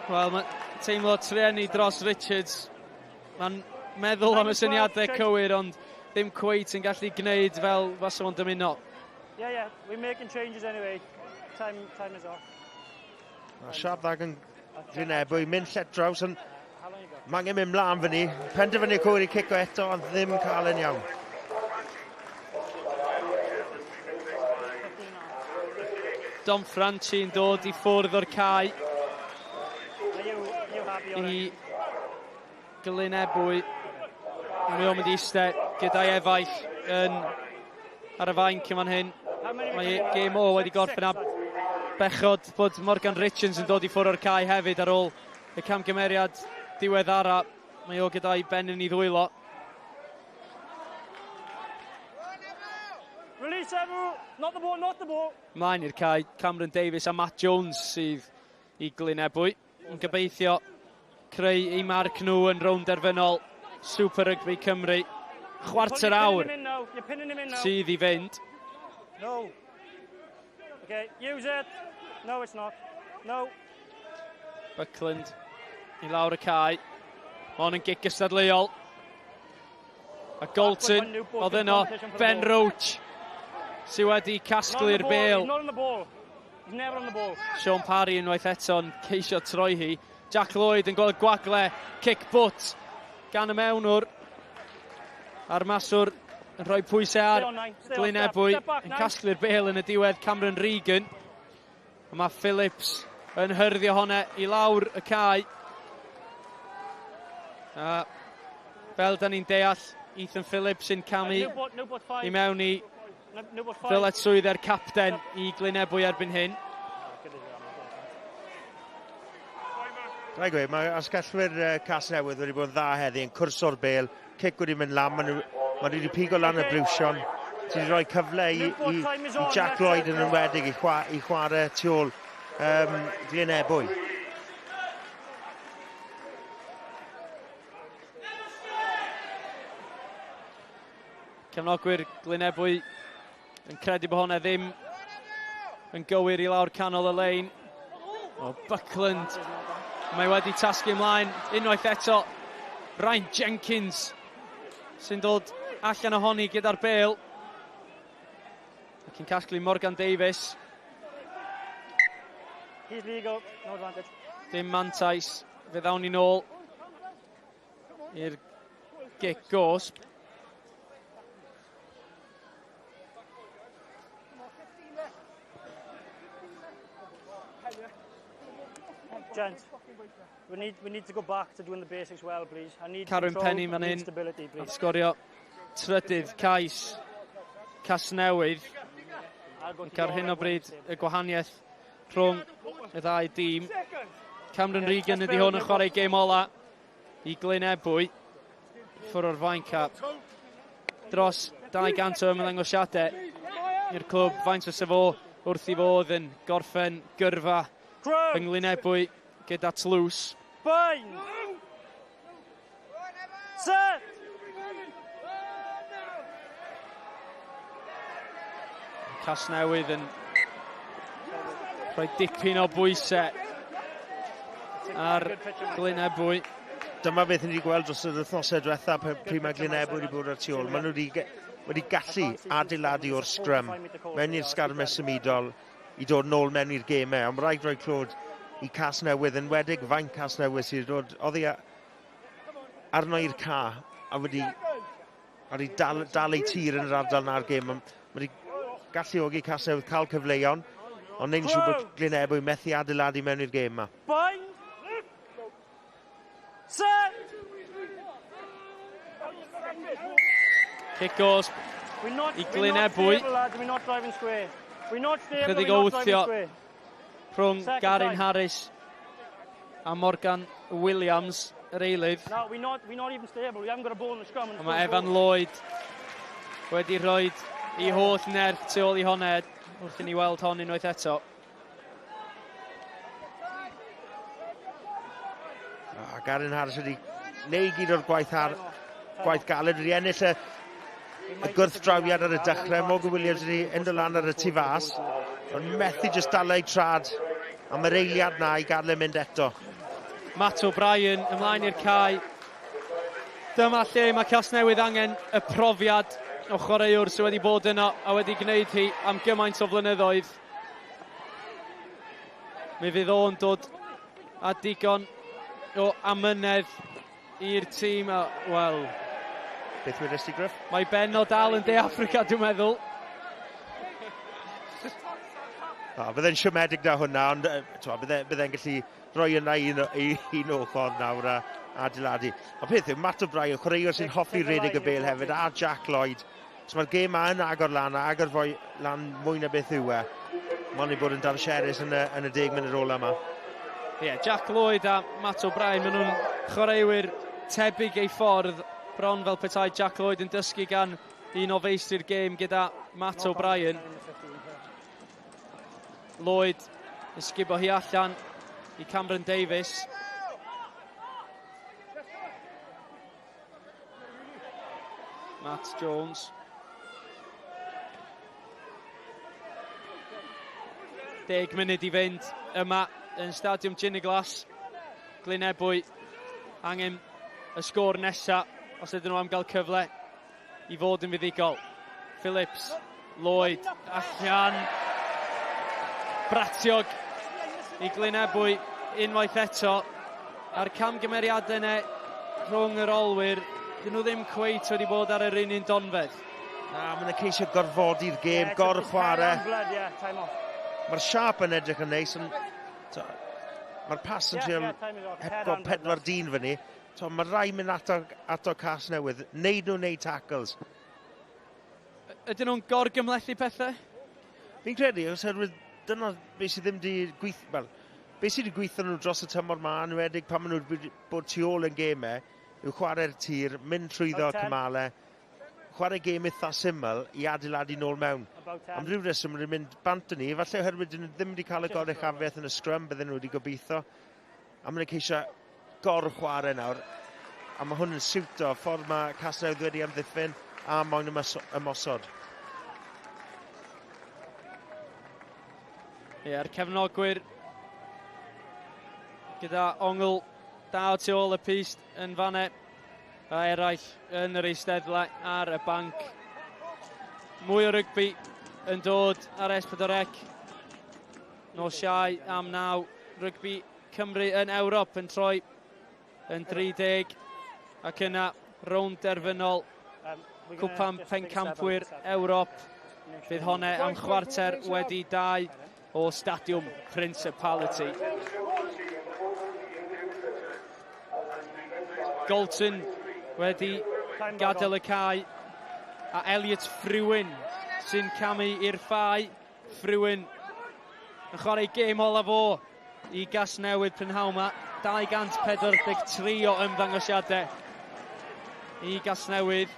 Wel, mae teimlo treni dros Richards. Mae'n meddwl am y syniadau cywir, ond ddim cweit yn gallu gwneud fel fas o'n dymuno. Yeah, we're making changes anyway. Time is off. Mae siarad ddag yn Glynebwy, mynd llet draws, ond mae angen mynd mlaen fyny. Penderfynu cwyr I cico eto, ond ddim cael yn iawn. Dom Franchi yn dod I ffwrdd o'r cae I Glynebwy. Mae o'n mynd I eistedd gyda'i efaill ar y fainc yn fan hyn. Mae gêm o wedi gorffen a bechod bod Morgan Richards yn dod I ffwrdd o'r cae hefyd ar ôl y camgymeriad diweddara. Mae o gyda'i ben yn I ddwylo. Release Ebbw, not the ball, not the ball. Mlaen i'r cae, Cameron Davies a Matt Jones sydd I Glynebwy. Yn gobeithio creu ei marc nhw yn Rownd Derfynol Super Rygbi Cymru. Chwarter awr sydd I fynd. No. Okay, use it. No, it's not. No. Buckland I lawr y cae. Hon yn gic gystadleuol. A Golton oedd yno. Ben Roach sydd wedi casglu'r bêl. Sean Parry unwaith eto'n ceisio troi hi. Jack Lloyd yn gweld gwagle, kick butt gan y mewnwr. A'r maswr yn rhoi pwysau ar Glynebwy yn casglu'r bêl yn y diwedd Cameron Regan. A mae Phillips yn hyrddio honne i lawr y cae. A fel da ni'n deall, Ethan Phillips yn camu i mewn i ddyletswydd e'r capten i Glynebwy erbyn hyn. Rhaid gweud, mae asgellwyr Casnewydd wedi bod yn dda heddi yn cwrs o'r bêl, cic wedi mynd lan, mae wedi pigo lan y brwsion, wedi rhoi cyfle i Jack Lloyd yn enwedig i chwarae tu ôl Glynebwy. Cefnogwyr Glynebwy yn credu bod hwnna ddim yn gywir i lawr canol y lein. O, Buckland. Mae wedi tasgu ymlaen unwaith eto. Ryan Jenkins sy'n dod allan ohoni gyda'r bêl. Ac yn casglu Morgan Davies. He's legal, no advantage. Dim mantais, fe ddawn ni nôl i'r gic gosb. Gents, we need to go back to doing the basics well, please. I need Carwyn control, Penny man I need in. stability, A please. sgorio trydydd cais Casnewydd. Ac ar hyn o bryd y gwahaniaeth rhwng y ddau dîm. Cameron Regan ydi hwn yn chwarae gêm ola i Glynebwy ffwr o'r fain cap. Dros 200 o ymddangosiadau i'r clwb. Faint o sefo wrth i fod yn gorffen gyrfa yng Glynebwy gyda tlws. Bind! Set! Casnewydd yn rhoi dipyn o bwysau ar Glynebwy. Dyma beth ni wedi gweld dros y wythnosau diwethaf pryd mae Glynebwy wedi bod ar tu ôl. Maen nhw wedi gallu adeiladu o'r sgrym mewn i'r sgarmau symudol i dod nôl mewn i'r gemau. Ond rhaid rhoi clod i Casnewydd, yn wedig faint Casnewydd sydd wedi dod oddi arno i'r ca a wedi dal ei tir yn yr ardal na'r gêm. Wedi galluogi Casnewydd cael cyfleuon, ond neu'n siŵr bod Glynebwy methu adeiladu mewn i'r gêm yma. Set! Kick gosb i Glynebwy. Chydig o wthio rhwng Garin Harris a Morgan Williams, yr eilydd. No, we're not even stable. We haven't got a ball in the scrum. A mae Evan Lloyd wedi rhoi i holl nerth tu ôl i honed wrth i ni weld hon unwaith eto. Garin Harris wedi neu gyd o'r gwaith galed, wedi ennill y gwrthdrawiad ar y dechrau. Morgan Williams wedi endo lan ar y tu fas, ond methu jyst dal ei trad am yr eiliad na i gadael mynd eto. Matt O'Brien ymlaen i'r cae. Dyma lle mae Casnewydd angen y profiad o chwaraewr sydd wedi bod yno a wedi gwneud hi am gymaint o flynyddoedd. Mi fydd o'n dod a digon o amynedd i'r tîm. Wel, beth wedys ti, Griff? Mae Ben o dal yn De Affrica, dwi'n meddwl. Byddai'n siomedig na hwnna, ond byddai'n gallu rhoi yna un ochr nawr a adeiladu. Ond peth yw, Matt O'Brien, chwaraewr sy'n hoffi redig y bêl hefyd, a Jack Lloyd. So mae'r gêm yn agor lan, a agor lan mwy na beth yw e. Mae'n ei bod yn darsiarus yn y 10 munud ola yma. Jack Lloyd a Matt O'Brien, maen nhw'n chwaraewyr tebyg ei ffordd, bron fel petai Jack Lloyd yn dysgu gan un o feistr gêm gyda Matt O'Brien. Lloyd yn sgibo hi allan i Cameron Davies. Matt Jones. Deg munud i fynd yma yn Stadiwm Ciner Glass. Glynebwy angen y sgôr nesa os ydyn nhw am gael cyfle i fod yn fuddigol. Phillips, Lloyd, allan. Bratiog i Glynebwy unwaith eto. A'r camgymeriadau yna rhwng yr olwyr. Dyn nhw ddim cweit wedi bod ar yr un un donfedd. Na, mae'n ceisio gorfodi'r gêm, gor-chwarae. Mae'r siap yn edrych yn neis, mae'r pas yn trio hepgo 40 fyny. Mae rai mynd ato Casnewydd, neud nhw neud tackles. Ydyn nhw'n gorgymlethu pethau? Fi'n credu, os herwydd dyna beth sydd ddim wedi gweithio, beth sydd wedi gweithio nhw dros y tymor ma, enwedig pan maen nhw wedi bod tu ôl yn gemau, yw chwarae'r tir, mynd trwyddo cymalau, chwarae gêm eitha syml i adeiladu nôl mewn. Am ryw reswm wedi mynd bant yn ni, falle oherwydd ddim wedi cael y goruchafiaeth yn y scrum, bydden nhw wedi gobeithio. A mae'n ceisio gor-chwarae nawr, a mae hwn yn siwto, ffordd mae Casnewydd wedi amddiffyn, a moyn ymosod. Yr cefnogwyr gyda ongl da o tu ôl y pist yn fanne, a eraill yn yr eisteddle ar y banc. Mwy o rygbi yn dod ar S4C. Nos Iau am 9, Rygbi Cymru yn Ewrop yn troi yn 30, ac yna Rownd Derfynol, cwpan pencampwyr Ewrop. Bydd honne am chwarter wedi 2 o Stadiwm Principality. Golton wedi gadael y cae, a Elliot Frewin sy'n camu i'r ffai. Frewin yn chwarae gêm ola fo i Casnewydd prynhawn ma. 243 o ymddangosiadau i Casnewydd.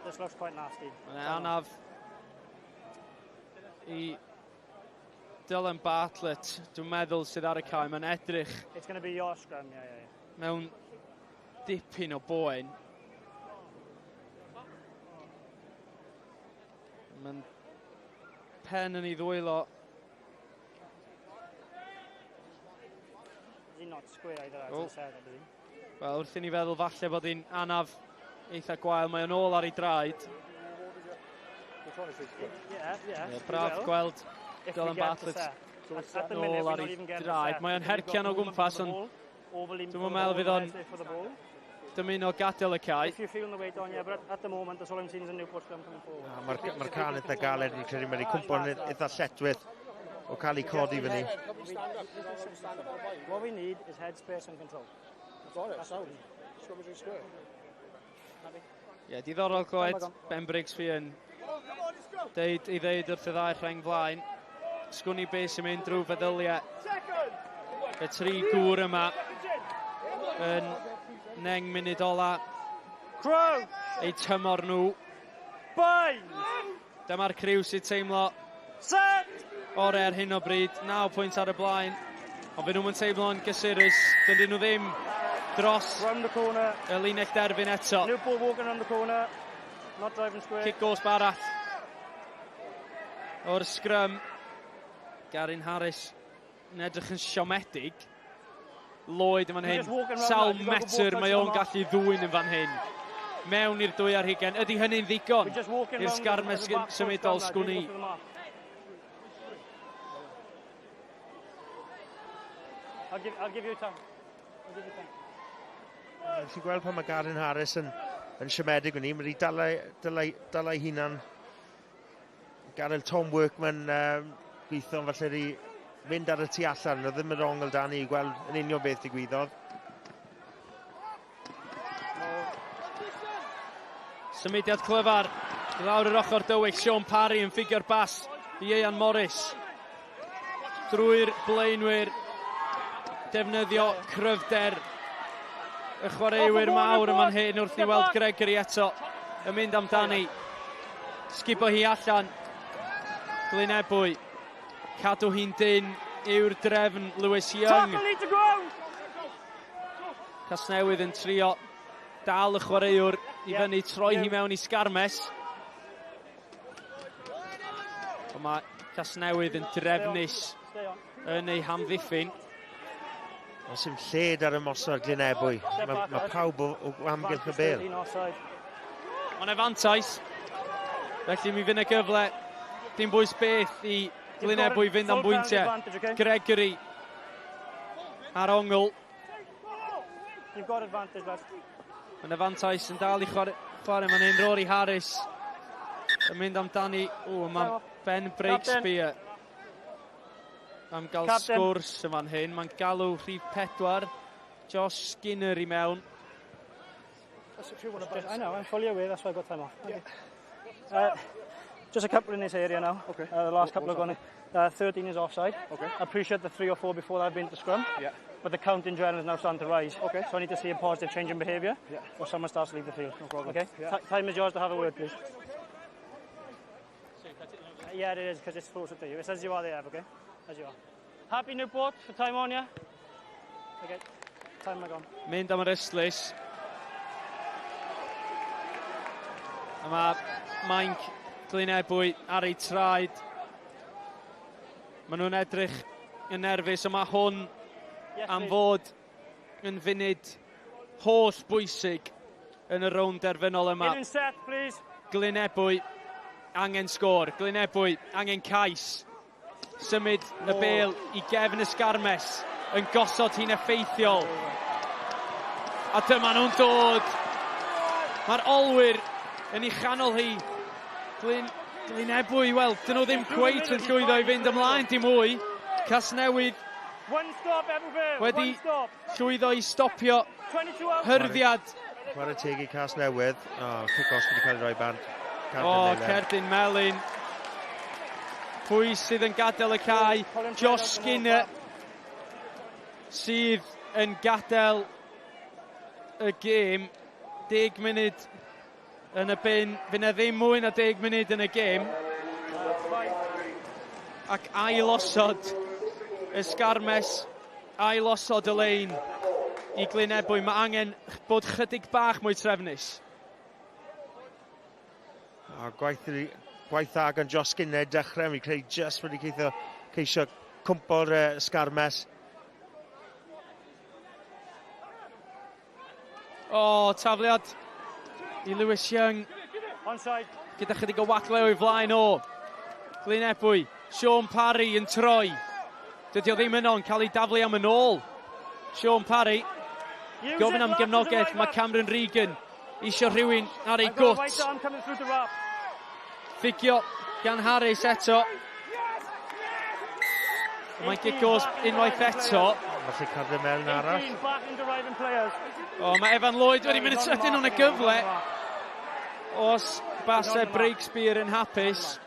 This looks quite nasty. Anaf i Dylan Bartlett, dwi'n meddwl sydd ar y cae. Mae'n edrych It's going to be your scrum, yeah. mewn dipyn o boen. Mae'n pen yn ei ddwylo. Is he not square either, as I said, I believe. Wel, wrth i ni feddwl falle bod hi'n anaf eitha gwael. Mae o'n ôl ar ei draed. Braf gweld Dylan Bartlett ôl ar ei draed. Mae o'n hercian o gwmpas, ond dwi'n meddwl fydd o'n dymuno gadael y cae. Mae'r can eitha galed, ni'n credu mae'n cwmpo'n eitha lletwydd o cael ei codi fyny. What we need is headspace and control. Ie, diddorol clywed Ben Briggs fi yn deud i ddeud wrth y ddau rheng flaen. Sgwni beth sy'n mynd drwy feddyliau y 3 gŵr yma yn 9 munud ola eu tymor nhw. Dyma'r criw sy'n teimlo ore ar hyn o bryd. 9 pwynt ar y blaen, ond fe nhw'n teimlo'n gysurus. Dydyn nhw ddim dros y linell derfyn eto. Newport walking around the corner, not driving square. Kick goes Barratt o'r scrum. Garin Harris yn edrych yn siomedig. Lloyd yn fan hyn, sawl metr mae o'n gallu ddwyn yn fan hyn. Mewn i'r 2 ar 20. Ydy hynny'n ddigon i'r sgarme symudol sgwni? I'll give you time. Chi'n gweld pan mae Garin Harris yn siomedig yn ni, mae wedi dal ei hunan. Gadael Tom Workman gweithio falle i fynd ar y tu allan, oedd ddim yn ongl dan i gweld yn union beth digwyddodd. Symudiad clyfar i lawr yr ochr dywyll. Sean Parry yn ffigio'r bas i Ian Morris. Drwy'r blaenwyr, defnyddio cryfder y chwaraewyr mawr yma'n hyn wrth ni weld Gregory eto yn mynd amdani. Sgibo hi allan. Glynebwy, cadw hi'n dyn yw'r drefn Lewis Young. Casnewydd yn trio dal y chwaraewr i fyny, troi hi mewn i sgarmes. Ond mae Casnewydd yn drefnus yn ei hamddiffyn. Os yw'n lled ar ymosod Glynebwy, mae pawb o amgylch y bel. Mae'n efantais, felly mi fydd y gyfle. Dim bwys beth i Glynebwy fynd am bwyntiau. Gregory ar ongl. You've got advantage, lads. Mae'n afantais yn dal I chwarae. Mae'n un Rory Harris. Yn mynd amdani. Mae'n Ben Breakspear. Am gael sgwrs yma'n hyn. Mae'n galw rhif 4. Josh Skinner I mewn. I know, I'm fully aware, that's why I got time off. Okay. Just a couple in this area now. Okay. The last couple have gone. 13 is offside. Okay. I appreciate the 3 or 4 before that have been to scrum. Yeah. But the count in general is now starting to rise. Okay. So I need to see a positive change in behaviour. Yeah. Or someone starts to leave the field. No problem. Okay. Yeah. Time is yours to have a word, please. Yeah, it is because it's closer to you. It's as you are there, okay? As you are. Happy Newport for time on, yeah? Okay. Time gone. Mynd am yr yslis. A mae Mainc Glynebwy ar ei traed. Maen nhw'n edrych yn nerfus, a mae hwn am fod yn funud holl bwysig yn y rownd derfynol yma. In set, please. Glynebwy angen sgôr. Glynebwy angen cais. Symud y bêl I gefn y sgarmes yn gosod hi'n effeithiol. A dyma nhw'n dod. Mae'r olwyr yn ei chanol hi. Glynebwy, wel, dyn nhw ddim cweit yn llwyddo I fynd ymlaen dim mwy. Casnewydd wedi llwyddo I stopio hyrddiad. Chwarae teg I Casnewydd. Kick-off wedi cael ei roi bant. Cerdyn Melin. Pwy sydd yn gadael y cae? Josh Skinner sydd yn gadael y gêm. 10 munud yn y bin. Fydd na ddim mwy na 10 munud yn y gêm. Ac ailosod y sgarmes, ailosod y lein I Glynebwy. Mae angen bod chydig bach mwy trefnus. Gwaith ag yn Josh Skinner dechrau. Mi creu just wedi ceisio cwmpo'r sgarmes. Tafliad I Lewis Young. Onside. Gyda chydig o waclew I flaen o. Glynebwy. Sean Parry yn troi. Dydy o ddim yno yn cael ei daflu am yn ôl. Sean Parry. Gofyn am gefnogaeth. Mae Cameron Regan isio rhywun ar ei gwt. Ffigio gan Harris eto. Mae'n gigos unwaith eto. Felly cadw mewn arall. Mae Evan Lloyd wedi mynd sydyn o'n y gyfle. Os basau Breakspear yn hapus.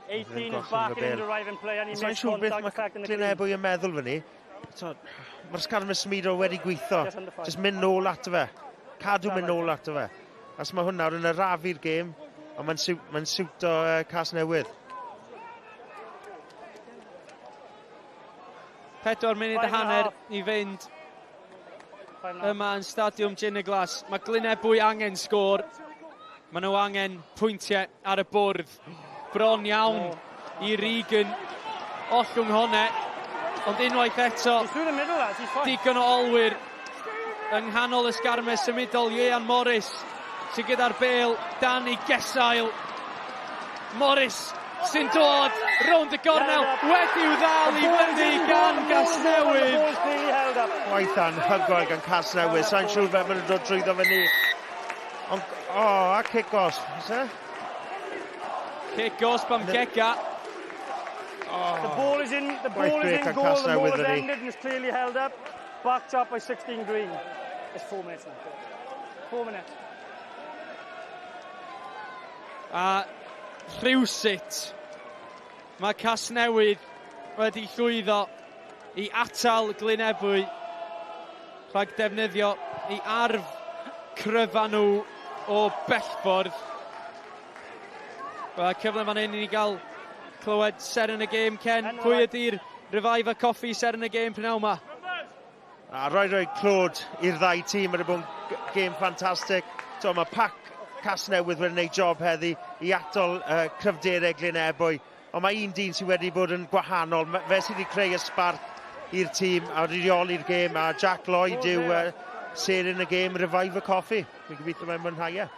18 is back in the driving play and he makes contact in the Glynebwy yn meddwl fyny. Mae'r sgarmes Smido wedi gweithio. Just mynd nôl ato fe. Cadw mynd nôl ato fe. As mae hwnna yn y rafu'r gêm. Ond mae'n siwto Casnewydd. 4 munud a hanner I fynd yma yn Stadiwm Ciner Glass. Mae Glynebwy angen sgôr. Mae nhw angen pwyntiau ar y bwrdd. Bron iawn I Regan. Ollwng honne. Ond unwaith eto, digon o olwyr yng nghanol y sgarmes symudol Ieuan Morris sy'n gyda'r bêl dan I gesail. Morris sy'n dod rownd y gornel wedi'w ddal I fyny gan Casnewydd. Gwaith anhygoel gan Casnewydd. Sa'n siŵr fe maen nhw'n dod drwyddo fyny. A kick-off, is it? Kick-off am Keka. The ball is in goal, the ball has ended and is clearly held up. Backed up by 16 green. It's 4 minutes now. 4 minutes. A rhywsut mae Casnewydd wedi llwyddo I atal Glynebwy rhag defnyddio I arf cryfa nhw o bellffordd. Cyfle fan hyn I ni gael clywed ser yn y gêm, Ken. Pwy ydy'r revive a coffi ser yn y gêm prynawn yma? Roi clod i'r ddau tîm. Mae'n bod yn gêm ffantastig. Mae pac Casnewydd wedi gwneud job heddi I atol cryfderau Glynebwy. Ond mae un dyn sydd wedi bod yn gwahanol. Fe sydd wedi creu y spark i'r tîm a wedi reoli'r gêm. A Jack Lloyd yw ser yn y gêm revive a coffi. Mi'n gobeithio mae'n mwynhau e.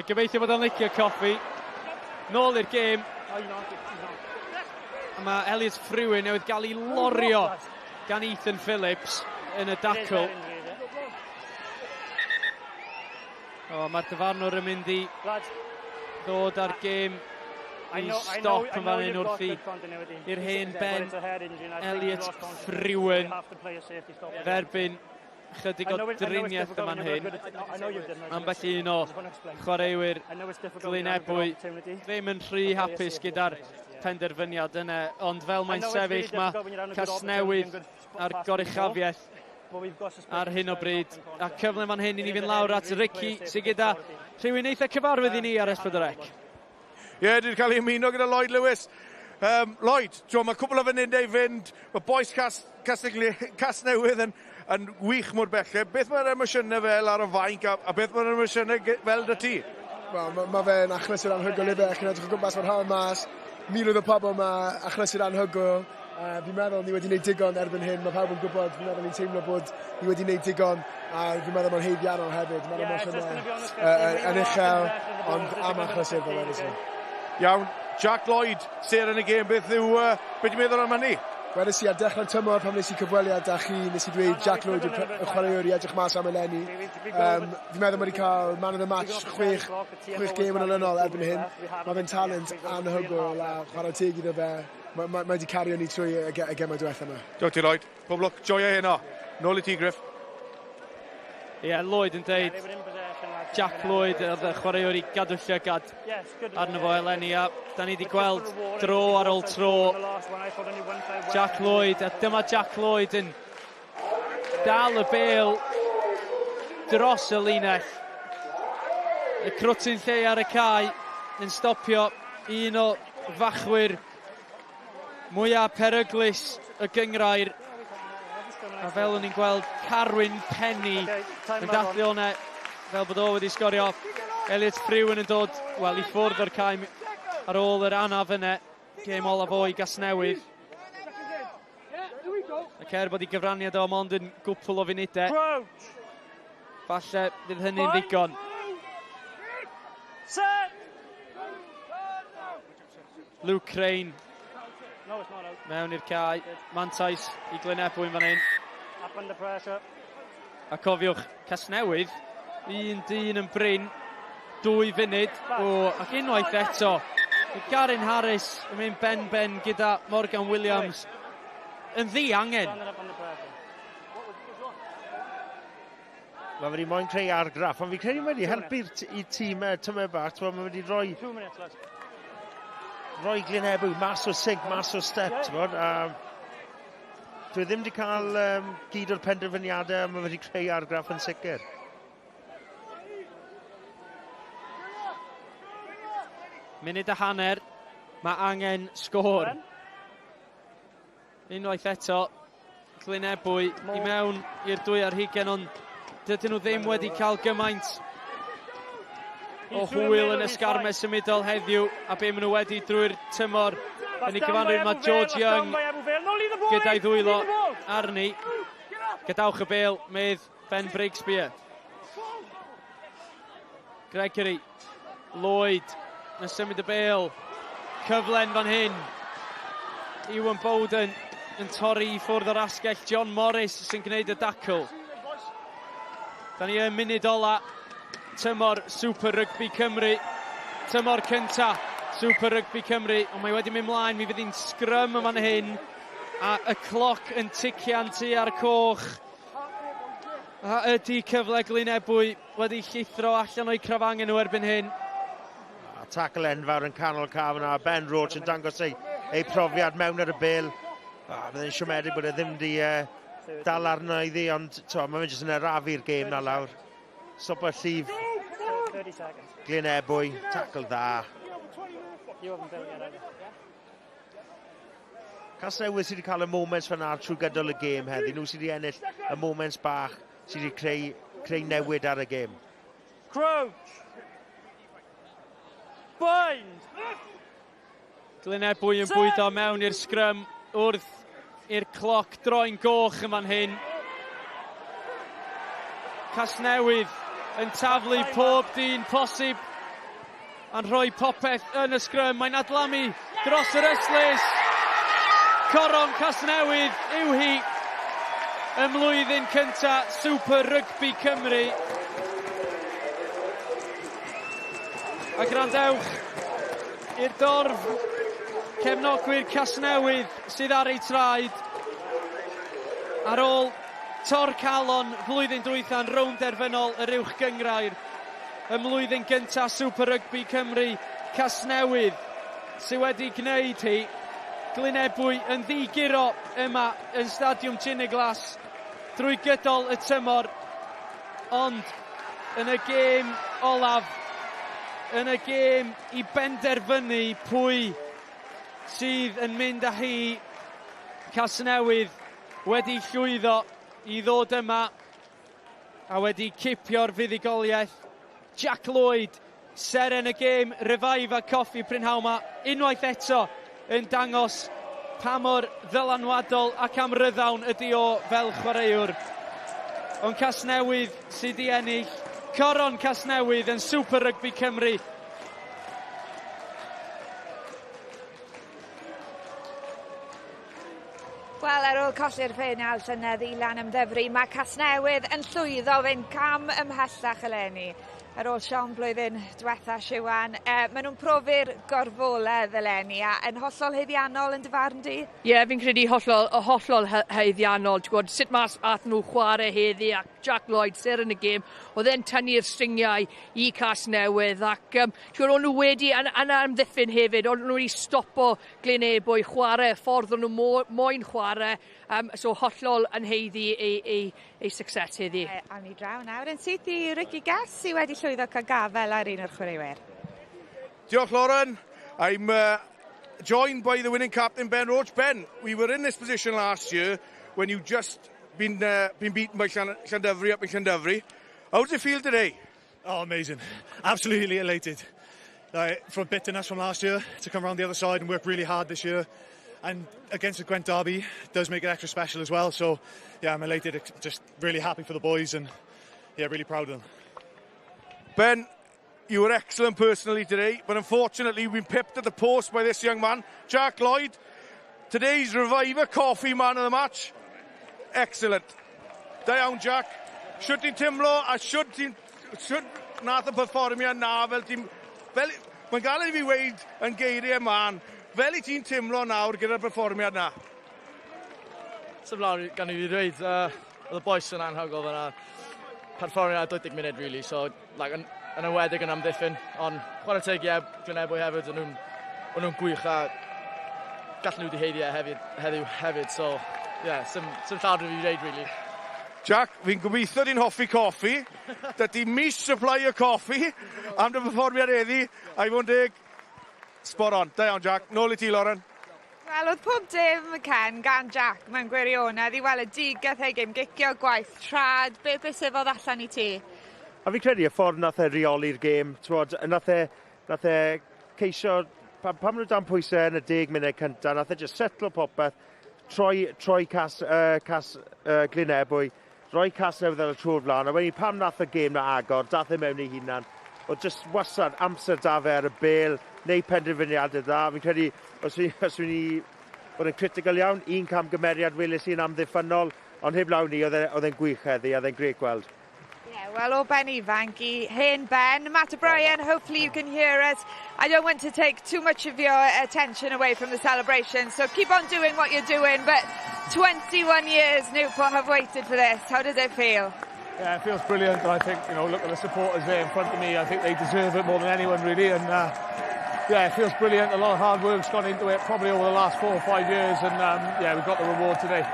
Gobeithio bod o'n licio coffi. Nôl i'r gêm. Mae Elliot Frewen newydd gael ei lorio gan Ethan Phillips. yn y dacl. Mae'r dyfarnwr yn mynd i ddod ar gêm i stop yn fan hyn wrth i'r hen ben Elliot Frewen dderbyn chydig o driniaeth yn fan hyn. Ambell un o chwaraewyr Glynebwy ddim yn rhy hapus gyda'r penderfyniad yna, ond fel mae'n sefyll mae Casnewydd ar goruchafiaeth ar hyn o bryd. A cyfle fan hyn i ni fynd lawr at Ricky sydd gyda rhywun eitha cyfarwydd i ni ar S4C. Ie, dwi'n cael ei ymuno gyda Lloyd Lewis. Lloyd, mae cwbl o fanundau i fynd, mae boes Casnewydd yn wych mor belled. Beth mae'r emosiynau fel ar y fainc a beth mae'r emosiynau fel dy ti? Mae fe'n achlysur anhygoel i fe, chi'n edrych o gwmpas mae'r hawl mas. Miloedd o pobl mae achlysur anhygoel. Fi'n meddwl ni wedi gwneud digon erbyn hyn, mae pawb yn gwybod, fi'n meddwl ni'n teimlo bod ni wedi gwneud digon, a fi'n meddwl mae'n heiddiannol hefyd. Mae'n emosiynau yn uchel, ond am achlysur fel wedys i. Iawn, Jack Lloyd, ser yn y gêm, beth ti'n meddwl am hynny? Wedys i ar dechrau'r tymor pan wnes i cyfweliad â chi, nes i dweud Jack Lloyd y chwaraewr i edrych mas am eleni. Fi'n meddwl mae wedi cael man of the match 6 gêm yn olynol erbyn hyn. Mae fe'n talent anhygoel a chwarae teg iddo fe. Mae wedi cario ni trwy y gemau diwethaf yma. Diolch ti Lloyd, pob lwc, joio heno. Nôl i ti Griff. Ie, Lloyd yn deud Jack Lloyd oedd y chwaraewr i gadw llygad arno fo eleni, a da ni wedi gweld dro ar ôl tro Jack Lloyd, a dyma Jack Lloyd yn dal y bêl dros y linell. Y crwtyn lle ar y cae yn stopio un o fachwyr mwyaf peryglus y gyngrair. A fel o'n i'n gweld Carwyn Penny yn dathlu hwnna fel bod o wedi sgorio. Elliot Frewen yn dod, wel, i ffwrdd o'r cae ar ôl yr anaf yna. Gêm olaf o i Casnewydd. Ac bod i gyfraniad o mond yn gwpl o funudau. Falle bydd hynny'n ddigon. Luke Crane mewn i'r cae. Mantais i Glynebwy fan hyn. A cofiwch, Casnewydd, un dyn yn bryn, 2 funud, ac unwaith eto. Garin Harris yn mynd ben gyda Morgan Williams yn ddi-angen. Mae wedi moyn creu argraff, ond fi'n credu mae wedi helpu'r tîmau tymau bach. Mae wedi rhoi Glynebwy mas o sig, mas o step. Dwi ddim wedi cael gyd o'r penderfyniadau, a mae wedi creu argraff yn sicr. Munud a hanner, mae angen sgôr. Unwaith eto, Glynebwy i mewn i'r 2 ar 20, ond dydyn nhw ddim wedi cael gymaint o hwyl yn ysgarmau symudol heddiw, a be maen nhw wedi drwy'r tymor. Yn ei gyfanrwydd mae George Young gyda'i ddwylo arni. Gadawch y bêl, medd Ben Brigsby. Gregory, Lloyd yn symud y bêl. Cyflen fan hyn. Iwan Bowden yn torri i ffwrdd o'r asgell. John Morris sy'n gwneud y dacl. Da ni yn munud ola tymor Super Rygbi Cymru. Tymor cynta Super Rygbi Cymru, ond mae wedi mynd mlaen, mi fydd hi'n sgrym yma hyn, a y cloc yn tician tu ar coch. A ydy cyfle Glynebwy wedi llithro allan o'i crafangen nhw erbyn hyn. Tacl enfawr yn canol caf yna, Ben Roach yn dangos ei profiad mewn ar y bêl. Byddai'n siomedig bod e ddim wedi dal arno iddi, ond mae'n jyst yn arafu'r gêm na lawr. Sopa llif Glynebwy, tacl dda. Casnewydd sydd wedi cael y moments fan'na trwy gydol y gêm heddi. Nhw sydd wedi ennill y moments bach sydd wedi creu newid ar y gêm. Crouch! Bind! Glynebwy yn bwydo mewn i'r sgrym wrth i'r cloc droi'n goch yn fan hyn. Casnewydd yn taflu pob dyn posib a'n rhoi popeth yn y sgrym. Mae'n adlamu dros yr eslys. Coron Casnewydd yw hi. y mlwyddyn cynta Super Rygbi Cymru. A grandewch i'r dorf cefnogwyr Casnewydd sydd ar ei traed ar ôl tor calon flwyddyn dwytha'n Rownd Derfynol yr uwch gyngrair. Y mlwyddyn gynta Super Rygbi Cymru Casnewydd sydd wedi gwneud hi. Glynebwy yn ddigiro yma yn Stadiwm Ciner Glass drwy gydol y tymor, ond yn y gêm olaf, yn y gêm i benderfynu pwy sydd yn mynd â hi, Casnewydd wedi llwyddo i ddod yma a wedi cipio'r fuddugoliaeth. Jack Lloyd, seren y gêm, Revive a Coffi prynhawn ma, unwaith eto yn dangos pa mor ddylanwadol ac amryddawn ydi o fel chwaraewr. Ond Casnewydd sydd i ennill, coron Casnewydd yn Super Rygbi Cymru. Wel, ar ôl colli'r ffeinal llynedd i Lynebwy, mae Casnewydd yn llwyddo fynd cam ymhellach eleni. Ar ôl Sion blwyddyn diwetha Siwan, maen nhw'n profi'r gorfoledd eleni a yn hollol heiddiannol yn dyfarn di? Ie, fi'n credu hollol heiddiannol. Sut mas at nhw chwarae heddi ac Jack Lloyd, ser yn y gêm, oedd e'n tynnu'r stringiau i Casnewydd ac o'n nhw wedi, yn amddiffyn hefyd, o'n nhw wedi stopo Glynebwy chwarae, ffordd o'n nhw moyn chwarae, so hollol yn heiddi ei success heddi. A ni draw nawr yn syth i Rygbi Gas sydd wedi llwyddo cael gafel ar un o'r chwaraewyr. Diolch, Lauren. I'm joined by the winning captain, Ben Roach. Ben, we were in this position last year when you just been beaten by Llandyfri up in Llandyfri. How does it feel today? Oh, amazing. Absolutely elated. From bitterness from last year to come around the other side and work really hard this year. And against the Gwent derby does make it extra special as well. So, yeah, I'm elated, just really happy for the boys and, yeah, really proud of them. Ben, you were excellent personally today, but unfortunately you've been pipped at the post by this young man, Jack Lloyd. Today's Reviver Coffee man of the match. Excellent. Da iawn, Jack. Siwt ti'n tymlo a siwt nath y perfformiad na fel mae'n gael ei fi weid yn geiriau man, fel i ti'n tymlo nawr gyda'r perfformiad na? Symlawn gan i fi dweud, oedd y boes yn anhygol fyna. Perfformiad 20 munud, really, so yn ywedig yn amddiffyn, ond chwarae teg Glynebwy hefyd, o'n nhw'n gwych a gallen nhw wedi heiddi hefyd, so, yeah, sy'n llawr i fi dweud, really. Jack, fi'n gobeithio di'n hoffi coffi, dydy mis supply o coffi, am dy perfformiad heddi, a'i fod yn deg, spot on. Da iawn, Jack. Nôl i ti, Lauren. Wel, oedd pob dim Ken gan Jack mewn gwirionedd i weld y digaeth ei gym, gicio gwaith, trad, beth syfodd allan i ti? A fi'n credu y ffordd nath e reoli'r gêm, nath e ceisio, pan maen nhw dan pwysau yn y 10 munud cyntaf, nath e just setlo popeth, troi Glynebwy, roi Casnewydd ar y trwy'r flaen, a wedyn pam nath y gêm na agor, dath e mewn ei hunan, o just wasad amser da fe ar y bel, neu penderfyniadau dda. Fi'n credu, os fi'n ni bod yn critical iawn, un cam gymeriad weles i'n amddiffynol, ond heb lawn ni, oedd e'n gwych heddi, oedd e'n grêt gweld. Yeah, well, o Ben ifanc i hen Ben. Matt O'Brien, hopefully you can hear us. I don't want to take too much of your attention away from the celebration, so keep on doing what you're doing, but 21 years Newport have waited for this. How does it feel? Yeah, it feels brilliant, and I think, look at the supporters there in front of me. I think they deserve it more than anyone, really, and yeah, it feels brilliant. A lot of hard work's gone into it, probably over the last 4 or 5 years, and yeah, we've got the reward today.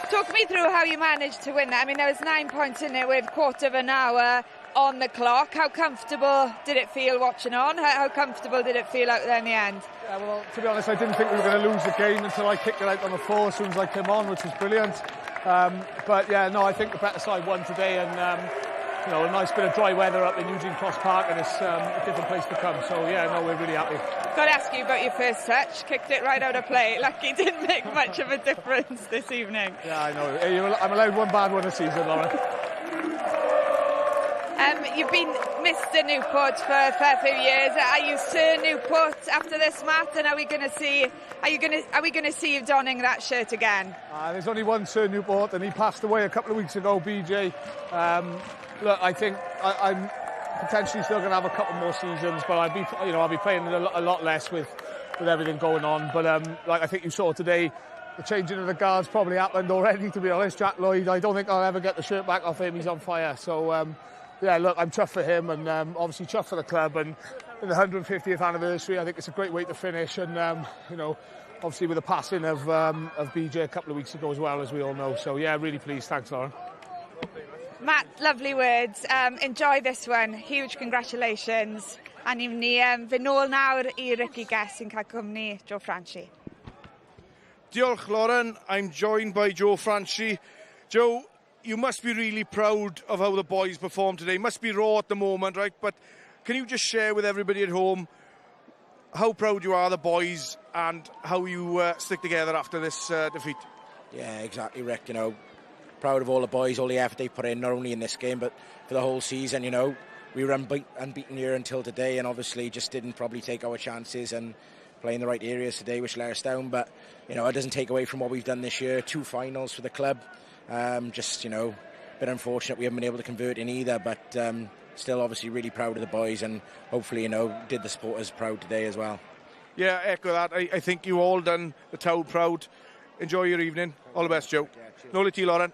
Talk me through how you managed to win that. I mean, there was 9 points in it with quarter of an hour on the clock. How comfortable did it feel watching on? How comfortable did it feel out there in the end? Yeah, well, to be honest, I didn't think we were going to lose the game until I kicked it out on the floor as soon as I came on, which was brilliant. But yeah, no, I think the better side won today, and a nice bit of dry weather up in Eugene Cross Park, and it's a different place to come. So yeah, no, we're really happy. Got to ask you about your first touch. Kicked it right out of play. Lucky didn't make much of a difference this evening. Yeah, I know. I'm allowed one bad one a season, Lauren. You've been Mr. Newport for a fair few years. Are you Sir Newport after this, Matt? And are we going to see you donning that shirt again? There's only one Sir Newport, and he passed away a couple of weeks ago, BJ. Look, I think I'm potentially still going to have a couple more seasons, but I'll be playing a lot less with everything going on. But like I think you saw today, the changing of the guards probably happened already, to be honest. Jack Lloyd, I don't think I'll ever get the shirt back off him. He's on fire. So, yeah, look, I'm chuffed for him and obviously chuffed for the club. And in the 150th anniversary, I think it's a great way to finish. And, obviously with the passing of BJ a couple of weeks ago as well, as we all know. So, yeah, really pleased. Thanks, Lauren. Matt, lovely words. Enjoy this one. Huge congratulations. A ni'n ni fy nôl nawr I Ricky Guest sy'n cael cwmni Joe Franchi. Diolch, Lauren. I'm joined by Joe Franchi. Joe, you must be really proud of how the boys performed today. Must be raw at the moment, right? But can you just share with everybody at home how proud you are of the boys and how you stick together after this defeat? Yeah, exactly, Rick. Proud of all the boys, all the effort they put in, not only in this game, but for the whole season, We were unbeaten here until today, and obviously just didn't probably take our chances and play in the right areas today, which let us down. But, it doesn't take away from what we've done this year. 2 finals for the club. A bit unfortunate we haven't been able to convert in either, but still obviously really proud of the boys and hopefully, did the supporters proud today as well. Yeah, echo that. I think you all done the town proud. Enjoy your evening. All the best, Joe. Nôl I ti, Lauren.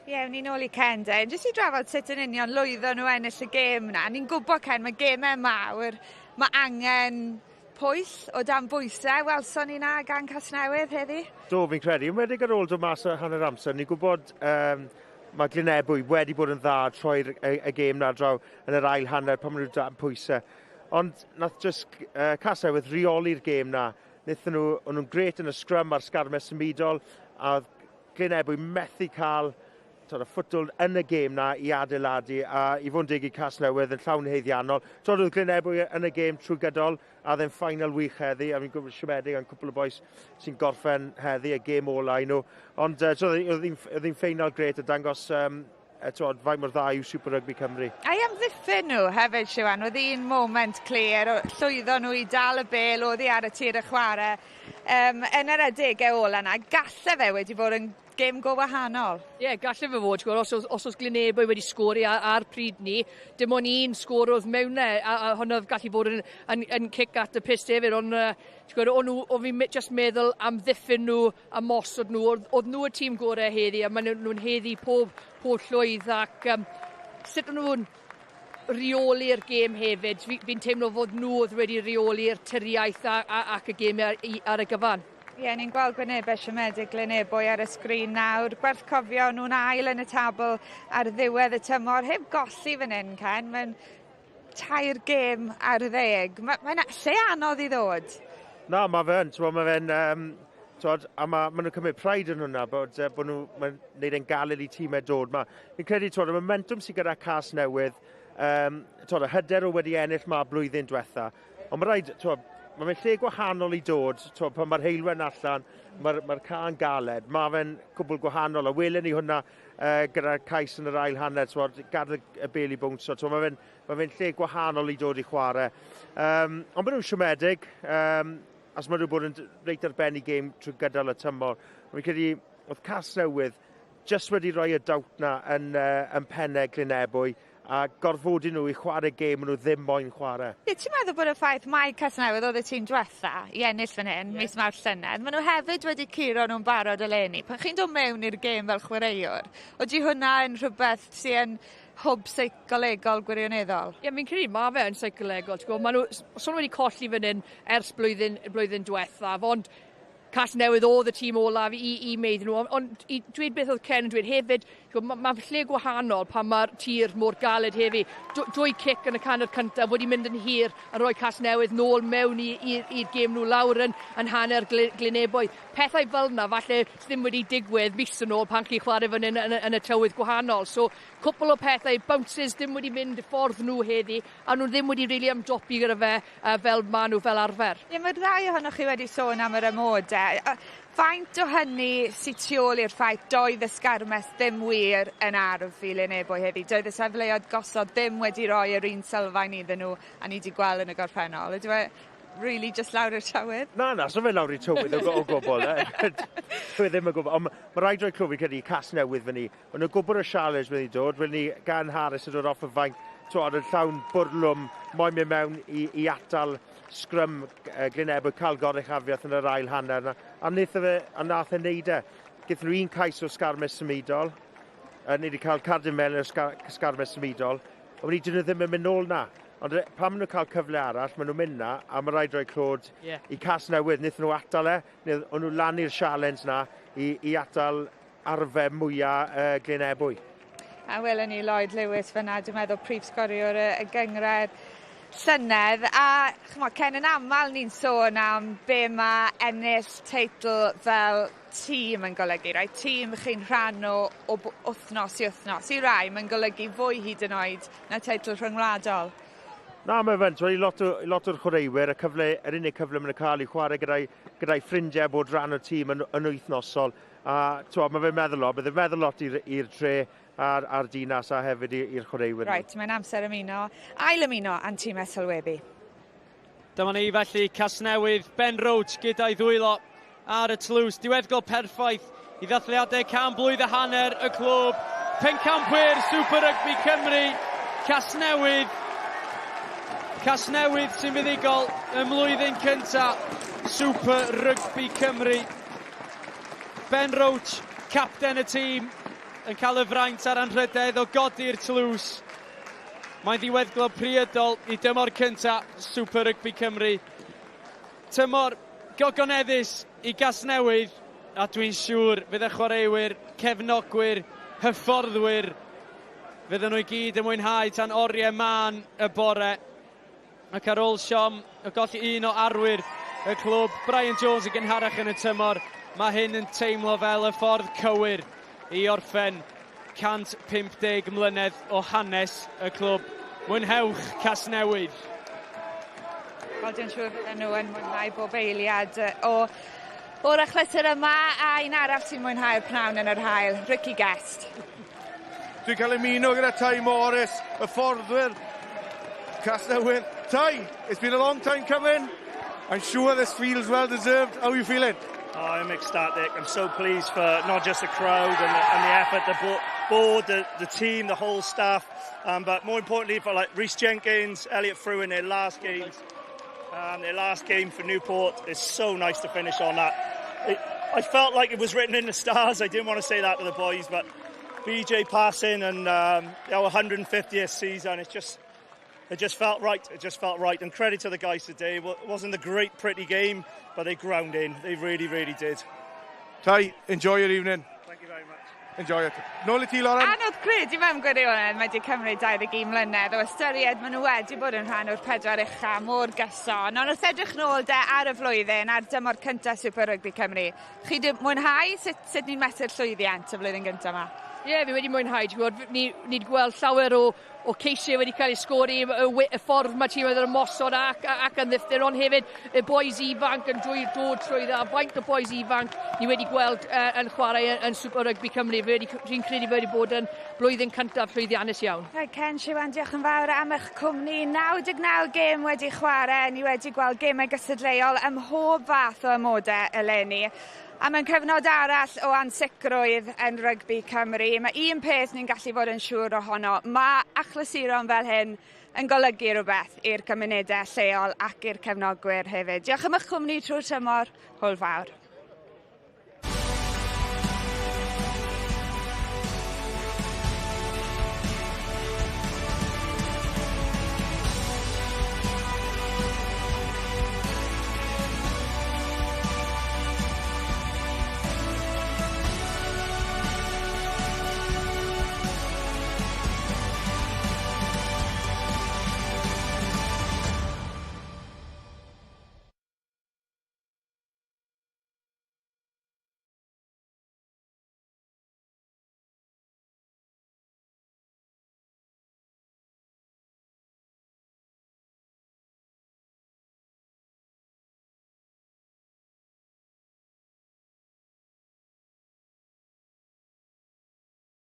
Ie, ni nôl I Ken de. Jyst I drafod sut yn union lwyddo nhw ennill y gêm na. Ni'n gwybod, Ken, mae gemau mawr. Mae angen pwyll o dan bwysau. Welson ni na gan Casnewydd heddi? Do, fi'n credu. Yn wedi ar ôl dod mas o hanner amser. Ni'n gwybod mae Glynebwy wedi bod yn dda troi'r y gêm na draw yn yr ail hanner pan maen nhw dan pwysau. Ond nath just Casnewydd reoli'r gêm na. O'n nhw'n gret yn y scrum ar sgarmau symudol a Glynebwy methu cael ffwtwll yn y gêm na I adeiladu a I fod yn dig I Casnewydd yn llawn heiddiannol. Oedd Glynebwy yn y gêm trwy gydol a ddim final wych heddi a fi'n gwybod siomedig am cwpl o boes sy'n gorffen heddi y gêm ola I nhw. Ond oedd hi'n final gret a dangos faint mor dda yw Super Rygbi Cymru. Ai amddiffyn nhw hefyd, Siwan? Oedd hi'n moment clir, llwyddo nhw I dal y bel, oedd hi ar y tir y chwarae. Yn yr adegau ola yna, gallai fe wedi bod yn gêm go wahanol. Ie, gallai fe fod. Os oes Glynebwy wedi sgori ar pryd ni, dim ond un sgorodd mewn a hwnna gallu bod yn cic at y pist hefyd. Ond fi'n just meddwl am ddiffyn nhw, a mosod nhw. Oedd nhw y tîm gorau heddi, a maen nhw'n heddi pob llwydd ac sut nhw'n reoli'r gêm hefyd. Fi'n teimlo fod nhw oedd wedi reoli'r tyriaeth ac y gêm ar y gyfan. Ie, ni'n gweld gwynebau siomedig Glynebwy ar y sgrin nawr. Gwerth cofio nhw'n ail yn y tabl ar ddiwedd y tymor. Heb golli fan hyn, Ken. Mae'n 3 gêm ar 10. Mae'n lle anodd I ddod. Na, mae fe'n. A maen nhw'n cymryd praid yn hwnna bod nhw'n gwneud yn galed I tîmau dod. Fi'n credu y momentum sydd gyda Casnewydd, y hyder o wedi ennill ma blwyddyn diwetha. Ond mae'n rhaid, mae'n lle gwahanol I dod, pan mae'r heilwen allan, mae'r ca'n galed. Mae fe'n cwbl gwahanol, a welyn ni hwnna gyda'r cais yn yr ail hanner, gadael y bel I bwns. Mae fe'n lle gwahanol I dod I chwarae. Ond maen nhw'n siomedig, as maen nhw'n bod yn reit arbennig gêm trwy gydol y tymor. Fi'n credu, oedd Casnewydd just wedi rhoi y dawt na yn pennau Glynebwy, a gorfodi nhw I chwarae gêm nhw ddim moyn chwarae. Ti'n meddwl bod y ffaith mae Casnewydd oedd y tîm diwetha I ennill fan hyn, mis Mawrth llynedd, maen nhw hefyd wedi curo nhw'n barod eleni. Pan chi'n dod mewn i'r gêm fel chwaraewr, oeddi hwnna yn rhywbeth sy'n hwb seicolegol gwirioneddol? Ie, mi'n credu mae fe yn seicolegol. Maen nhw wedi colli fan hyn ers blwyddyn diwethaf, ond Casnewydd oedd y tîm olaf I meddwl nhw, ond dweud beth oedd Ken yn dweud hefyd, mae'n lle gwahanol pan mae'r tir mor galed hefyd. 2 cic yn y canner cyntaf wedi mynd yn hir yn rhoi Casnewydd nôl mewn i'r gêm nhw lawr yn hanner Glynebwy. Pethau fel yna falle ddim wedi digwydd mis yn ôl pan chi chwarae fan yn y tywydd gwahanol. So, cwpl o pethau, bounces ddim wedi mynd ffordd nhw heddi, a nhw ddim wedi really ymdopi gyda fe fel maen nhw fel arfer. Ie, mae'r ddau ohonoch chi wedi sôn am yr ymodau cymunedau. Faint o hynny sy'n tu ôl i'r ffaith doedd y sgarmes ddim wir yn arf i Lynebwy heddi? Doedd y sefleoedd gosod ddim wedi rhoi yr un sylfaen iddyn nhw a ni wedi gweld yn y gorffennol. Ydy fe really just lawr i'r tywydd? Na, so fe lawr i'r tywydd o gwbl. Dwi ddim yn gwybod, ond mae rhaid roi clwb i credu Casnewydd fyny. Mae nhw'n gwybod y challenge fydd ni dod, fydd ni gan Harris yn dod off y fainc, yn llawn bwrlwm, moyn mynd mewn i atal sgrym Glynebwy cael goruchafiaeth yn yr ail hanner. A nath e wneud e. Gyda nhw un cais o sgarmes symudol, ni wedi cael cardyn mewn o'r sgarmes symudol, a wedi dyn nhw ddim yn mynd nôl na. Ond pan maen nhw'n cael cyfle arall, maen nhw'n mynd na, a mae rhaid roi clod i Casnewydd. Wnaethon nhw atal e, o'n nhw lan i'r challenge na i atal arfer mwyaf Glynebwy. A welwn ni Lloyd Lewis fyna, dwi'n meddwl prif sgoriwr y gyngred llynedd. A Ken, yn aml ni'n sôn am be mae ennill teitl fel tîm yn golygu. Tîm chi'n rhan o wythnos i wythnos. I rai, mae'n golygu fwy hyd yn oed na teitl rhyngwladol. Na, mae fe'n lot o'r chwaraewyr, yr unig cyfle maen nhw'n cael i chwarae gyda'i ffrindiau bod rhan o'r tîm yn wythnosol. A mae fe'n meddwl lot i'r tre a'r dinas a hefyd i'r chwaraewyr. Right, mae'n amser ail ymuno a'n tîmau sylwebu. Dyma ni felly Casnewydd, Ben Roach gyda'i ddwylo ar y tlws. Diweddgol perffaith i ddathliadau can blwydd a hanner y clwb. Pencampwyr Super Rygbi Cymru, Casnewydd sy'n fuddigol y mlwyddyn cyntaf Super Rygbi Cymru. Ben Roach, capten y tîm, yn cael y fraint ar anrhydedd o godi'r tlws. Mae'n ddiweddglo priodol i dymor cyntaf Super Rygbi Cymru. Tymor gogoneddus i Casnewydd, a dwi'n siŵr fydd y chwaraewyr, cefnogwyr, hyfforddwyr, fydden nhw i gyd yn mwynhau tan oriau man y bore. Ac ar ôl Siom, y golli un o arwyr y clwb, Brian Jones y gynharach yn y tymor, mae hyn yn teimlo fel y ffordd cywir i orffen 150 mlynedd o hanes y clwb. Mwynhewch Casnewydd. Wel, dwi'n siŵr fydden nhw yn mwynhau bob eiliad o'r achlysur yma, a un arall sy'n mwynhau'r pnawn yn yr hael, Ricky Guest. Dwi'n cael ymuno gyda Tai Morris, y fforddwyr Casnewydd. Tai, it's been a long time coming. I'm sure this feels well deserved. How are you feeling? Oh, I'm ecstatic. I'm so pleased for not just the crowd and the effort, the board, the team, the whole staff, but more importantly for Rhys Jenkins, Elliot Frew in their last games. Their last game for Newport. It's so nice to finish on that. I felt like it was written in the stars. I didn't want to say that to the boys, but BJ passing and our 150th season, it just felt right. It just felt right. And credit to the guys today. It wasn't a great, pretty game, but they ground in. They really, really did. Tai, enjoy your evening. Thank you very much. Enjoy it. Nôl i ti, Lauren. Anodd credu mewn gwirionedd, mae wedi cymryd 21 mlynedd o ystyried maen nhw wedi bod yn rhan o'r pedwar ucha mor gyson. Ond wrth edrych nôl ar y flwyddyn, ar dymor cyntaf Super Rygbi Cymru, chi wedi mwynhau sut ni'n mesur llwyddiant y flwyddyn gyntaf yma? Ie, fi wedi mwynhau. Ni wedi gweld llawer o ceisiau wedi cael ei sgori, y ffordd mae tîm wedi ymosod ac yn ddiffyn, ond hefyd y boes ifanc yn dod trwy dda. Faint o boes ifanc ni wedi gweld yn chwarae yn Super Rygbi Cymru. Fi'n credu wedi bod yn blwyddyn cyntaf llwyddiannus iawn. Ken Siwan, diolch yn fawr am eich cwmni. 99 gêm wedi chwarae. Ni wedi gweld gemau gystadleuol ym mhob fath o amodau eleni. A mae'n cyfnod arall o ansicrwydd yn Rygbi Cymru. Mae un peth ni'n gallu fod yn siŵr ohono. Mae achlysuron fel hyn yn golygu rhywbeth i'r cymunedau lleol ac i'r cefnogwyr hefyd. Diolch am eich cwmni trwy'r tymor. Hwyl fawr.